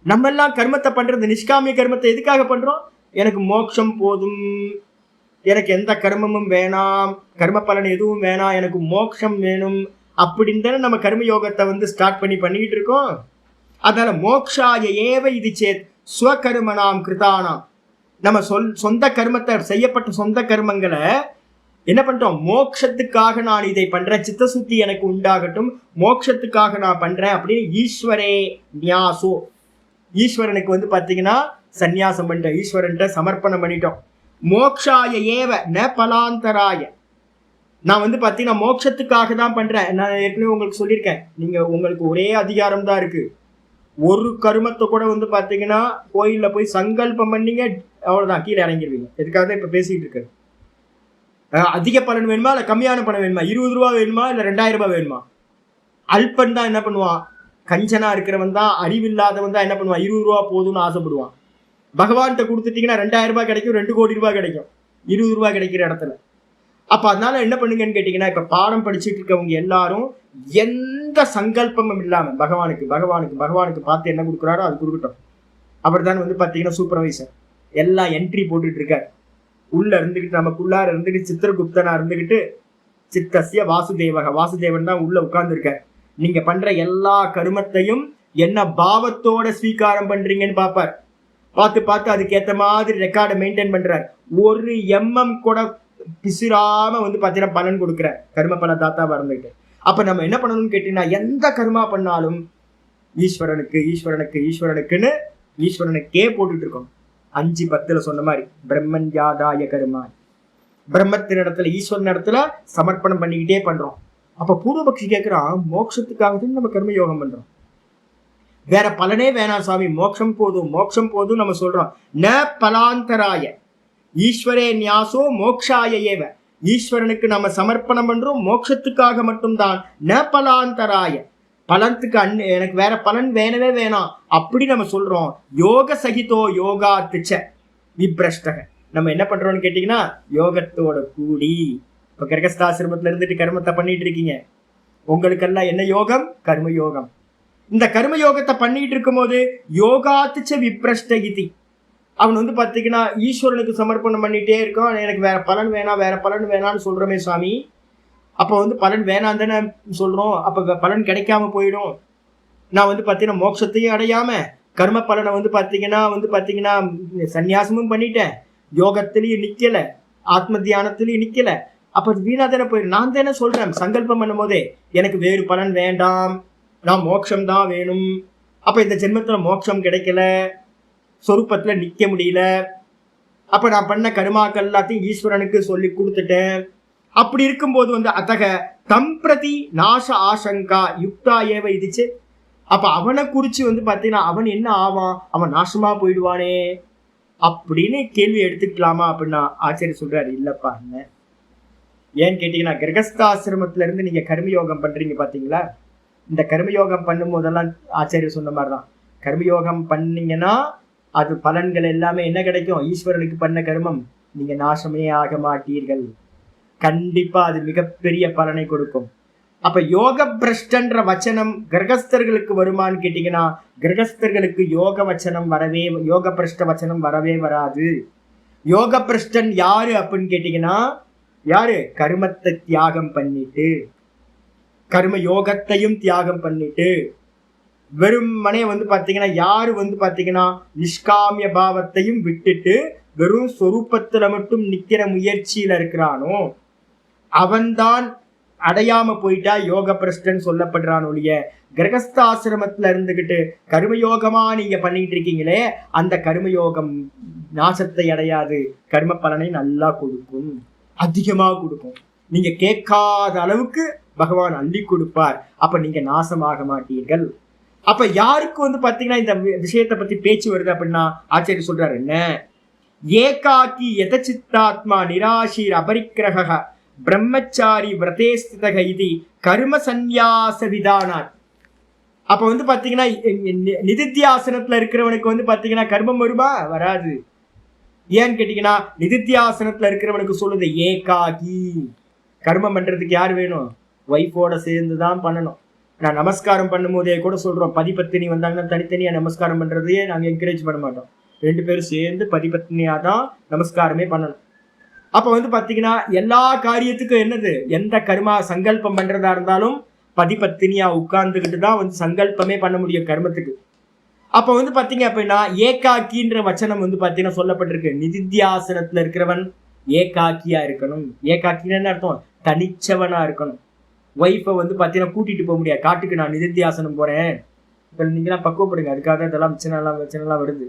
நம்ம எல்லாம் கர்மத்தை பண்றது நிஷ்காமிய கர்மத்தை எதுக்காக பண்றோம், எனக்கு மோட்சம் போதும், எனக்கு எந்த கர்மமும் வேணாம், கர்ம பலன் எதுவும் வேணாம், எனக்கு மோட்சம் வேணும் அப்படின்னு தானே நம்ம கர்மயோகத்தை வந்து ஸ்டார்ட் பண்ணிக்கிட்டு இருக்கோம். அதனால மோக்ஷாய ஏவ இது சேத் ஸ்வகர்மனாம் கிருதானாம், நம்ம சொந்த கர்மத்தை செய்யப்பட்ட சொந்த கர்மங்களை என்ன பண்ணிட்டோம், மோட்சத்துக்காக நான் இதை பண்றேன், சித்தசுத்தி எனக்கு உண்டாகட்டும், மோட்சத்துக்காக நான் பண்றேன் அப்படின்னு ஈஸ்வரே நியாசோ, ஈஸ்வரனுக்கு வந்து பார்த்தீங்கன்னா சந்நியாசம் பண்ணிட்டோம், ஈஸ்வரன்ட்ட சமர்ப்பணம் பண்ணிட்டோம். மோக்ஷாய ஏவ ந பலாந்தராய, நான் வந்து பார்த்தீங்கன்னா மோட்சத்துக்காக தான் பண்றேன். நான் ஏற்கனவே உங்களுக்கு சொல்லியிருக்கேன், நீங்க உங்களுக்கு ஒரே அதிகாரம் தான் இருக்கு, ஒரு கருமத்தை கூட வந்து பார்த்தீங்கன்னா கோயிலில் போய் சங்கல்பம் பண்ணீங்க அவ்வளோதான், கீழே இறங்கிடுவீங்க. எதுக்காக தான் இப்போ பேசிக்கிட்டு இருக்காரு. அதிக பலன் வேணுமா இல்லை கம்மியான பணம் வேணுமா, 20 ரூபா வேணுமா இல்லை 2000 ரூபாய் வேணுமா? அல்பன் தான் என்ன பண்ணுவான், கஞ்சனா இருக்கிறவன் தான், அறிவில்லாதவன் தான் என்ன பண்ணுவான், 20 ரூபா போதும்னு ஆசைப்படுவான். பகவான்கிட்ட கொடுத்துட்டீங்கன்னா 2000 ரூபாய் கிடைக்கும், 2 கோடி ரூபாய் கிடைக்கும் 20 ரூபாய் கிடைக்கிற இடத்துல. அப்போ அதனால என்ன பண்ணுங்கன்னு கேட்டிங்கன்னா, இப்போ பாடம் படிச்சுட்டு இருக்கவங்க எல்லாரும் எந்த சங்கல்பமும் இல்லாமல் பகவானுக்கு பார்த்து என்ன கொடுக்குறாரோ அது கொடுக்கட்டும். அவர் தான் வந்து பார்த்தீங்கன்னா சூப்பர்வைசர், எல்லாம் என்ட்ரி போட்டுட்டு இருக்கார். உள்ள இருந்துக்கிட்டு நமக்குள்ளார இருந்துக்கிட்டு சித்திரகுப்தனா இருந்துக்கிட்டு சித்தசிய வாசுதேவன் தான் உள்ள உட்கார்ந்துருக்கார். நீங்க பண்ற எல்லா கருமத்தையும் என்ன பாவத்தோட ஸ்வீகாரம் பண்றீங்கன்னு பார்ப்பார். பார்த்து அதுக்கேற்ற மாதிரி ரெக்கார்டை மெயின்டைன் பண்றார். ஒரு MM கூட பிசுராம வந்து பார்த்தீங்கன்னா பலன் கொடுக்குற கர்ம பல தாத்தா இருந்துக்கிட்டு. அப்ப நம்ம என்ன பண்ணணும்னு கேட்டீங்கன்னா, எந்த கர்மா பண்ணாலும் ஈஸ்வரனுக்குன்னு ஈஸ்வரனுக்கே போட்டுட்டு இருக்கோம். 5:10 சொன்ன மாதிரி பிரம்மன் யாதாய கர்மா பிரம்மத்தின் இடத்துல ஈஸ்வரன் இடத்துல சமர்ப்பணம் பண்ணிக்கிட்டே பண்றோம். அப்ப பூர்வபக்ஷி கேட்கிறான், மோட்சத்துக்காக நம்ம கர்மயோகம் பண்றோம், வேற பலனே வேணாம் சாமி, மோட்சம் போதும் மோட்சம் போதும் நம்ம சொல்றோம். ந பலாந்தராய ஈஸ்வரே நியாசோ மோக்ஷாய ஏவ, ஈஸ்வரனுக்கு நம்ம சமர்ப்பணம் பண்றோம் மோட்சத்துக்காக மட்டும்தான். ந பலாந்தராய, பலத்துக்கு எனக்கு வேற பலன் வேணவே வேணாம் அப்படி நம்ம சொல்றோம். யோக சகிதோ யோகா திச்ச விப்ரஷ்டக, நம்ம என்ன பண்றோம்னு கேட்டீங்கன்னா யோகத்தோட கூடி. இப்ப கிரகஸ்தாசிரமத்துல இருந்துட்டு கர்மத்தை பண்ணிட்டு இருக்கீங்க, உங்களுக்கெல்லாம் என்ன யோகம்? கர்ம யோகம். இந்த கர்ம யோகத்தை பண்ணிட்டு இருக்கும் போது யோகாத்திச்ச விப்ரஷ்ட இதி, அவன் பாத்தீங்கன்னா ஈஸ்வரனுக்கு சமர்ப்பணம் பண்ணிட்டே இருக்கான், எனக்கு வேற பலன் வேணாம் வேற பலன் வேணாம்னு சொல்றோமே சாமி. அப்போ பலன் வேணாம் தானே சொல்றோம், அப்ப பலன் கிடைக்காம போயிடும். நான் பாத்தீங்கன்னா மோட்சத்தையும் அடையாம கர்ம பலனை பாத்தீங்கன்னா சன்னியாசமும் பண்ணிட்டேன், யோகத்திலையும் நிக்கல, ஆத்ம தியானத்திலையும் நிக்கல, அப்ப வீணா தானே போயிடும். நான் தானே சொல்றேன் சங்கல்பம் பண்ணும் போதே எனக்கு வேறு பலன் வேண்டாம், நான் மோட்சம் தான் வேணும். அப்ப இந்த ஜென்மத்துல மோட்சம் கிடைக்கல, சொரூபத்துல நிக்க முடியல, அப்ப நான் பண்ண கருமாக்கள் எல்லாத்தையும் ஈஸ்வரனுக்கு சொல்லி கொடுத்துட்டேன். அப்படி இருக்கும்போது அத்தக தம் பிரதி நாச ஆசங்கா யுக்தா ஏவ இதுச்சு, அப்ப அவனை குறிச்சு பாத்தீங்கன்னா அவன் என்ன ஆவான், அவன் நாசமா போயிடுவானே அப்படின்னு கேள்வி எடுத்துக்கலாமா அப்படின்னா ஆச்சாரியர் சொல்றாரு, இல்லப்பா. என்ன ஏன்னு கேட்டீங்கன்னா கிரகஸ்தாசிரமத்துல இருந்து நீங்க கர்மயோகம் பண்றீங்க பாத்தீங்களா, இந்த கர்மயோகம் பண்ணும் போதெல்லாம் ஆச்சாரியர் சொன்ன மாதிரிதான், கர்மயோகம் பண்ணீங்கன்னா அது பலன்கள் எல்லாமே என்ன கிடைக்கும்? ஈஸ்வரனுக்கு பண்ண கர்மம் நீங்க நாசமே ஆக மாட்டீர்கள், கண்டிப்பா அது மிகப்பெரிய பலனை கொடுக்கும். அப்ப யோக பிரஷ்டன்ற வச்சனம் கிரகஸ்தர்களுக்கு வருமானு கேட்டீங்கன்னா கிரகஸ்தர்களுக்கு யோக பிரஷ்ட வச்சனம் வரவே வராது. யோக பிரஷ்டன் யாரு அப்படின்னு கேட்டீங்கன்னா யாரு? கர்மத்தை தியாகம் பண்ணிட்டு, கர்ம யோகத்தையும் தியாகம் பண்ணிட்டு, வெறுமனே பாத்தீங்கன்னா யாரு பாத்தீங்கன்னா நிஷ்காமிய பாவத்தையும் விட்டுட்டு வெறும் சொரூபத்துல மட்டும் நிக்கிற முயற்சியில இருக்கிறானோ அவன்தான் அடையாம போயிட்டா யோக பிரஷ்டன் சொல்லப்படுறான் ஒழிய, கிரகஸ்தாசிரமத்துல இருந்துகிட்டு கர்மயோகமா நீங்க பண்ணிட்டு இருக்கீங்களே அந்த கர்மயோகம் நாசத்தை அடையாது, கர்ம பலனை நல்லா கொடுக்கும், அதிகமா கொடுக்கும், நீங்க கேட்காத அளவுக்கு பகவான் அள்ளி கொடுப்பார், அப்ப நீங்க நாசமாக மாட்டீர்கள். அப்ப யாருக்கு பாத்தீங்கன்னா இந்த விஷயத்தை பத்தி பேச்சு வருது அப்படின்னா ஆச்சாரியர் சொல்றாரு என்ன, ஏகாக்கி யதசித்தாத்மா நிராசீர் அபரிக்கிரக பிரம்மச்சாரி விரதே ஸ்திதக இது கர்ம சந்நியாச விதானாத். அப்ப பாத்தீங்கன்னா நிதித்தியாசனத்துல இருக்கிறவனுக்கு பாத்தீங்கன்னா கர்மம் வருமா? வராது. ஏன்னு கேட்டீங்கன்னா நிதித்தியாசனத்துல இருக்கிறவனுக்கு சொல்லுது ஏகாகி, கர்மம் பண்றதுக்கு யார் வேணும்? ஒய்ஃபோட சேர்ந்துதான் பண்ணணும். நான் நமஸ்காரம் பண்ணும் போதே கூட சொல்றோம், பதிபத்தினி வந்தாங்கன்னா தனித்தனியா நமஸ்காரம் பண்றதையே நாங்க என்கரேஜ் பண்ண மாட்டோம், 2 பேரும் சேர்ந்து பதிபத்தினியா தான் நமஸ்காரமே பண்ணணும். அப்ப பாத்தீங்கன்னா எல்லா காரியத்துக்கும் என்னது, எந்த கர்மா சங்கல்பம் பண்றதா இருந்தாலும் பதிபத்தினியா உட்கார்ந்துகிட்டு தான் சங்கல்பமே பண்ண முடியும் கர்மத்துக்கு. அப்ப பாத்தீங்க அப்படின்னா ஏகாக்கின்ற வச்சனம் பாத்தீங்கன்னா சொல்லப்பட்டிருக்கு, நிதித்தியாசனத்துல இருக்கிறவன் ஏகாக்கியா இருக்கணும். ஏகாக்கின்னு என்ன அர்த்தம்? தனிச்சவனா இருக்கணும். ஒய்ஃபை பாத்தீங்கன்னா கூட்டிட்டு போக முடியாது, காட்டுக்கு நான் நிதித்தியாசனம் போறேன், இப்ப நீங்களாம் பக்குவப்படுங்க, அதுக்காக இதெல்லாம் பிரச்சனைலாம் வருது.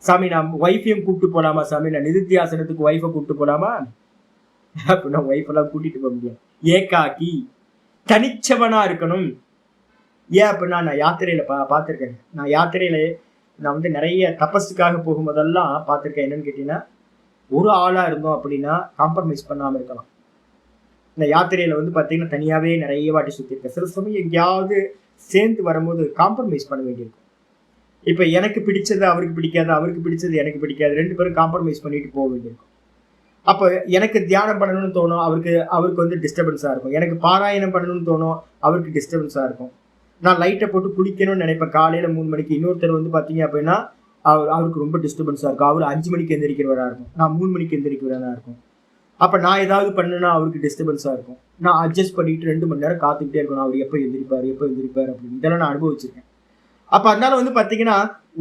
சாமி நான் ஒய்ஃபையும் கூப்பிட்டு போலாமா சாமி, நான் நிதித்தியாசனத்துக்கு ஒய்ஃபை கூப்பிட்டு போலாமா அப்படின்னா ஒய்ஃப் எல்லாம் கூட்டிட்டு போக முடியாது. ஏகாக்கி தனிச்சவனா இருக்கணும். ஏன் அப்படின்னா நான் யாத்திரையில பார்த்துருக்கேன், நான் யாத்திரையில நான் நிறைய தபஸுக்காக போகும்போதெல்லாம் பார்த்துருக்கேன். என்னன்னு கேட்டீங்கன்னா ஒரு ஆளா இருந்தோம் அப்படின்னா காம்ப்ரமைஸ் பண்ணாம இருக்கலாம். இந்த யாத்திரையில பாத்தீங்கன்னா தனியாவே நிறைய வாட்டி சுத்திருக்கேன். சில சமயம் எங்கேயாவது சேர்ந்து வரும்போது காம்ப்ரமைஸ் பண்ண வேண்டியிருக்கும். இப்ப எனக்கு பிடிச்சது அவருக்கு பிடிக்காது, அவருக்கு பிடிச்சது எனக்கு பிடிக்காது, 2 பேரும் காம்ப்ரமைஸ் பண்ணிட்டு போக வேண்டியிருக்கும். அப்போ எனக்கு தியானம் பண்ணணும்னு தோணும், அவருக்கு டிஸ்டர்பன்ஸா இருக்கும். எனக்கு பாராயணம் பண்ணணும்னு தோணும், அவருக்கு டிஸ்டர்பன்ஸா இருக்கும். நான் லைட்டை போட்டு குளிக்கணும்னு நினைப்பேன் காலையில 3 மணிக்கு, இன்னொருத்தர் பாத்தீங்க அப்படின்னா அவருக்கு ரொம்ப டிஸ்டர்பன்ஸா இருக்கும், அவர் 5 மணிக்கு எந்திரிக்கிறவரா இருக்கும், நான் 3 மணிக்கு எந்திரிக்கிறவரா இருக்கும். அப்ப நான் ஏதாவது பண்ணுனா அவருக்கு டிஸ்டர்பன்ஸா இருக்கும், நான் அட்ஜஸ்ட் பண்ணிட்டு 2 மணி நேரம் காத்துக்கிட்டே இருக்கணும், அவர் எப்போ எந்திரிப்பாரு அப்படின்னு. இதெல்லாம் நான் அனுபவிச்சிருக்கேன். அப்ப அதனால பாத்தீங்கன்னா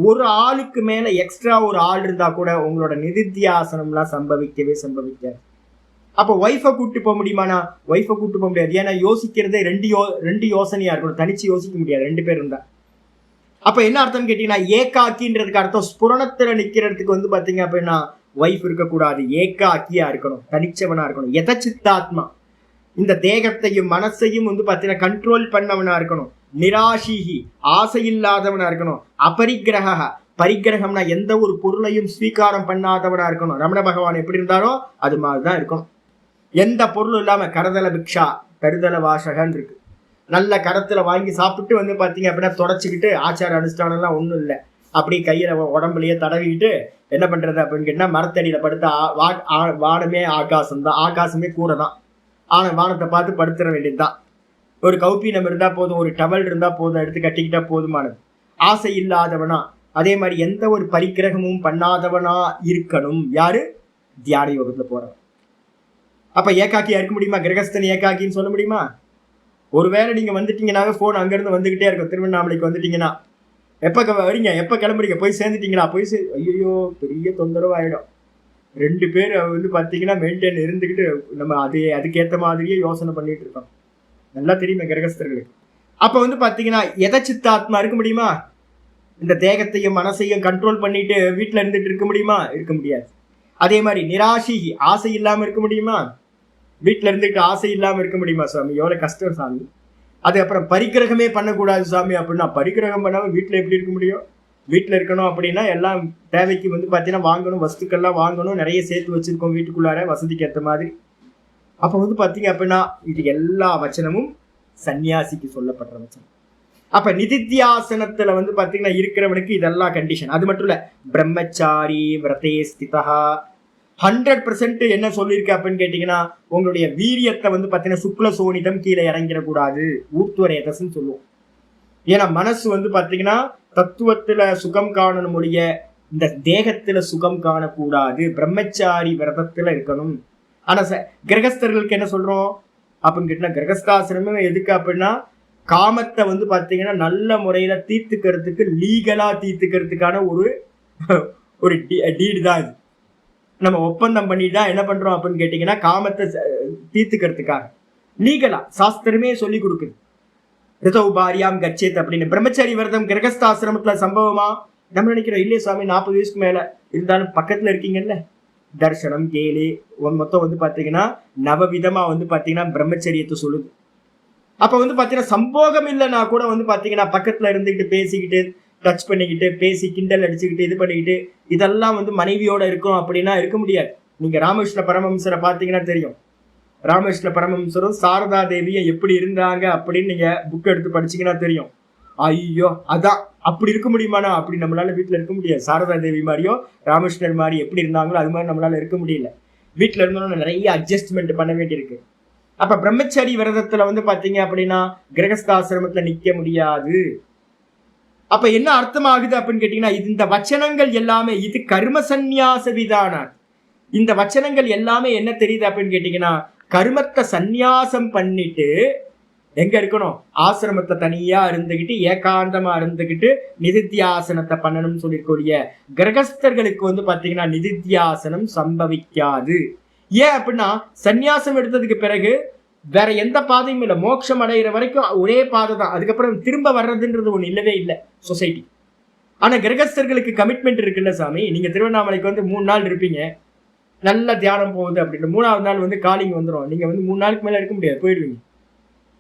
ஒரு ஆளுக்கு மேல எக்ஸ்ட்ரா ஒரு ஆள் இருந்தா கூட உங்களோட நிதித்தியாசனம்லாம் சம்பவிக்காது. அப்ப ஒய்ஃபை கூப்பிட்டு போக முடியுமானா ஒய்ஃபை கூப்பிட்டு போக முடியாது. ஏன்னா யோசிக்கிறதே ரெண்டு யோசனையா இருக்கணும், தனிச்சு யோசிக்க முடியாது, 2 பேர் இருந்தா. அப்ப என்ன அர்த்தம் கேட்டீங்கன்னா ஏகாக்கின்றதுக்கு அர்த்தம் ஸ்புரணத்துல நிக்கிறதுக்கு பாத்தீங்க அப்படின்னா ஒய்ஃப் இருக்கக்கூடாது, ஏகாக்கியா இருக்கணும், தனிச்சவனா இருக்கணும். எதச்சித்தாத்மா, இந்த தேகத்தையும் மனசையும் வந்து பார்த்தீங்கன்னா கண்ட்ரோல் பண்ணவனா இருக்கணும். நிராஷிஹி, ஆசை இல்லாதவனா இருக்கணும். அபரிக்கிரக, பரிக்கிரகம்னா எந்த ஒரு பொருளையும் ஸ்வீகாரம் பண்ணாதவனா இருக்கணும். ரமண பகவான் எப்படி இருந்தாரோ அது மாதிரிதான் இருக்கணும். எந்த பொருளும் இல்லாம கரதல பிக்ஷா கருதல வாசகன் இருக்கு. நல்ல கரத்துல வாங்கி சாப்பிட்டு வந்து பாத்தீங்க அப்படின்னா தொடச்சிக்கிட்டு ஆச்சார அனுஷ்டானம் எல்லாம் ஒண்ணும் இல்லை, அப்படி கையில உடம்புலயே தடவிக்கிட்டு என்ன பண்றது அப்படின்னு கேட்டா மரத்தடியில படுத்த வானமே ஆகாசம் தான், ஆகாசமே கூட தான். ஆனா வானத்தை பார்த்து படுத்துற வேண்டியதுதான். ஒரு கௌப்பீனம் இருந்தா போதும், ஒரு டவல் இருந்தா போதும், எடுத்து கட்டிக்கிட்டா போதுமானது. ஆசை இல்லாதவனா, அதே மாதிரி எந்த ஒரு பரிக்கிரகமும் பண்ணாதவனா இருக்கணும். யாரு? தியான யோகத்துல போறவன். அப்ப ஏகாக்கியா இருக்க முடியுமா? கிரகஸ்தன் ஏகாக்கின்னு சொல்ல முடியுமா? ஒருவேளை நீங்க வந்துட்டீங்கன்னாவே போன் அங்கிருந்து வந்துகிட்டே இருக்கும். திருவண்ணாமலைக்கு வந்துட்டீங்கன்னா எப்ப வரீங்க, எப்ப கிளம்புறீங்க, போய் சேர்ந்துட்டீங்களா, போய் ஐயோ பெரிய தொந்தரவு ஆயிடும். 2 பேர் வந்து பாத்தீங்கன்னா மெயின்டைன் இருந்துகிட்டு நம்ம அதுக்கேற்ற மாதிரியே யோசனை பண்ணிட்டு இருக்கோம். நல்லா தெரியுமே கிரகஸ்தர்களுக்கு. அப்ப வந்து பாத்தீங்கன்னா எதச்சித்தாத்மா இருக்க முடியுமா? இந்த தேகத்தையும் மனசையும் கண்ட்ரோல் பண்ணிட்டு வீட்டுல இருந்துட்டு இருக்க முடியுமா? இருக்க முடியாது. அதே மாதிரி நிராசி, ஆசை இல்லாம இருக்க முடியுமா? வீட்டுல இருந்துட்டு ஆசை இல்லாம இருக்க முடியுமா சுவாமி? எவ்வளவு கஷ்டம் சாமி. அது அப்புறம் பரிக்கிரகமே பண்ணக்கூடாது சாமி அப்படின்னா, பரிக்கிரகம் பண்ணாம வீட்டுல எப்படி இருக்க முடியும்? வீட்டுல இருக்கணும் அப்படின்னா எல்லாம் தேவைக்கு வந்து பாத்தீங்கன்னா வாங்கணும், வஸ்துக்கள்லாம் வாங்கணும், நிறைய சேர்த்து வச்சிருக்கோம் வீட்டுக்குள்ளார வசதிக்கு ஏற்ற மாதிரி. அப்ப வந்து பாத்தீங்க அப்படின்னா இது எல்லா வச்சனமும் சன்னியாசிக்கு சொல்லப்படுற வச்சனம். அப்ப நிதித்தியாசனத்துல வந்து பாத்தீங்கன்னா இருக்கிறவனுக்கு இதெல்லாம் கண்டிஷன். அது மட்டும் இல்ல, பிரம்மச்சாரி விரதே ஸ்திதா 100% என்ன சொல்லியிருக்கு அப்படின்னு கேட்டீங்கன்னா, உங்களுடைய வீரியத்தை வந்து பாத்தீங்கன்னா சுக்ல சோனிதம் கீழே இறங்கிடக்கூடாது, ஊர்த்துவரேதஸ்ன்னு சொல்லுவோம். ஏன்னா மனசு வந்து பாத்தீங்கன்னா தத்துவத்துல சுகம் காணணுடைய இந்த தேகத்துல சுகம் காணக்கூடாது, பிரம்மச்சாரி விரதத்துல இருக்கணும். ஆனா கிரகஸ்தர்களுக்கு என்ன சொல்றோம் அப்படின்னு கேட்டீங்கன்னா, கிரகஸ்தாசிரமே எதுக்கு அப்படின்னா காமத்தை வந்து பாத்தீங்கன்னா நல்ல முறையில தீர்த்துக்கிறதுக்கு, லீகலா தீர்த்துக்கிறதுக்கான ஒரு டீடு தான் இது. நம்ம ஒப்பந்தம் பண்ணிட்டு தான் என்ன பண்றோம் அப்படின்னு கேட்டீங்கன்னா காமத்தை தீர்த்துக்கிறதுக்காக லீகலா சாஸ்திரமே சொல்லி கொடுக்குது. ரிதௌ பாரியாம் கச்சேத் அப்படின்னு. பிரம்மச்சாரி விரதம் கிரகஸ்தாசிரமத்துல சம்பவமா? நம்ம நினைக்கிறோம் இல்லையே சுவாமி, 40 வயசுக்கு மேல இருந்தாலும் பக்கத்துல இருக்கீங்கல்ல, தர்சனம் கேலி மொத்தம் வந்து பாத்தீங்கன்னா நவவிதமா வந்து பாத்தீங்கன்னா பிரம்மச்சரியத்தை சொல்லுது. அப்ப வந்து பாத்தீங்கன்னா சம்போகம் இல்லைன்னா கூட வந்து பாத்தீங்கன்னா பக்கத்துல இருந்துகிட்டு பேசிக்கிட்டு டச் பண்ணிக்கிட்டு பேசி கிண்டல் அடிச்சுக்கிட்டு இது பண்ணிக்கிட்டு இதெல்லாம் வந்து மனைவியோட இருக்கும் அப்படின்னா இருக்க முடியாது. நீங்க ராமகிருஷ்ண பரமஹம்சரை பாத்தீங்கன்னா தெரியும். ராமகிருஷ்ண பரமஹம்சரும் சாரதா தேவியும் எப்படி இருந்தாங்க அப்படின்னு நீங்க புக் எடுத்து படிச்சீங்கன்னா தெரியும். ஐயோ அதான் அப்படி இருக்க முடியுமானா? அப்படி நம்மளால வீட்டுல இருக்க முடியாது. சாரதா தேவி மாதிரியோ ராமகிருஷ்ணர் மாதிரி எப்படி இருந்தாங்களோ அது மாதிரி நம்மளால இருக்க முடியல. வீட்டுல இருந்தோம்னா நிறைய அட்ஜஸ்ட்மெண்ட் பண்ண வேண்டியிருக்கு. அப்ப பிரம்மச்சாரி விரதத்துல வந்து பாத்தீங்க அப்படின்னா கிரகஸ்தாசிரமத்துல நிக்க முடியாது. அப்ப என்ன அர்த்தம் ஆகுது அப்படின்னு கேட்டீங்கன்னா, இந்த வச்சனங்கள் எல்லாமே இது கர்ம சந்நியாச விதானம். இந்த வச்சனங்கள் எல்லாமே என்ன தெரியுது அப்படின்னு கேட்டீங்கன்னா, கர்மத்தை சந்நியாசம் பண்ணிட்டு எங்க இருக்கணும்? ஆசிரமத்தை தனியா இருந்துகிட்டு ஏகாந்தமா இருந்துகிட்டு நிதித்தியாசனத்தை பண்ணணும்னு சொல்லிருக்கூடிய கிரகஸ்தர்களுக்கு வந்து பாத்தீங்கன்னா நிதித்தியாசனம் சம்பவிக்காது. ஏன் அப்படின்னா சந்நியாசம் எடுத்ததுக்கு பிறகு வேற எந்த பாதையும் இல்லை, மோட்சம் அடைகிற வரைக்கும் ஒரே பாதை தான். அதுக்கப்புறம் திரும்ப வர்றதுன்றது ஒண்ணு இல்லவே இல்லை சொசைட்டி. ஆனா கிரகஸ்தர்களுக்கு கமிட்மெண்ட் இருக்குல்ல சாமி. நீங்க திருவண்ணாமலைக்கு வந்து 3 நாள் இருப்பீங்க, நல்ல தியானம் போகுது அப்படின்னு 3ஆவது நாள் வந்து காலிங் வந்துடும். நீங்க வந்து 3 நாளுக்கு மேல இருக்க முடியாது, போயிடுவீங்க.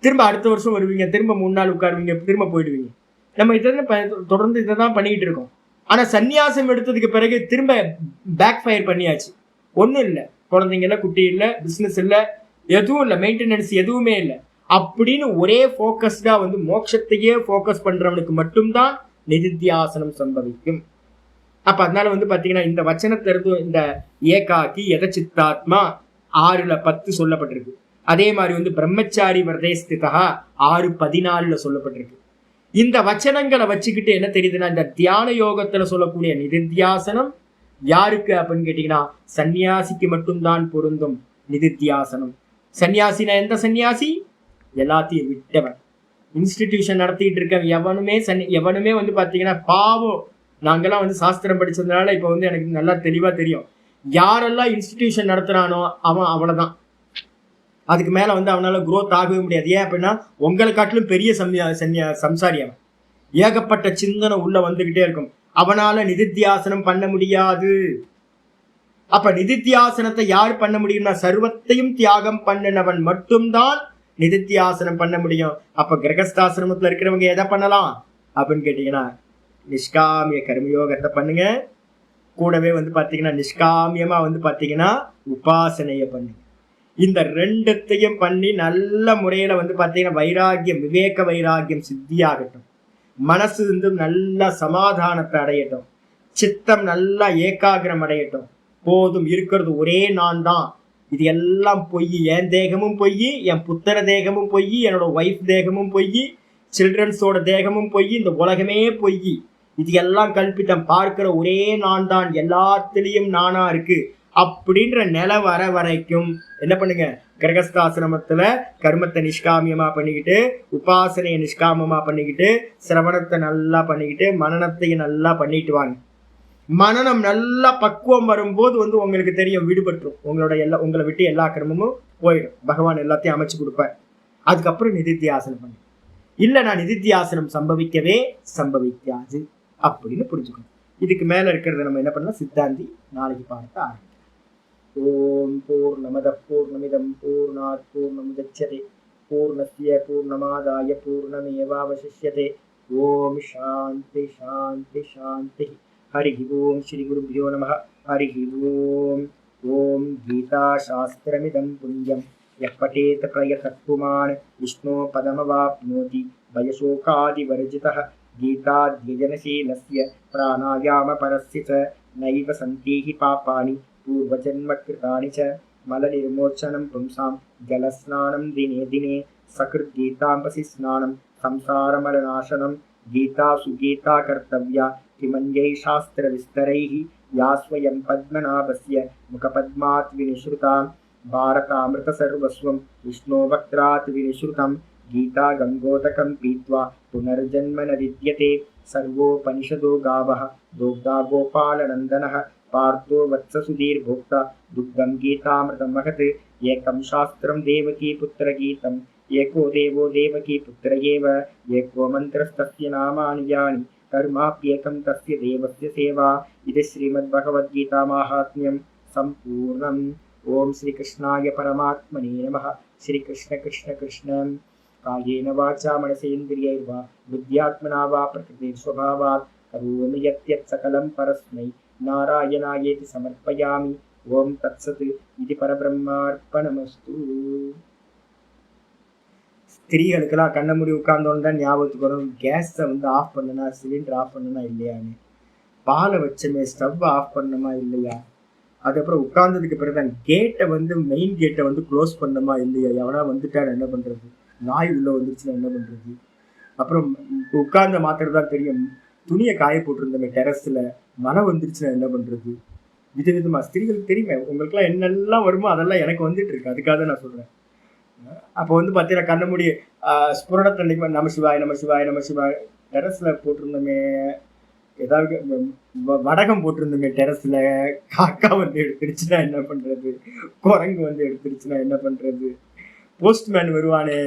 திரும்ப அடுத்த வருஷம் வருவீங்க, திரும்ப 3 நாள் உட்காருவீங்க, திரும்ப போயிடுவீங்க. நம்ம தொடர்ந்து இதை தான் பண்ணிக்கிட்டு இருக்கோம். ஆனா சன்னியாசம் எடுத்ததுக்கு பிறகு திரும்ப பேக் ஃபயர் பண்ணியாச்சு. ஒன்றும் இல்லை, குழந்தைங்க இல்லை, குட்டி இல்லை, பிஸ்னஸ் இல்லை, எதுவும் இல்லை, மெயின்டெனன்ஸ் எதுவுமே இல்லை அப்படின்னு ஒரே ஃபோக்கஸ்டா வந்து மோட்சத்தையே ஃபோக்கஸ் பண்றவனுக்கு மட்டும்தான் நிதித்தியாசனம் சம்பவிக்கும். அப்ப அதனால வந்து பாத்தீங்கன்னா இந்த வச்சனத்துல இருந்து இந்த ஏகாக்கி எதச்சித்தாத்மா 6:10 சொல்லப்பட்டிருக்கு. அதே மாதிரி வந்து பிரம்மச்சாரி விரதேஸ்திதா 6:14 சொல்லப்பட்டிருக்கு. இந்த வச்சனங்களை வச்சுக்கிட்டு என்ன தெரியுதுன்னா, இந்த தியான யோகத்துல சொல்லக்கூடிய நிதித்தியாசனம் யாருக்கு அப்படின்னு கேட்டீங்கன்னா சன்னியாசிக்கு மட்டும்தான் பொருந்தும். நிதித்தியாசனம் சன்னியாசினா எந்த சன்னியாசி? எல்லாத்தையும் விட்டவன், இன்ஸ்டிடியூஷன் நடத்திட்டு இருக்க எவனுமே வந்து பாத்தீங்கன்னா பாவம். நாங்கெல்லாம் வந்து சாஸ்திரம் படிச்சதுனால இப்ப வந்து எனக்கு நல்லா தெளிவா தெரியும். யாரெல்லாம் இன்ஸ்டிடியூஷன் நடத்துறானோ அவன் அவ்வளவுதான். அதுக்கு மேல வந்து அவனால குரோத் ஆகவே முடியாது. ஏன் அப்படின்னா உங்களை காட்டிலும் பெரிய சம்சாரி அவன். ஏகப்பட்ட சிந்தனை உள்ள வந்துகிட்டே இருக்கும். அவனால நிதித்தியாசனம் பண்ண முடியாது. அப்ப நிதித்தியாசனத்தை யார் பண்ண முடியும்னா சர்வத்தையும் தியாகம் பண்ணினவன் மட்டும்தான் நிதித்தியாசனம் பண்ண முடியும். அப்ப கிரகஸ்தாசிரமத்துல இருக்கிறவங்க எதை பண்ணலாம் அப்படின்னு கேட்டீங்கன்னா நிஷ்காமிய கர்மயோகத்தை பண்ணுங்க. கூடவே வந்து பாத்தீங்கன்னா நிஷ்காமியமா வந்து பாத்தீங்கன்னா உபாசனைய பண்ணுங்க. இந்த ரெண்டுத்தையும் பண்ணி நல்ல முறையில வந்து பாத்தீங்கன்னா வைராகியம், விவேக வைராகியம் சித்தியாகட்டும். மனசு வந்து நல்ல சமாதானத்தை அடையட்டும். சித்தம் நல்லா ஏகாகிரம் அடையட்டும். போதும், இருக்கிறது ஒரே நான் தான், இது எல்லாம் பொய், என் தேகமும் பொய், என் புத்திர தேகமும் பொய், என்னோட ஒய்ஃப் தேகமும் பொய், சில்ட்ரன்ஸோட தேகமும் பொய், இந்த உலகமே பொய், இது எல்லாம் கல்பித்தம், பார்க்கிற ஒரே நான் தான், எல்லாத்திலையும் நானா இருக்கு அப்படின்ற நிலை வர வரைக்கும் என்ன பண்ணுங்க, கிரகஸ்தாசிரமத்துல கர்மத்தை நிஷ்காமியமா பண்ணிக்கிட்டு, உபாசனையை நிஷ்காமமா பண்ணிக்கிட்டு, சிரவணத்தை நல்லா பண்ணிக்கிட்டு, மனனத்தையும் நல்லா பண்ணிட்டு வாங்க. மனநம் நல்லா பக்குவம் வரும்போது வந்து உங்களுக்கு தெரியும் விடுபட்டுரும். உங்களை விட்டு எல்லா கர்மமும் போயிடும். பகவான் எல்லாத்தையும் அமைச்சு கொடுப்பார். அதுக்கப்புறம் நிதித்தியாசனம் பண்ணு. இல்ல நான் நிதித்தியாசனம் சம்பவிக்கவே சம்பவிக்காது அப்படின்னு புரிஞ்சுக்கணும். இதுக்கு மேல இருக்கிறத நம்ம என்ன பண்ணலாம், சித்தாந்தி நாளைக்கு பார்க்க ஆரம்பிக்கலாம். ஓம் பூர்ணமத பூர்ணமிதம் பூர்ணாத் பூர்ணமுதச்யதே பூர்ணஸ்ய பூர்ணமாதாய பூர்ணமேவாவசிஷ்யதே. ஓம் சாந்தி சாந்தி சாந்தி. हरि ओम श्री गुरुभ्यो नमः. हरि ओम. ओम गीता शास्त्रमिदं पुण्यं यः पठेत प्रयतः पुमान् विष्णो पदमवाप्नोति भयशोकादिवर्जितः. गीताध्ययनशीलस्य प्राणायामपरस्य च नैव सन्ति हि पापानि पूर्वजन्मकृतानि च. मलनिर्मोचनं पुंसां जलस्नानं दिने दिने सकृद्गीताम्पसि स्नानं संसारमलनाशनं. गीता सुगीता कर्तव्या किमन्यै शास्त्रविस्तरैः या स्वयं पद्मनाभस्य मुखपद्मात् विनिश्रुता. भारतामृतसर्वस्वं विष्णोवक्त्रात् विनिश्रुतं. गीता गङ्गोदकं पीत्वा पुनर्जन्म न विद्यते. सर्वोपनिषदो गावः दोग्धा गोपालनन्दनः. पार्थो वत्ससुधीर्भोक्ता दुग्धं गीतामृतं महत्. एकं शास्त्रं देवकीपुत्रगीतम् एको देवो देवकीपुत्र एव. एको मन्त्रस्तस्य नामानि यानि कर्माप्येकं तस्य देवस्य सेवा. इति श्रीमद्भगवद्गीता माहात्म्यं सम्पूर्णम्. ओम श्री कृष्णाय परमात्मने नमः. श्री कृष्ण कृष्ण कृष्ण. कायेन वाचा मनसेन्द्रियैर्वा बुद्ध्यात्मना वा प्रकृतिस्वभावात् करोमि यत् सकलं परस्मै नारायणायेति समर्पयामि. ओम तत्सत्. इति परब्रह्मार्पणमस्तु. ஸ்திரீகளுக்கெல்லாம் கண்ண மூடி உட்கார்ந்தோன்னு தான் ஞாபகத்துக்கு வரும், கேஸை வந்து ஆஃப் பண்ணனா, சிலிண்டர் ஆஃப் பண்ணனா இல்லையான்னு, பாலை வச்சமே ஸ்டவ் ஆஃப் பண்ணணுமா இல்லையா, அதுக்கப்புறம் உட்கார்ந்ததுக்கு பிறகுதான் கேட்டை வந்து மெயின் கேட்டை வந்து க்ளோஸ் பண்ணணுமா இல்லையா, எவனா வந்துட்டான்னு என்ன பண்ணுறது, நாய் உள்ளே வந்துருச்சுன்னா என்ன பண்ணுறது, அப்புறம் உட்கார்ந்த மாத்திரம் தான் தெரியும், துணியை காய போட்டிருந்தோமே டெரஸில் மழை வந்துருச்சுன்னா என்ன பண்ணுறது, விதவிதமாக ஸ்திரீகளுக்கு தெரியுமே. உங்களுக்குலாம் என்னெல்லாம் வருமோ அதெல்லாம் எனக்கு வந்துட்டு இருக்கு, அதுக்காக தான் நான் சொல்கிறேன். அப்போ வந்து பார்த்தீங்கன்னா கண்ண மூடி ஸ்புரணத்தன்னைக்கு நம சிவாய் நம சிவாய் நம சிவாய். டெரஸில் போட்டிருந்தோமே, ஏதாவது வடகம் போட்டிருந்தோமே டெரஸில், காக்கா வந்து எடுத்துருச்சுன்னா என்ன பண்ணுறது, குரங்கு வந்து எடுத்துருச்சுன்னா என்ன பண்ணுறது, போஸ்ட்மேன் வருவானே,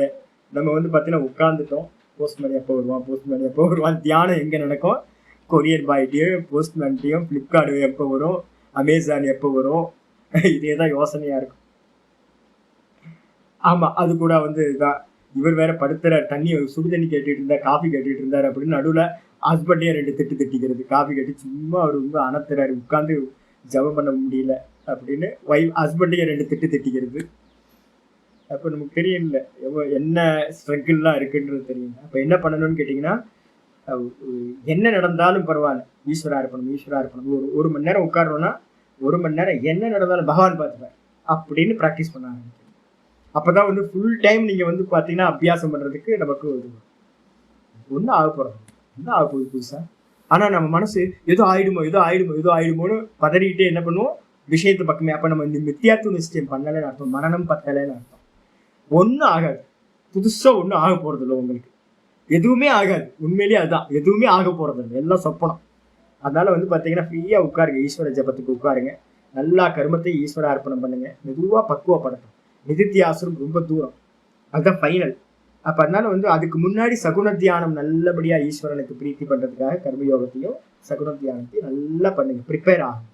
நம்ம வந்து பார்த்தீங்கன்னா உட்காந்துட்டோம், போஸ்ட்மேன் எப்போ வருவான், போஸ்ட்மேன் எப்போ வருவான், தியானம் எங்கே நடக்கும், கொரியர் பாய்ட்டையும் போஸ்ட்மேன்ட்டையும், ஃப்ளிப்கார்ட்டு எப்போ வரும், அமேசான் எப்போ வரும், இதே தான் யோசனையாக இருக்கும். ஆமாம், அது கூட வந்து இதுதான், இவர் வேற படுத்துற தண்ணி சுடு தண்ணி கேட்டுட்டு இருந்தார், காஃபி கேட்டுட்டு இருந்தார் அப்படின்னு நடுவில் ஹஸ்பண்டையே 2 திட்டு திட்டிக்கிறது, காஃபி கட்டி சும்மா அவர் ரொம்ப அணத்துறாரு, உட்காந்து ஜபம் பண்ண முடியல அப்படின்னு ஹஸ்பண்டையே 2 திட்டு திட்டிக்கிறது. அப்போ நமக்கு தெரியல என்ன ஸ்ட்ரகிள்லாம் இருக்குன்றது தெரியும். அப்போ என்ன பண்ணணும்னு கேட்டிங்கன்னா, என்ன நடந்தாலும் பரவாயில்ல, ஈஸ்வரா இருப்பணும், ஈஸ்வரா இருப்பணும். ஒரு மணி நேரம் உட்காரணும்னா 1 மணி நேரம் என்ன நடந்தாலும் பகவான் பார்த்துப்பார் அப்படின்னு ப்ராக்டிஸ் பண்ண ஆரம்பிக்கும். அப்போதான் வந்து ஃபுல் டைம் நீங்கள் வந்து பார்த்தீங்கன்னா அபியாசம் பண்ணுறதுக்கு நமக்கு ஒன்றும் ஆக போகிறது, ஒன்றும் ஆக போகுது புதுசாக. ஆனால் நம்ம மனசு ஏதோ ஆயிடுமோன்னு பதறிக்கிட்டே என்ன பண்ணுவோம், விஷயத்து பக்கமே. அப்போ நம்ம இந்த மித்தியாத்துவ நிச்சயம் பண்ணலைன்னு அர்த்தம், மனநம் பத்தலைன்னு அர்த்தம். ஒன்றும் ஆகாது, புதுசாக ஒன்றும் ஆக போகிறது இல்லை, உங்களுக்கு எதுவுமே ஆகாது. உண்மையிலேயே அதுதான், எதுவுமே ஆக போகிறது இல்லை, எல்லாம் சொப்பனம். அதனால வந்து பார்த்தீங்கன்னா ஃப்ரீயாக உட்காருங்க, ஈஸ்வர ஜபத்துக்கு உட்காருங்க, நல்லா கர்மத்தை ஈஸ்வர அர்ப்பணம் பண்ணுங்க, மெதுவாக பக்குவப்படட்டும். நிதித்தியாசனம் ரொம்ப தூரம், அதுதான் ஃபைனல். அப்போ அதனால வந்து அதுக்கு முன்னாடி சகுன தியானம் நல்லபடியாக ஈஸ்வரனுக்கு பிரீத்தி பண்ணுறதுக்காக கர்மயோகத்தையும் சகுன தியானத்தையும் நல்லா பண்ணுங்க, ப்ரிப்பேர் ஆகும்.